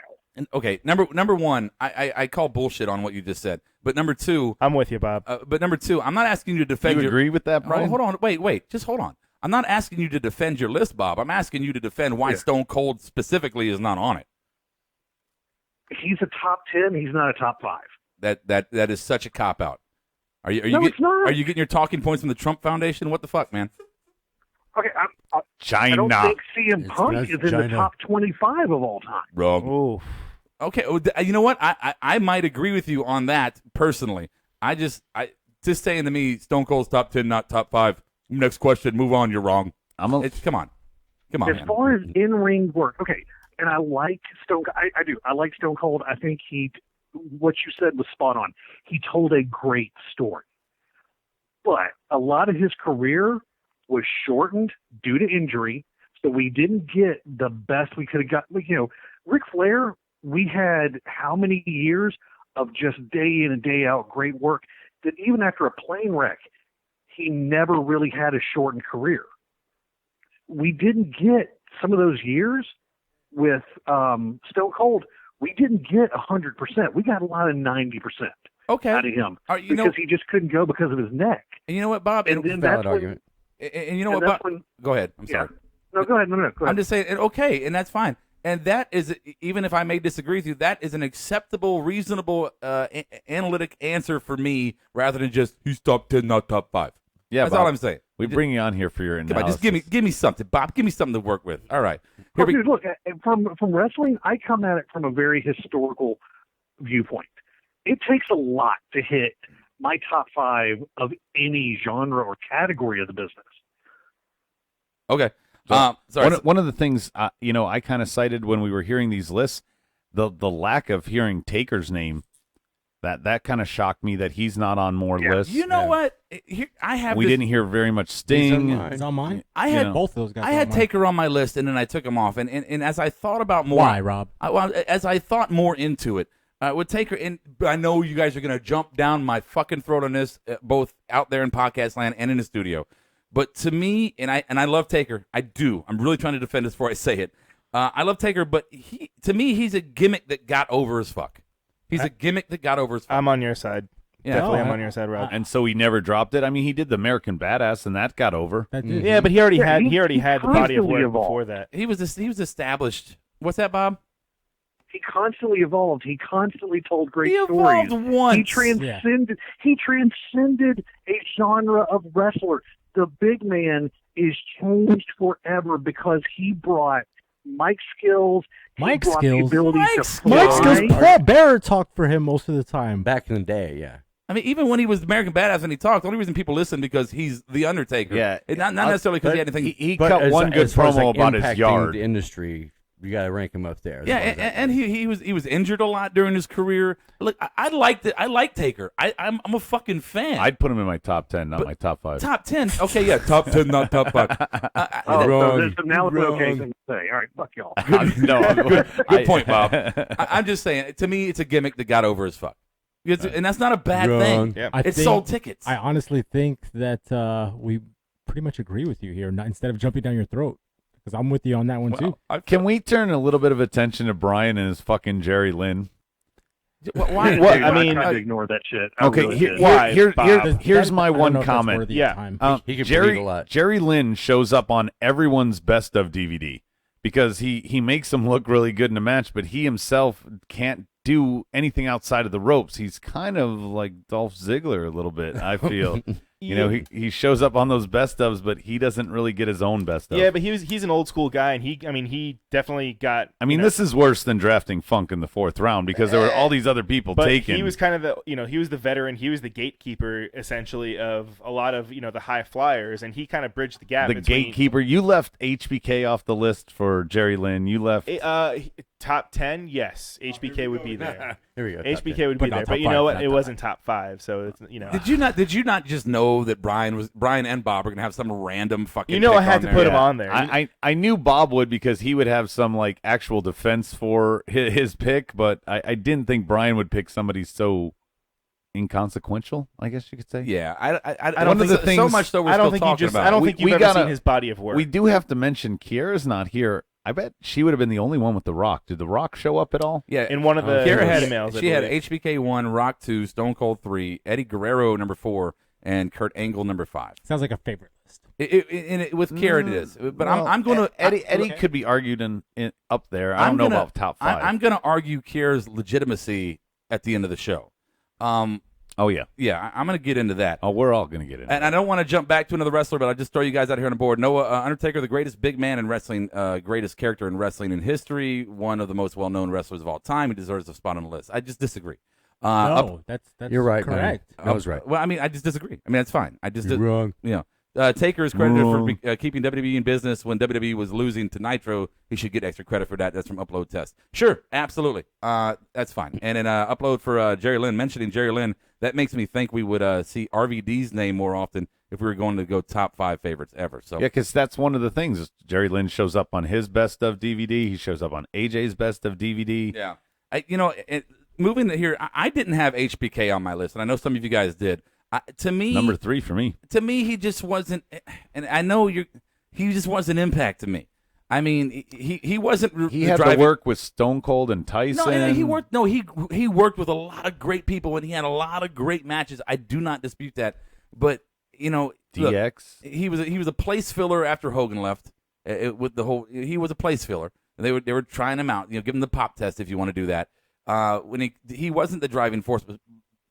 Okay, number one, I call bullshit on what you just said. But number 2, I'm with you, Bob. But number 2, I'm not asking you to defend. You agree with that, Brian? Hold on, wait, just hold on. I'm not asking you to defend your list, Bob. I'm asking you to defend why Stone Cold specifically is not on it. He's a top 10. He's not a top 5. That is such a cop out. It's not. Are you getting your talking points from the Trump Foundation? What the fuck, man? Okay, China. I don't think CM Punk is in the top 25 of all time. Wrong. Ooh. Okay, you know what? I might agree with you on that personally. Just saying to me, Stone Cold's top 10, not top 5. Next question, move on. You're wrong. Come on. As man. far as in-ring work, okay, and I like Stone. I do. I like Stone Cold. I think what you said was spot on. He told a great story, but a lot of his career was shortened due to injury, so we didn't get the best we could have got. Ric Flair, we had how many years of just day in and day out great work that even after a plane wreck, he never really had a shortened career. We didn't get some of those years with Stone Cold. We didn't get 100%. We got a lot of 90% out of him because he just couldn't go because of his neck. And you know what, Bob? And then that's when, and you know what, Bob? Go ahead. I'm sorry. No, go ahead. No, go ahead. I'm just saying, okay, and that's fine. And that is, even if I may disagree with you, that is an acceptable, reasonable, analytic answer for me, rather than just he's top 10, not top 5. Yeah, that's Bob, all I'm saying. We bring you on here for your analysis. Just give me something, Bob. Give me something to work with. All right. Well, dude, look, from wrestling, I come at it from a very historical viewpoint. It takes a lot to hit my top 5 of any genre or category of the business. Okay. Sorry. One of the things I kind of cited when we were hearing these lists, the lack of hearing Taker's name, that kind of shocked me that he's not on more lists. You know what? We didn't hear very much Sting. He's on mine. I had both of those guys. I had Taker on my list, and then I took him off. And as I thought about more, why, Rob? As I thought more into it, with Taker, and I know you guys are going to jump down my fucking throat on this, both out there in podcast land and in the studio. But to me, and I love Taker. I do. I'm really trying to defend this before I say it. I love Taker, but to me, he's a gimmick that got over as fuck. He's a gimmick that got over his fuck. I'm on your side. Yeah. Definitely, I'm on your side, Rob. And so he never dropped it. I mean, he did the American Badass, and that got over. Yeah, but he already had the body of work before that. He was established. What's that, Bob? He constantly evolved. He constantly told great He stories. evolved once. He transcended. He transcended a genre of wrestler. The big man is changed forever because he brought mic skills. Mike he brought skills. The ability to fly. Mike skills. Paul Bearer talked for him most of the time. Back in the day, yeah. I mean, even when he was American Badass and he talked, the only reason people listen because he's the Undertaker. Yeah. Not necessarily because he had anything. He cut one good promo about his yard. The industry, you got to rank him up there. Yeah, and he was injured a lot during his career. Look, I like Taker. I'm a fucking fan. I'd put him in my top 10, not my top 5. Top 10, okay, yeah, top 10, not top 5. So now it's okay thing to say. All right, fuck y'all. Good point, Bob. I'm just saying. To me, it's a gimmick that got over as fuck. And that's not a bad thing. Yeah. It sold tickets. I honestly think that we pretty much agree with you here, instead of jumping down your throat. Because I'm with you on that one, too. Can we turn a little bit of attention to Brian and his fucking Jerry Lynn? Why? What? I mean, I ignore that shit. Okay, here's my one comment. Yeah, he could Jerry, bleed a lot. Jerry Lynn shows up on everyone's best of DVD because he makes him look really good in a match, but he himself can't do anything outside of the ropes. He's kind of like Dolph Ziggler a little bit, I feel. You know, he shows up on those best ofs, but he doesn't really get his own best of. Yeah, but he's an old school guy, and he definitely got. This is worse than drafting Funk in the 4th round because there were all these other people taken. He was kind of he was the veteran, he was the gatekeeper essentially of a lot of the high flyers, and he kind of bridged the gap. The gatekeeper. You left HBK off the list for Jerry Lynn. You left top 10. Yes, HBK would be there. Here we go. HBK would be there, but you know what? It wasn't top 5, so it's Did you not just know that Brian and Bob are gonna have some random fucking? I had to put him on there. I knew Bob would because he would have some like actual defense for his pick, but I didn't think Brian would pick somebody so inconsequential, I guess you could say. Yeah, I don't think so much though. We're still talking about. I don't think you've ever seen his body of work. We do have to mention Kiera's not here. I bet she would have been the only one with The Rock. Did The Rock show up at all? Yeah, in one of the emails. She had HBK 1, Rock 2, Stone Cold 3, Eddie Guerrero number 4, and Kurt Angle number 5. Sounds like a favorite list. With Kiera it is, but well, I'm going to Eddie could be argued in up there. I don't know about top 5. I'm going to argue Kiera's legitimacy at the end of the show. Oh, yeah. Yeah, I'm going to get into that. Oh, we're all going to get into And I don't want to jump back to another wrestler, but I'll just throw you guys out here on the board. Noah, Undertaker, the greatest big man in wrestling, greatest character in wrestling in history, one of the most well-known wrestlers of all time. He deserves a spot on the list. I just disagree. That's you're right, correct. Man. I was right. Well, I mean, I just disagree. I mean, that's fine. You're wrong. Taker is credited for keeping WWE in business when WWE was losing to Nitro. He should get extra credit for that. That's from Upload Test. Sure, absolutely. That's fine. And then Upload for Jerry Lynn, mentioning Jerry Lynn, that makes me think we would see RVD's name more often if we were going to go top 5 favorites ever. So yeah, because that's one of the things. Jerry Lynn shows up on his best of DVD. He shows up on AJ's best of DVD. Yeah, moving here, I didn't have HBK on my list, and I know some of you guys did. To me, number 3 for me. To me, he just wasn't, and I know he just wasn't impact to me. I mean, he wasn't. He had to work with Stone Cold and Tyson. No, he worked. No, he worked with a lot of great people, and he had a lot of great matches. I do not dispute that. But DX, look, he was a place filler after Hogan left. He was a place filler. They were trying him out. Give him the pop test if you want to do that. When he wasn't the driving force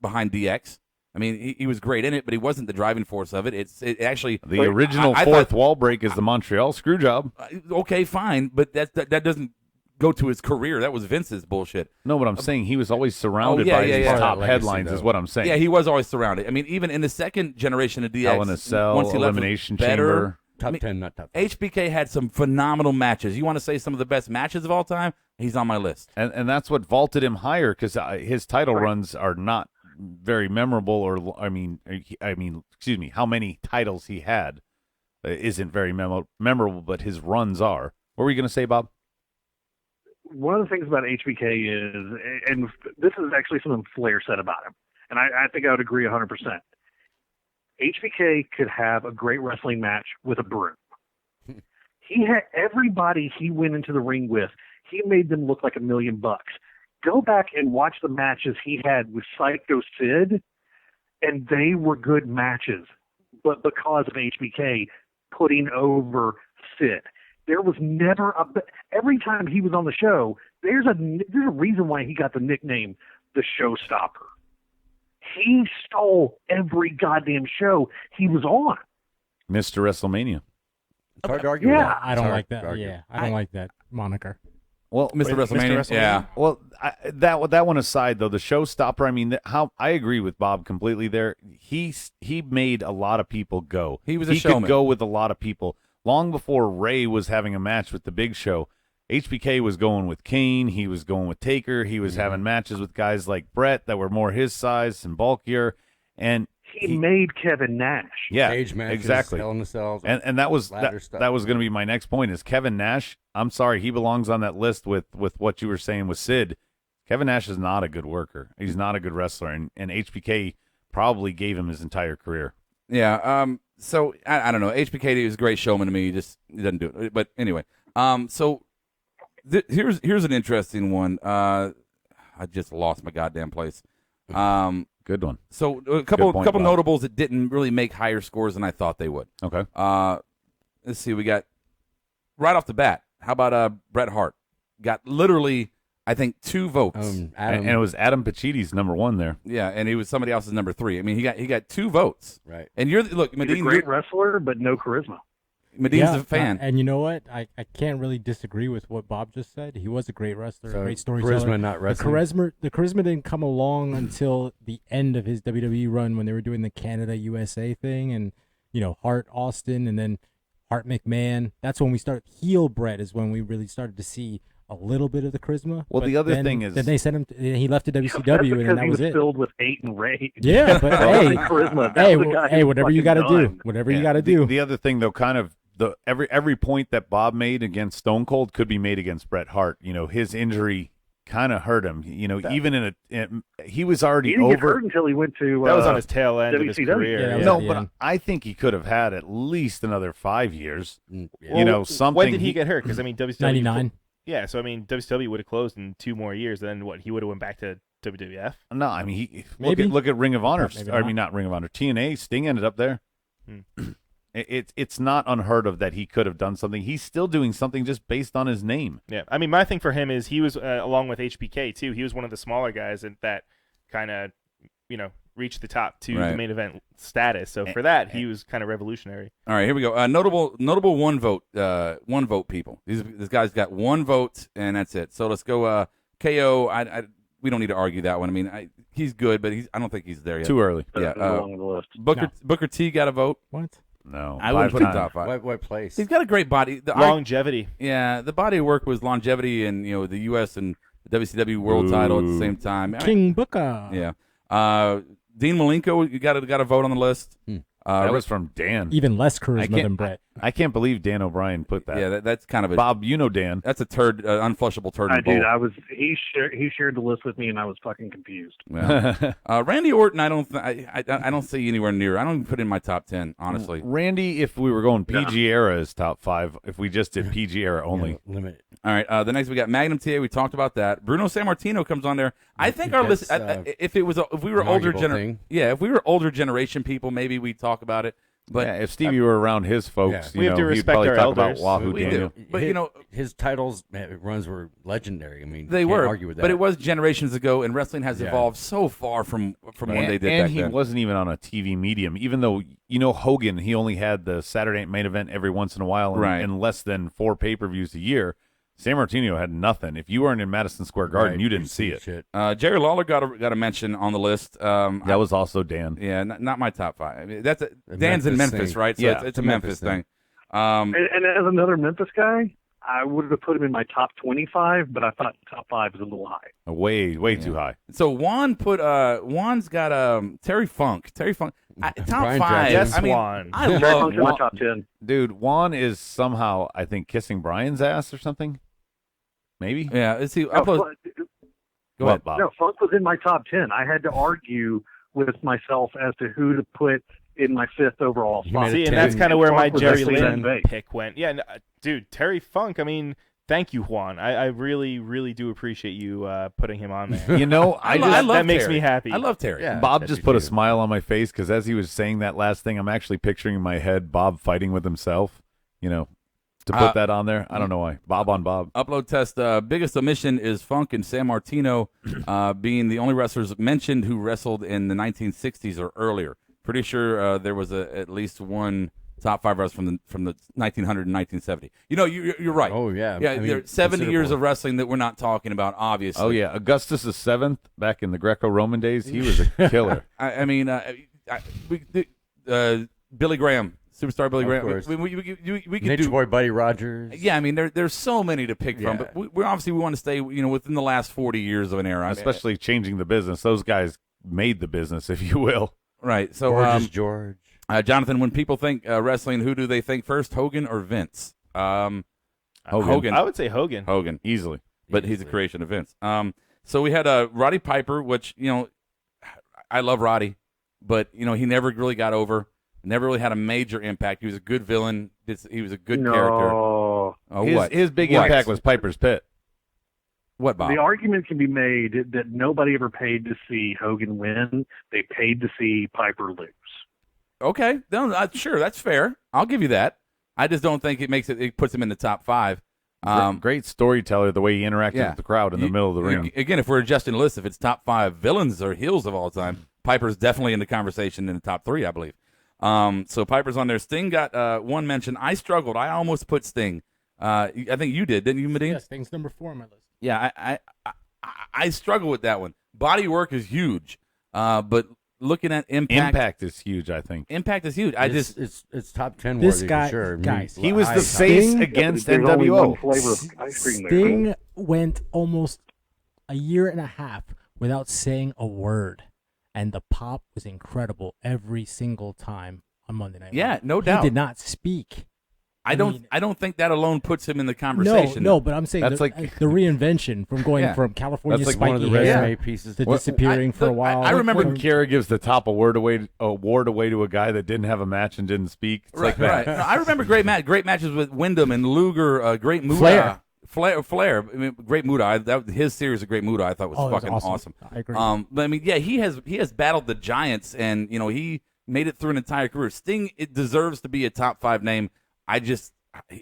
behind DX. I mean, he was great in it, but he wasn't the driving force of it. It actually the original fourth wall break is the Montreal Screwjob. Okay, fine, but that doesn't go to his career. That was Vince's bullshit. No, but I'm saying he was always surrounded by these top headlines. Is what I'm saying. Yeah, he was always surrounded. I mean, even in the second generation of DX, Hell in a Cell, once he left, Elimination better. Chamber. Top 10, not top 10. HBK had some phenomenal matches. You want to say some of the best matches of all time? He's on my list. And that's what vaulted him higher, because his title runs are not very memorable, or I mean, excuse me, how many titles he had isn't very memorable, but his runs are. What were you going to say, Bob? One of the things about HBK is, and this is actually something Flair said about him, and I think I would agree 100%. HBK could have a great wrestling match with a broom. He had everybody he went into the ring with, he made them look like $1 million. Go back and watch the matches he had with Psycho Sid, and they were good matches. But because of HBK putting over Sid, there was never every time he was on the show, there's a reason why he got the nickname the Showstopper. He stole every goddamn show he was on. Mr. WrestleMania. It's hard to argue with that. I don't like that. Yeah, I don't like that moniker. Well, Mr. WrestleMania, yeah. Well, that one aside, though, the Showstopper. I mean, I agree with Bob completely there. He made a lot of people go. He was a showman. He could go with a lot of people. Long before Ray was having a match with the Big Show, HBK was going with Kane. He was going with Taker. He was having matches with guys like Bret that were more his size and bulkier. And he made Kevin Nash. Yeah, Cage matches, exactly. Hell in a Cell, and that was that was going to be my next point. Is Kevin Nash? I'm sorry, he belongs on that list with what you were saying with Sid. Kevin Nash is not a good worker. He's not a good wrestler, and HBK probably gave him his entire career. Yeah. So I don't know. HBK was a great showman to me. He doesn't do it. But anyway. So here's an interesting one. I just lost my goddamn place. Good one. So a couple Bob. notables that didn't really make higher scores than I thought they would. Okay. Let's see. We got right off the bat. How about Bret Hart? Got literally, I think, 2 votes. And it was Adam Pacitti's number 1 there. Yeah, and he was somebody else's number 3. I mean, he got 2 votes. Right. And look, He's a great wrestler, but no charisma. Medina's a fan. And you know what? I can't really disagree with what Bob just said. He was a great wrestler, a great storyteller. Charisma, not wrestling. The charisma didn't come along until the end of his WWE run when they were doing the Canada USA thing, and Hart Austin, and then Hart McMahon. That's when we started. Heel Bret is when we really started to see a little bit of the charisma. Well, the other thing is, then they sent him. He left to WCW, and that was it. He was filled with hate and rage. Yeah, but charisma. Hey, whatever you got to do. Whatever you got to do. The other thing, though, kind of. Every point that Bob made against Stone Cold could be made against Bret Hart. His injury kind of hurt him. Even he was already he didn't over. Get hurt until he went to. That was on his tail end WCW. of his career. Yeah, but I think he could have had at least another 5 years. Something. When did he get hurt? Because WCW 99. Yeah, so WCW would have closed in 2 more years. Then what? He would have went back to WWF. No, I mean look at Ring of Honor. Not Ring of Honor. TNA. Sting ended up there. It's not unheard of that he could have done something. He's still doing something just based on his name. Yeah, I mean, my thing for him is he was along with HBK too. He was one of the smaller guys that kind of reached the top to the main event status. So for that, he was kind of revolutionary. All right, here we go. Notable one vote people. This guy's got 1 vote and that's it. So let's go. KO. We don't need to argue that one. I mean, he's good, but I don't think he's there yet. Too early. Yeah. Along the list. Booker T got a vote. What? No, I wouldn't put him top 5. What place? He's got a great body. Longevity. The body of work was longevity, and the U.S. and the WCW World Title at the same time. King Booker. Yeah. Dean Malenko, you got a vote on the list. That was from Dan. Even less charisma than Bret. I can't believe Dan O'Brien put that. Yeah, that's kind of a Bob. You know Dan. That's a turd, unflushable turd. I in the bowl. did. He shared the list with me, and I was fucking confused. Yeah. Randy Orton, I don't see anywhere near. I don't even put in my top 10, honestly. Randy, if we were going PG era, is top 5. If we just did PG era only, limit. All right. The next we got Magnum TA. We talked about that. Bruno Sammartino comes on there. I think our list. If we were older generation, if we were older generation people, maybe we'd talk about it. But if Stevie were around his folks, we have to respect our elders. Wahoo Daniel. But his titles runs were legendary. I mean, they can't were. argue with that. But it was generations ago, and wrestling has evolved so far from when they did and back he then. wasn't even on a TV medium. Even though Hogan, he only had the Saturday Night Main Event every once in a while, and less than 4 pay-per-views a year. Sammartino had nothing. If you weren't in Madison Square Garden, you didn't see it. Jerry Lawler got a mention on the list. That was also Dan. Yeah, not my top 5. I mean, Dan's in Memphis, right? So it's a Memphis thing. And as another Memphis guy, I would have put him in my top 25, but I thought top 5 is a little high. Way too high. So Juan's got Terry Funk. Top Brian 5. Yes, I mean, Juan. I Terry love Funk's in my Juan. top 10. Dude, Juan is somehow, I think, kissing Brian's ass or something. Maybe. Yeah. Let's see. No, Go ahead, Bob. No, Funk was in my top 10. I had to argue with myself as to who to put in my 5th overall spot. See, and that's kind of where my Funk was Jerry actually Lynn that big. pick went. Yeah, dude, Terry Funk. I mean, thank you, Juan. I really, really do appreciate you putting him on there. I love that makes Terry. me happy. I love Terry. Yeah, Bob just put a smile on my face because as he was saying that last thing, I'm actually picturing in my head Bob fighting with himself. To put that on there, I don't know why. Bob on Bob. Upload test. Biggest omission is Funk and Sammartino being the only wrestlers mentioned who wrestled in the 1960s or earlier. Pretty sure there was at least one top 5 wrestler from the 1900 and 1970. You're right. Oh yeah, yeah. There are 70 years of wrestling that we're not talking about, obviously. Oh yeah, Augustus VII back in the Greco-Roman days, he was a killer. Billy Graham. Superstar Billy Graham. Course. We could Nature do Boy Buddy Rogers. Yeah, I mean there's so many to pick from, but we want to stay within the last 40 years of an era, especially changing the business. Those guys made the business, if you will. Right. So George. Jonathan, when people think wrestling, who do they think first, Hogan or Vince? Hogan. I would say Hogan. Hogan easily, but he's a creation of Vince. So we had Roddy Piper, which I love Roddy, but he never really got over. Never really had a major impact. He was a good villain. He was a good character. Oh, his big impact was Piper's Pit. What, Bob? The argument can be made that nobody ever paid to see Hogan win. They paid to see Piper lose. Okay, sure, that's fair. I'll give you that. I just don't think it puts him in the top 5. Great storyteller, the way he interacted with the crowd in the middle of the ring. Again, if we're adjusting a list, if it's top 5 villains or heels of all time, Piper's definitely in the conversation in the top 3, I believe. So Piper's on there. Sting got one mention. I struggled. I almost put Sting. I think you did, didn't you, Medina? Yes, Sting's number 4 on my list. Yeah, I struggle with that one. Body work is huge, but looking at impact is huge. I think impact is huge. It's top 10 This worthy guy, for sure. guys, he was the face against NWO. Sting went almost a year and a half without saying a word. And the pop was incredible every single time on Monday Night. Yeah, no doubt. He did not speak. I don't think that alone puts him in the conversation. No, but I'm saying that's the reinvention from going from California that's like spiky one of the hair resume pieces to disappearing for a while. I remember when Kara gives the top award away to a guy that didn't have a match and didn't speak. It's like that. Right. No, I remember great matches with Wyndham and Luger. Great Muda. Flair. I mean, Great Muda. His series of Great Muda I thought was fucking awesome. I agree. But I mean, yeah, he has battled the giants, and he made it through an entire career. Sting, it deserves to be a top 5 name.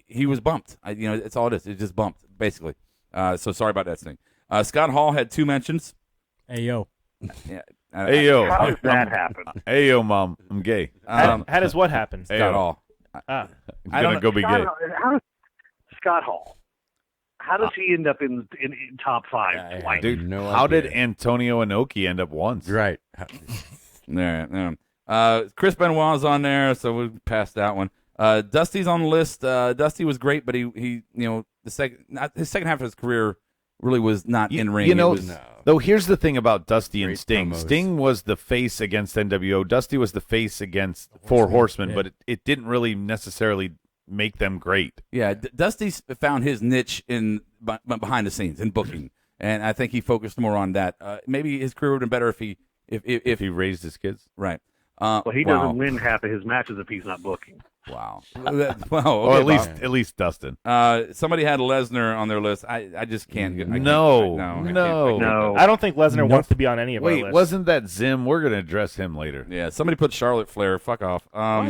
He was bumped. It's all it is. It's just bumped, basically. So sorry about that, Sting. Scott Hall had 2 mentions. Ayo. Yeah. Ayo. How does that happen? Ayo, mom, I'm gay. How does what happen? Scott Hall. I'm gonna go be gay. How does Scott Hall? How does he end up in top 5 twice? Dude, how did Antonio Inoki end up once? Right. Chris Benoit's on there, so we'll pass that one. Dusty's on the list. Dusty was great, but he his second half of his career really was not in ring. You know, it was, though, here's the thing about Dusty and Sting. promos. Sting was the face against NWO. Dusty was the face against Four Horsemen, but it didn't really necessarily make them great. Yeah, Dusty found his niche in behind the scenes in booking, and I think he focused more on that. Maybe his career would have been better if he raised his kids. Right. Well, he doesn't win half of his matches if he's not booking. Wow. Or at least Dustin. Somebody had Lesnar on their list. I just can't get. No. I don't think Lesnar wants to be on any of our lists. Wait, wasn't that Zim? We're going to address him later. Yeah, somebody put Charlotte Flair. Fuck off.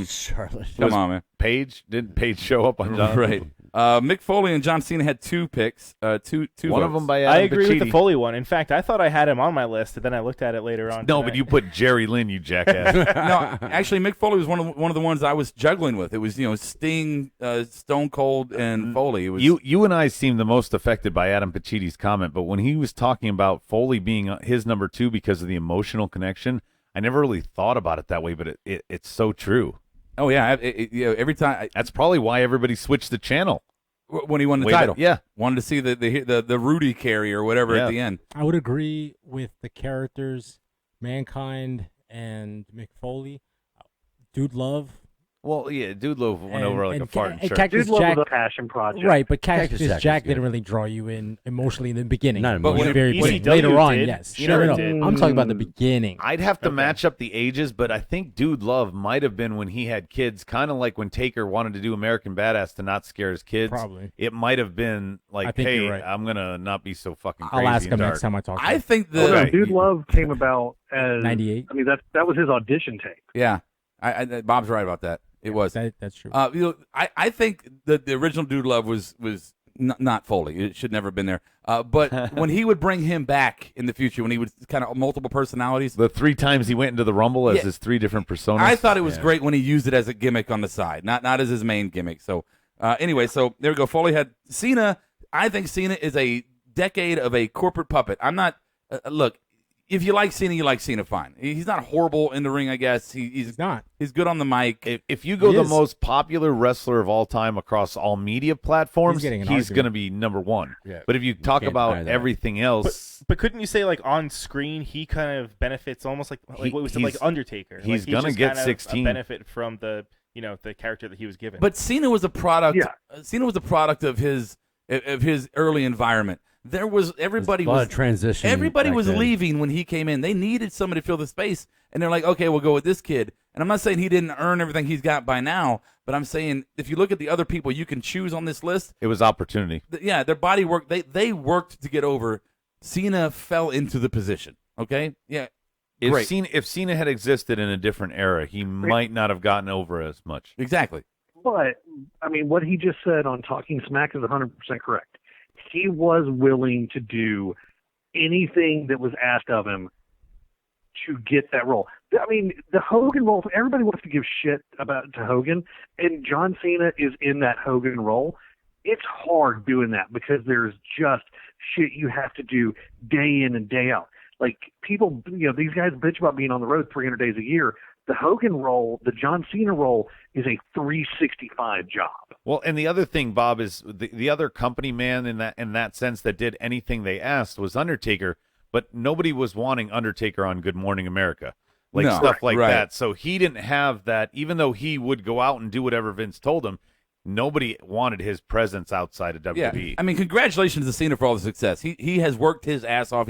Charlotte? Come on, man. Paige? Didn't Paige show up on John? Right. Mick Foley and John Cena had 2 picks. Two One of votes. them by I Adam agree with Pacitti. the Foley one. In fact, I thought I had him on my list, and then I looked at it later on. No, tonight. but you put Jerry Lynn, you jackass. No, actually, Mick Foley was one of the ones I was juggling with. It was Sting, Stone Cold, and Foley. It was You and I seemed the most affected by Adam Pacitti's comment, but when he was talking about Foley being his number 2 because of the emotional connection, I never really thought about it that way, but it's so true. Oh yeah, every time. That's probably why everybody switched the channel when he won the title. Yeah, wanted to see the Rudy carry or whatever at the end. I would agree with the characters, Mankind and Mick Foley. Dude Love. Well, yeah, Dude Love went over like a fart in and church. Cactus Dude Love Jack, was a passion project. right? But Cactus Jack Jack was didn't really draw you in emotionally in the beginning. Not but emotionally. very ECW later on, did. yes. Sure No. it did. I'm talking about the beginning. I'd have to match up the ages, but I think Dude Love might have been when he had kids, kind of like when Taker wanted to do American Badass to not scare his kids. Probably. It might have been I like, think hey, you're right. I'm going to not be so fucking I'll crazy ask and him dark. next time I talk to I him. think Oh, no, the Dude Love came about as 98. I mean, that was his audition tape. yeah, Bob's right about that. It was. That's true. I think the original Dude Love was not Foley. It should never have been there. But when he would bring him back in the future, when he would kind of multiple personalities. The 3 times he went into the Rumble as his 3 different personas. I thought it was great when he used it as a gimmick on the side, not as his main gimmick. So anyway, so there we go. Foley had Cena. I think Cena is a decade of a corporate puppet. I'm not. Look, if you like Cena, you like Cena. Fine. He's not horrible in the ring. I guess he's not. He's good on the mic. If you go He the is. most popular wrestler of all time across all media platforms, Getting an he's argument. going to be number 1. Yeah. But if you talk can't deny about that. everything else, But couldn't you say like on screen he kind of benefits almost like what we said like Undertaker? he's like, gonna just get kind of 16. benefit from the the character that he was given. But Cena was a product. Yeah. Cena was a product of his early environment. There was everybody There's a lot was of transition Everybody back was then. leaving when he came in. They needed somebody to fill the space, and they're like, okay, we'll go with this kid. And I'm not saying he didn't earn everything he's got by now, but I'm saying if you look at the other people you can choose on this list, it was opportunity. yeah, their body work. They worked to get over. Cena fell into the position. Okay, yeah, great. If Cena had existed in a different era, he might not have gotten over as much. Exactly. But, I mean, what he just said on Talking Smack is 100% correct. He was willing to do anything that was asked of him to get that role. I mean, the Hogan role, everybody wants to give shit to Hogan, and John Cena is in that Hogan role. It's hard doing that because there's just shit you have to do day in and day out. Like, people, these guys bitch about being on the road 300 days a year. The Hogan role, the John Cena role, is a 365 job. Well, and the other thing, Bob, is the other company man in that sense that did anything they asked was Undertaker, but nobody was wanting Undertaker on Good Morning America, stuff like that. So he didn't have that, even though he would go out and do whatever Vince told him. Nobody wanted his presence outside of WWE. Yeah. I mean, congratulations to Cena for all the success. He has worked his ass off.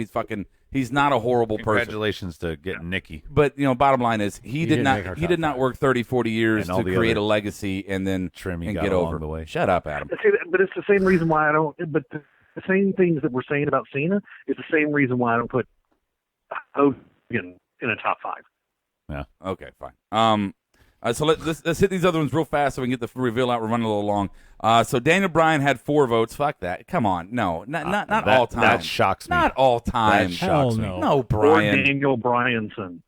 He's not a horrible person. Congratulations to getting Nikki. But, bottom line is he did not work 30, 40 years And all to the create other a legacy and then trim you and got get along over. the way. Shut up, Adam. But it's the same reason why I don't. But the same things that we're saying about Cena is the same reason why I don't put Hogan in a top 5. Yeah. Okay, fine. So let's hit these other ones real fast so we can get the reveal out. We're running a little long. So Daniel Bryan had 4 votes. Fuck that. Come on. No, not all time. That shocks me. Not all time. That shocks me. No, Brian. Or Daniel Bryanson.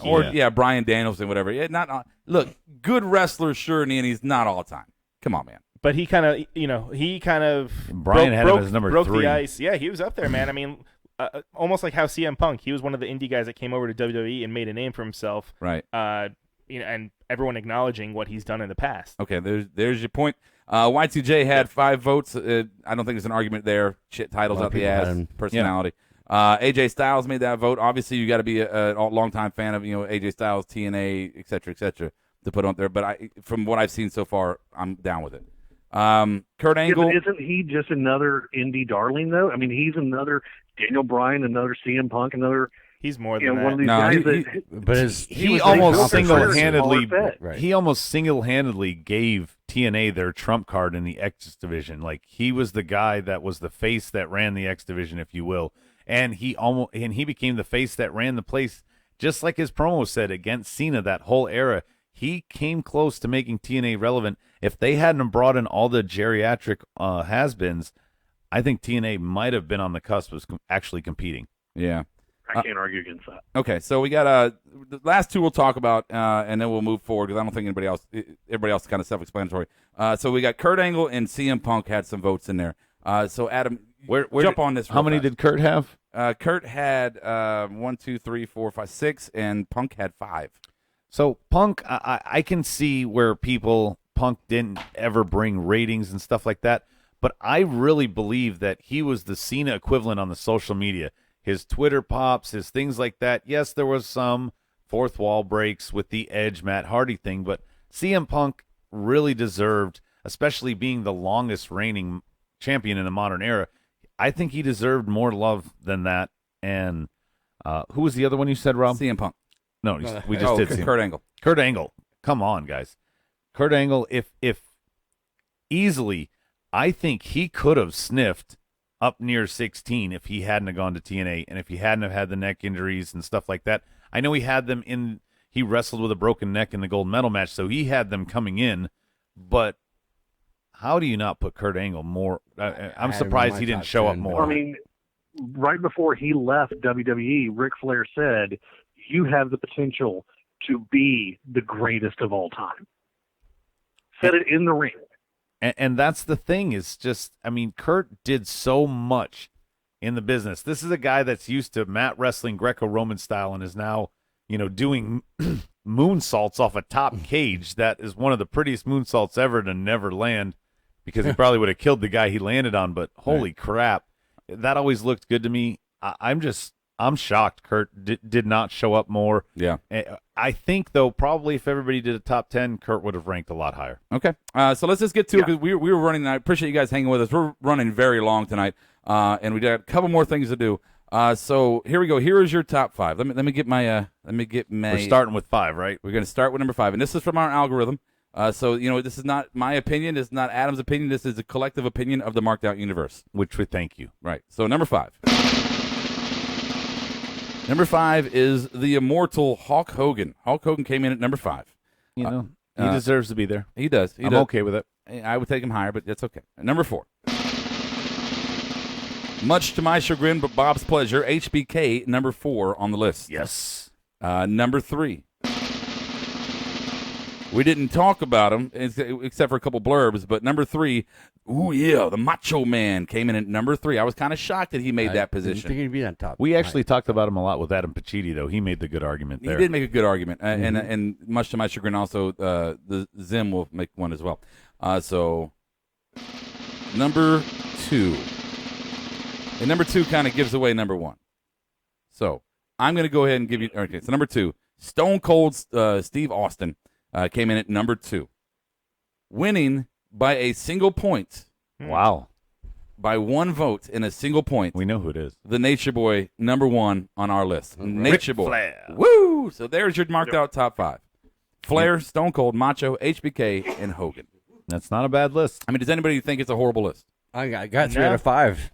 Or Brian Danielson, whatever. Yeah, look, good wrestler, sure, and he's not all time. Come on, man. But he kind of Brian had him as number broke 3. the ice. Yeah, he was up there, man. I mean, almost like how CM Punk, he was one of the indie guys that came over to WWE and made a name for himself. Right. And everyone acknowledging what he's done in the past. Okay, there's your point. Y2J had 5 votes. I don't think there's an argument there. Shit titles out the ass, personality. AJ Styles made that vote. Obviously, you got to be a longtime fan of AJ Styles, TNA, et cetera, to put on there. But from what I've seen so far, I'm down with it. Kurt Angle. But isn't he just another indie darling, though? I mean, he's another Daniel Bryan, another CM Punk, another. He's more than that. One of these guys he almost single-handedly gave TNA their trump card in the X division. Like, he was the guy that was the face that ran the X division, if you will, and he became the face that ran the place, just like his promo said, against Cena. That whole era, he came close to making TNA relevant. If they hadn't brought in all the geriatric has-beens, I think TNA might have been on the cusp of actually competing. Yeah. I can't argue against that. Okay, so we got the last two we'll talk about, and then we'll move forward because I don't think everybody else is kind of self-explanatory. So we got Kurt Angle and CM Punk had some votes in there. So Adam, jump on this. How many did Kurt have? Kurt had 1, 2, 3, 4, 5, 6, and Punk had 5. So Punk, I can see where Punk didn't ever bring ratings and stuff like that, but I really believe that he was the Cena equivalent on the social media. His Twitter pops, his things like that. Yes, there was some fourth wall breaks with the Edge Matt Hardy thing, but CM Punk really deserved, especially being the longest reigning champion in the modern era, I think he deserved more love than that. And who was the other one you said, Rob? CM Punk. No, we just did Kurt Angle. Kurt Angle. Come on, guys. Kurt Angle, if easily, I think he could have sniffed up near 16 if he hadn't have gone to TNA and if he hadn't have had the neck injuries and stuff like that. I know he had them he wrestled with a broken neck in the gold medal match, so he had them coming in, but how do you not put Kurt Angle more? I'm surprised he didn't show up more. I mean, right before he left WWE, Ric Flair said, "You have the potential to be the greatest of all time." Said it in the ring. And that's the thing, is just, I mean, Kurt did so much in the business. This is a guy that's used to mat wrestling Greco-Roman style and is now, doing moonsaults off a top cage. That is one of the prettiest moonsaults ever to never land, because he probably would have killed the guy he landed on, but holy crap. That always looked good to me. I'm shocked Kurt did not show up more. Yeah. I think, though, probably if everybody did a top 10, Kurt would have ranked a lot higher. Okay. So let's just get to it, because we were running. I appreciate you guys hanging with us. We're running very long tonight, and we got a couple more things to do. So here we go. Here is your top 5. Let me get my. We're starting with 5, right? We're going to start with number 5, and this is from our algorithm. So this is not my opinion. This is not Adam's opinion. This is a collective opinion of the Marked Out universe. Which we thank you. Right. So number 5. Number 5 is the immortal Hulk Hogan. Hulk Hogan came in at number 5. He deserves to be there. He does. I'm okay with it. I would take him higher, but that's okay. Number 4. Much to my chagrin, but Bob's pleasure, HBK, number 4 on the list. Yes. Number 3. We didn't talk about him, except for a couple blurbs, but number 3, the Macho Man came in at number 3. I was kind of shocked that he made that position. I think he'd be on top. We actually talked about him a lot with Adam Pacitti, though. He made the good argument there. He did make a good argument, and much to my chagrin, also the Zim will make one as well. So number 2, and number 2 kind of gives away number 1. So I'm going to go ahead and give you. Okay, so number 2, Stone Cold Steve Austin came in at number 2, winning by a single point. Wow. By 1 vote in a single point. We know who it is. The Nature Boy, number 1 on our list. Nature Boy. Flair. Woo! So there's your marked out top 5. Flair, Stone Cold, Macho, HBK, and Hogan. That's not a bad list. I mean, does anybody think it's a horrible list? I got 3 out of 5.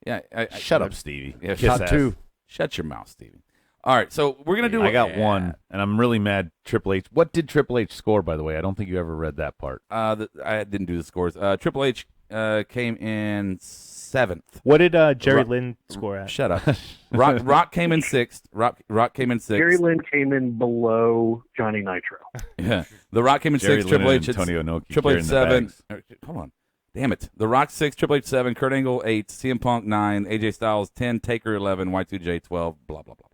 Yeah. Shut up, Stevie. Yeah, top 2. Shut your mouth, Stevie. All right, so we're going to do... I got 1, and I'm really mad Triple H. What did Triple H score, by the way? I don't think you ever read that part. I didn't do the scores. Triple H came in 7th. What did Jerry Lynn score at? Shut up. Rock came in 6th. Rock came in 6th. Jerry Lynn came in below Johnny Nitro. Yeah. The Rock came in 6th. Triple H, Antonio Inoki Triple H 7. Hold on. Damn it. The Rock 6, Triple H 7, Kurt Angle 8, CM Punk 9, AJ Styles 10, Taker 11, Y2J 12, blah, blah, blah.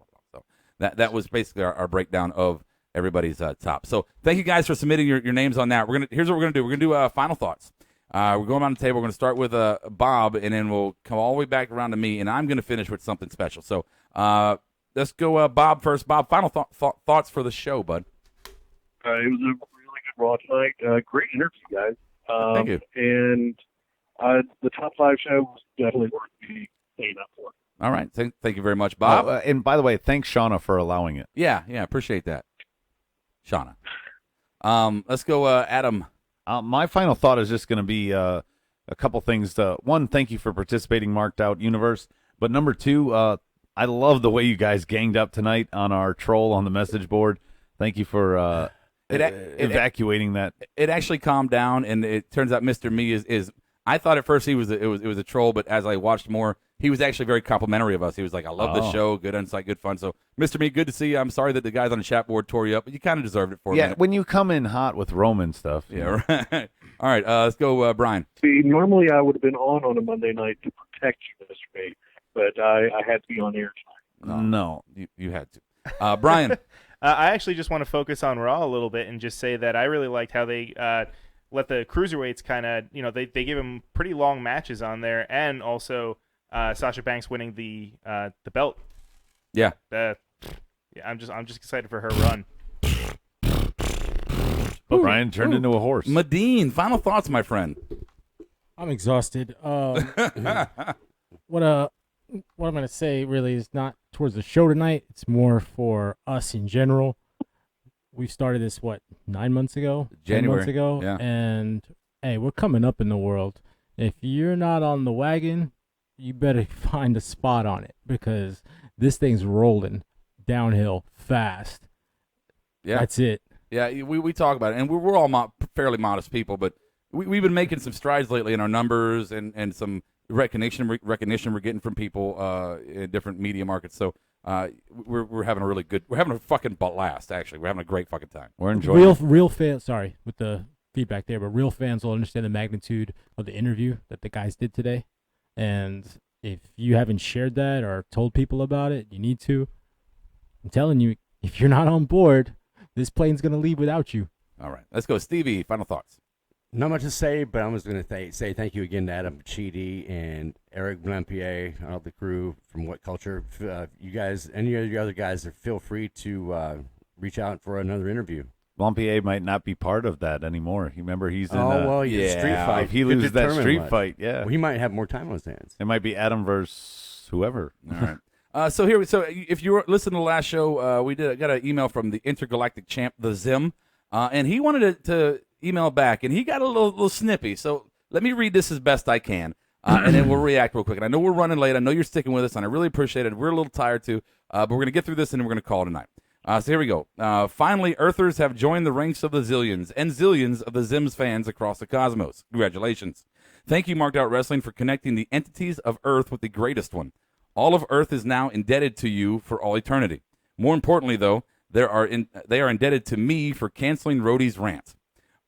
That was basically our breakdown of everybody's top. So thank you guys for submitting your names on that. Here's what we're gonna do. We're gonna do final thoughts, We're going around the table. We're going to start with Bob, and then we'll come all the way back around to me, and I'm going to finish with something special. So let's go Bob first. Bob, final thoughts for the show, bud. It was a really good Raw tonight. Great interview, guys. Thank you. And the top 5 show was definitely worth me staying up for. All right. Thank you very much, Bob. And by the way, thanks, Shauna, for allowing it. Yeah, appreciate that, Shauna. Let's go, Adam. My final thought is just going to be a couple things. One, thank you for participating, Marked Out Universe. But number 2, I love the way you guys ganged up tonight on our troll on the message board. Thank you for evacuating that. It actually calmed down, and it turns out Mr. Me is. I thought at first it was a troll, but as I watched more, he was actually very complimentary of us. He was like, "I love the show, good insight, good fun." So, Mr. Me, good to see you. I'm sorry that the guys on the chat board tore you up, but you kind of deserved it for a minute. When you come in hot with Roman stuff. Yeah, right. All right, let's go, Brian. See, normally I would have been on a Monday night to protect you, Mr. B, but I had to be on air tonight. No, you had to. Brian. I actually just want to focus on Raw a little bit and just say that I really liked how they let the cruiserweights kind of, they give them pretty long matches on there, and also Sasha Banks winning the belt. Yeah. I'm just excited for her run. But Brian turned into a horse. Medine, final thoughts, my friend. I'm exhausted. What I'm going to say really is not towards the show tonight. It's more for us in general. We started this, 9 months ago? January. 10 months ago? Yeah. And, hey, we're coming up in the world. If you're not on the wagon, you better find a spot on it, because this thing's rolling downhill fast. Yeah. That's it. Yeah, we talk about it, and we're all fairly modest people, but we've been making some strides lately in our numbers and some recognition we're getting from people in different media markets. So we're having a really good, we're having a fucking blast. Actually, we're having a great fucking time. We're enjoying real fans. Sorry with the feedback there, but real fans will understand the magnitude of the interview that the guys did today. And if you haven't shared that or told people about it, you need to. I'm telling you, if you're not on board, this plane's gonna leave without you. All right, let's go, Stevie. Final thoughts. Not much to say, but I'm just going to say thank you again to Adam Pacitti and Eric Blampier and all the crew from WhatCulture. You guys, any of the other guys, feel free to reach out for another interview. Blampier might not be part of that anymore. You remember he's in Street Fight. If he loses that street fight, well, he might have more time on his hands. It might be Adam versus whoever. All right. So if you were listening to the last show, we got an email from the intergalactic champ, the Zim, and he wanted to email back, and he got a little snippy. So let me read this as best I can, and then we'll react real quick. And I know we're running late. I know you're sticking with us, and I really appreciate it. We're a little tired too, but we're going to get through this, and then we're going to call it a night. So here we go. Finally, Earthers have joined the ranks of the zillions and zillions of the Zims fans across the cosmos. Congratulations. Thank you, Marked Out Wrestling, for connecting the entities of Earth with the greatest one. All of Earth is now indebted to you for all eternity. More importantly, though, they are indebted to me for canceling Rhodey's rant,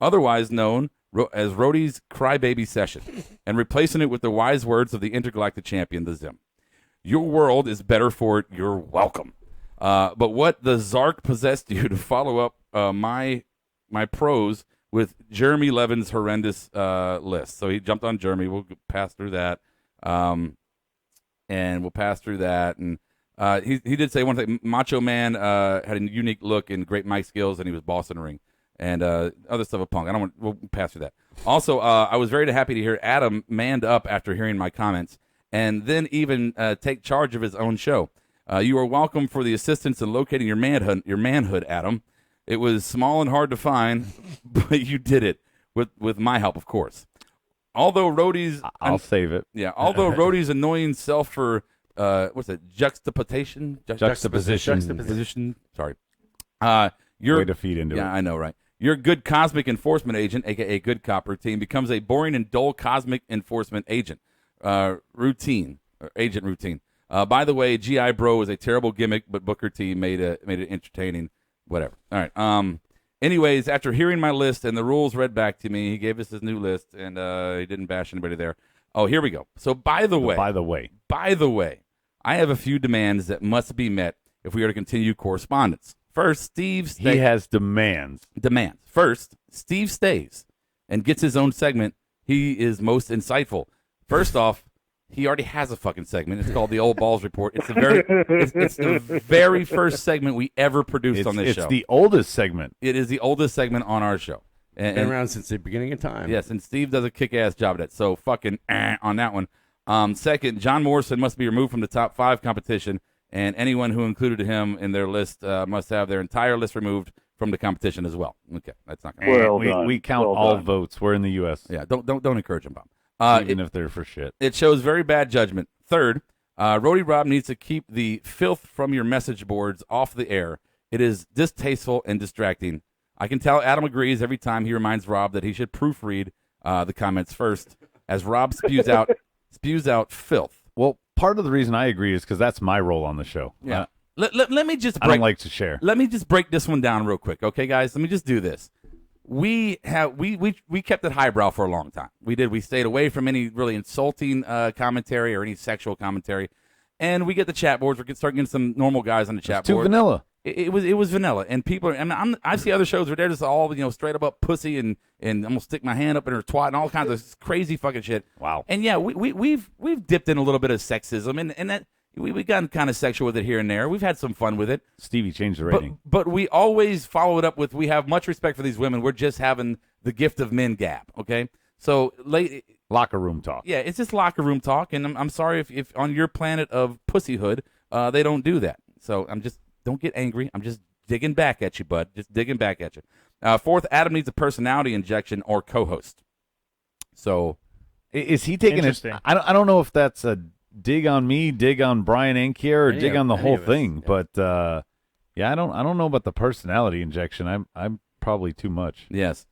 otherwise known as Rhodey's Crybaby Session, and replacing it with the wise words of the intergalactic champion, the Zim. Your world is better for it. You're welcome. But what the Zark possessed you to follow up my prose with Jeremy Levin's horrendous list. So he jumped on Jeremy. We'll pass through that. And we'll pass through that. And he did say one thing. Macho Man had a unique look and great mic skills, and he was boss in the ring. And other stuff of Punk. We'll pass through that. Also, I was very happy to hear Adam manned up after hearing my comments, and then even take charge of his own show. You are welcome for the assistance in locating your manhood, Adam. It was small and hard to find, but you did it with my help, of course. Although Rhodey's, I'll save it. Yeah. Although Rhodey's annoying self for what's it? Juxtaposition. Sorry. Way to feed into it. Yeah, I know, right? Your good cosmic enforcement agent, aka Good Cop routine, becomes a boring and dull cosmic enforcement agent routine. By the way, GI Bro is a terrible gimmick, but Booker T made it entertaining. Whatever. All right. Anyways, after hearing my list and the rules read back to me, he gave us his new list, and he didn't bash anybody there. Oh, here we go. So, by the way, I have a few demands that must be met if we are to continue correspondence. First, Steve stays. He has demands. First, Steve stays and gets his own segment he is most insightful. First off, he already has a fucking segment. It's called the Old Balls Report. It's the very first segment we ever produced on this show. It's the oldest segment. It is the oldest segment on our show. Been around since the beginning of time. Yes, and Steve does a kick-ass job at it. So fucking on that one. Second, John Morrison must be removed from the top 5 competition, and anyone who included him in their list must have their entire list removed from the competition as well. Okay, that's not going to work. We count all votes. We're in the U.S. Yeah, don't encourage him, Bob. Even if they're for shit. It shows very bad judgment. Third, Rody Rob needs to keep the filth from your message boards off the air. It is distasteful and distracting. I can tell Adam agrees every time he reminds Rob that he should proofread the comments first, as Rob spews out filth. Well, part of the reason I agree is because that's my role on the show. Yeah. Let me just. I don't like to share. Let me just break this one down real quick, okay, guys? Let me just do this. We kept it highbrow for a long time. We did. We stayed away from any really insulting commentary or any sexual commentary, and we get the chat boards. We're starting getting some normal guys on the chat board. Too vanilla. It was vanilla, and people. I see other shows where they're just all straight up pussy and I'm gonna stick my hand up in her twat and all kinds of crazy fucking shit. Wow. And yeah, we've dipped in a little bit of sexism and that we've gotten kind of sexual with it here and there. We've had some fun with it. Stevie changed the rating, but we always follow it up with we have much respect for these women. We're just having the gift of men gap. Okay, so locker room talk. Yeah, it's just locker room talk, and I'm sorry if on your planet of pussyhood they don't do that. So don't get angry. I'm just digging back at you, bud. Just digging back at you. Fourth, Adam needs a personality injection or co-host. So, is he taking it? I don't know if that's a dig on me, dig on Brian and Kier, or dig on the whole thing. Yeah. But yeah, I don't know about the personality injection. I'm probably too much. Yes.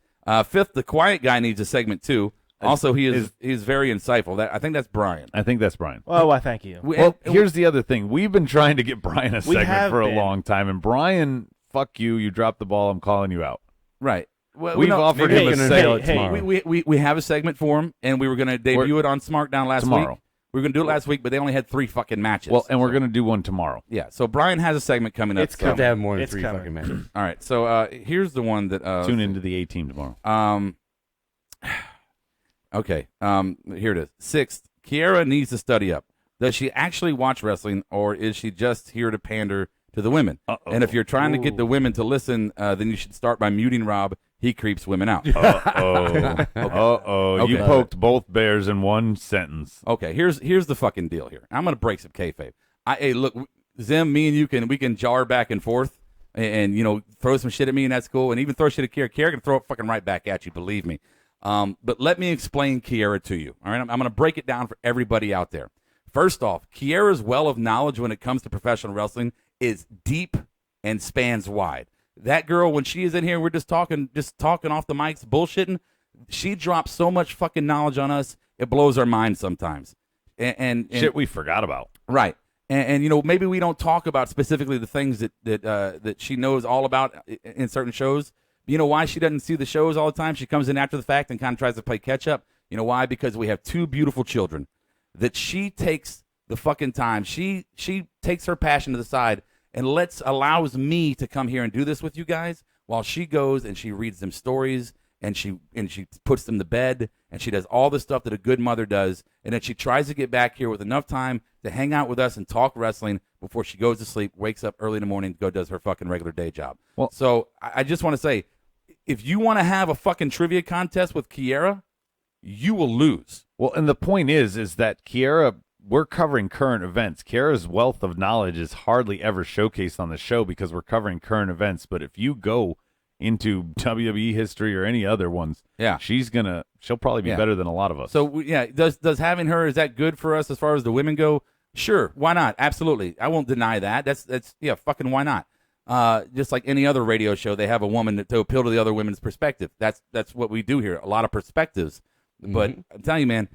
Fifth, the quiet guy needs a segment too. Also, he's very insightful. I think that's Brian. I think that's Brian. Oh, well, thank you. Well, here's the other thing. We've been trying to get Brian a segment for a long time, and Brian, fuck you. You dropped the ball. I'm calling you out. Right. Well, we've offered him a segment. We have a segment for him, and we were going to debut it on SmackDown last week. We were going to do it last week, but they only had 3 fucking matches. Well, and we're going to do one tomorrow. Yeah. So Brian has a segment coming up. It's coming. To have more than 3 fucking matches. All right. So here's the one that tune into the A-Team tomorrow. Okay, here it is. Sixth, Kiera needs to study up. Does she actually watch wrestling, or is she just here to pander to the women? And if you're trying to get the women to listen, then you should start by muting Rob. He creeps women out. Okay. You poked both bears in one sentence. Okay, here's the fucking deal here. I'm going to break some kayfabe. Hey, look, Zim, me and we can jar back and forth and throw some shit at me, and that's cool. And even throw shit at Kiera. Kiera can throw it fucking right back at you, believe me. But let me explain Kiera to you. All right, I'm going to break it down for everybody out there. First off, Kiera's well of knowledge when it comes to professional wrestling is deep and spans wide. That girl, when she is in here, we're just talking off the mics, bullshitting. She drops so much fucking knowledge on us, it blows our mind sometimes. And shit we forgot about. Right. And maybe we don't talk about specifically the things that she knows all about in certain shows. You know why she doesn't see the shows all the time? She comes in after the fact and kind of tries to play catch up. You know why? Because we have 2 beautiful children that she takes the fucking time. She takes her passion to the side and allows me to come here and do this with you guys while she goes and she reads them stories and she puts them to bed and she does all the stuff that a good mother does, and then she tries to get back here with enough time to hang out with us and talk wrestling before she goes to sleep, wakes up early in the morning, does her fucking regular day job. Well, so I just want to say, if you want to have a fucking trivia contest with Kiera, you will lose. Well, and the point is that Kiera, we're covering current events. Kiera's wealth of knowledge is hardly ever showcased on the show because we're covering current events. But if you go into WWE history or any other ones, yeah, she'll probably be better than a lot of us. So yeah, does having her, is that good for us as far as the women go? Sure, why not? Absolutely, I won't deny that. That's fucking why not? Just like any other radio show, they have a woman to appeal to the other women's perspective. That's what we do here. A lot of perspectives. But I'm telling you, man,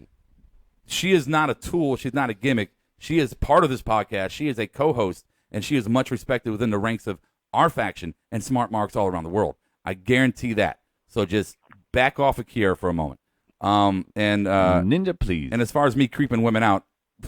she is not a tool. She's not a gimmick. She is part of this podcast. She is a co-host, and she is much respected within the ranks of our faction and smart marks all around the world. I guarantee that. So just back off of Kiera for a moment. Ninja, please. And as far as me creeping women out,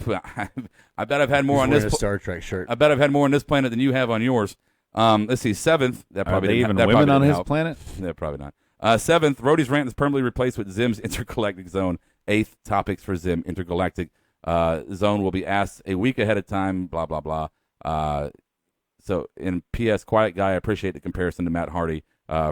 I bet I've had more on this Star Trek shirt. I bet I've had more on this planet than you have on yours. Let's see, 7th. That probably Are they didn't, even that women probably on didn't his help. planet? Yeah, probably not. 7th, Rhodey's rant is permanently replaced with Zim's intergalactic zone. 8th, topics for Zim intergalactic zone will be asked a week ahead of time. Blah blah blah. So in P.S., quiet guy, I appreciate the comparison to Matt Hardy.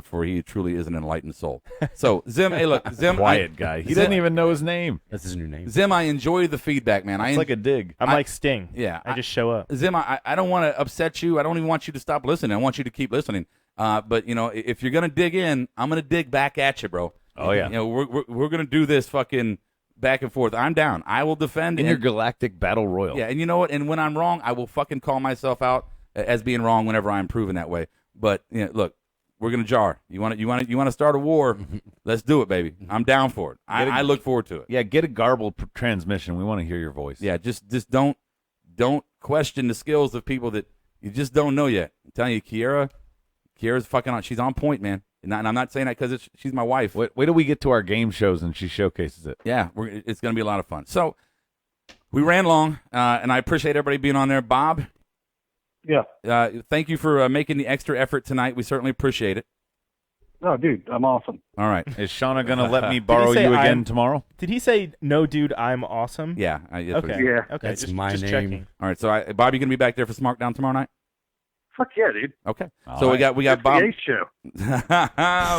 For he truly is an enlightened soul. So Zim, hey look, Zim, quiet guy. He didn't even know his name. That's his new name. Zim, I enjoy the feedback, man. It's like a dig. I'm like Sting. Yeah, I just show up. Zim, I don't want to upset you. I don't even want you to stop listening. I want you to keep listening. But you know, if you're gonna dig in, I'm gonna dig back at you, bro. Oh yeah. You know, we're gonna do this fucking back and forth. I'm down. I will defend in your galactic battle royal. Yeah, and you know what? And when I'm wrong, I will fucking call myself out as being wrong whenever I'm proven that way. But you know, look. We're gonna jar. You want to start a war? Let's do it, baby. I'm down for it. I look forward to it. Yeah, get a garbled transmission. We want to hear your voice. Yeah, just don't question the skills of people that you just don't know yet. I'm telling you, Kiera's fucking on. She's on point, man. And I'm not saying that because she's my wife. Wait till we get to our game shows and she showcases it. Yeah, it's gonna be a lot of fun. So we ran long, and I appreciate everybody being on there. Bob. Yeah. Thank you for making the extra effort tonight. We certainly appreciate it. No, dude, I'm awesome. All right. Is Shauna going to let me borrow you again tomorrow? Did he say, no, dude, I'm awesome? Yeah. Okay. Yeah. Okay. That's just my name. checking. All right. So, Bob, you going to be back there for Smartdown tomorrow night? Fuck yeah, dude. Okay. All so right. we got Bob. The show.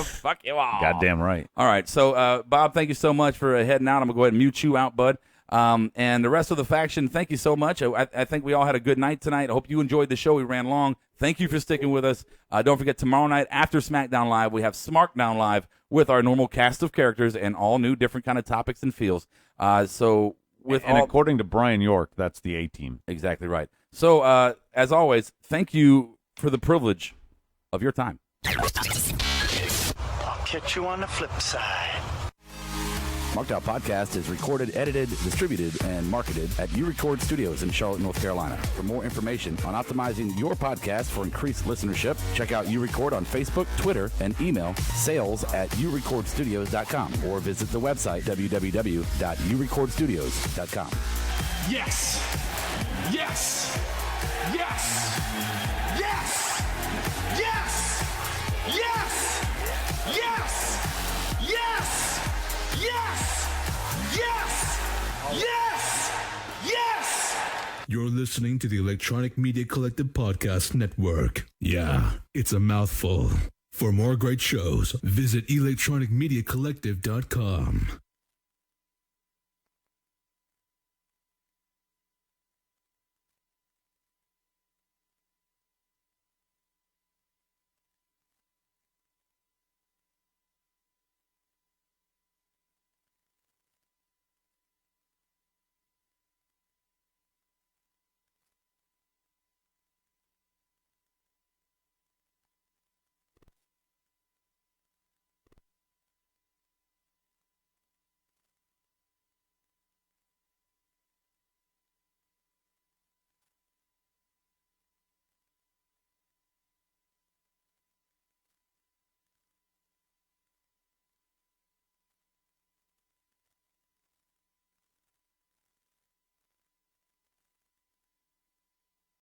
Fuck you all. Goddamn right. All right. So, Bob, thank you so much for heading out. I'm going to go ahead and mute you out, bud. And the rest of the faction, thank you so much. I think we all had a good night tonight. I hope you enjoyed the show. We ran long. Thank you for sticking with us. Don't forget, tomorrow night after SmackDown Live, we have Smartdown Live with our normal cast of characters and all new different kind of topics and feels. So with and according to Brian York, that's the A-team. Exactly right. So as always, thank you for the privilege of your time. I'll catch you on the flip side. Marked Out Podcast is recorded, edited, distributed, and marketed at U-Record Studios in Charlotte, North Carolina. For more information on optimizing your podcast for increased listenership, check out U-Record on Facebook, Twitter, and email sales@urecordstudios.com or visit the website www.urecordstudios.com. Yes! Yes! Yes! Yes! Yes! Yes! Yes! Yes! Yes! Yes! Yes! Yes! You're listening to the Electronic Media Collective Podcast Network. Yeah, it's a mouthful. For more great shows, visit electronicmediacollective.com.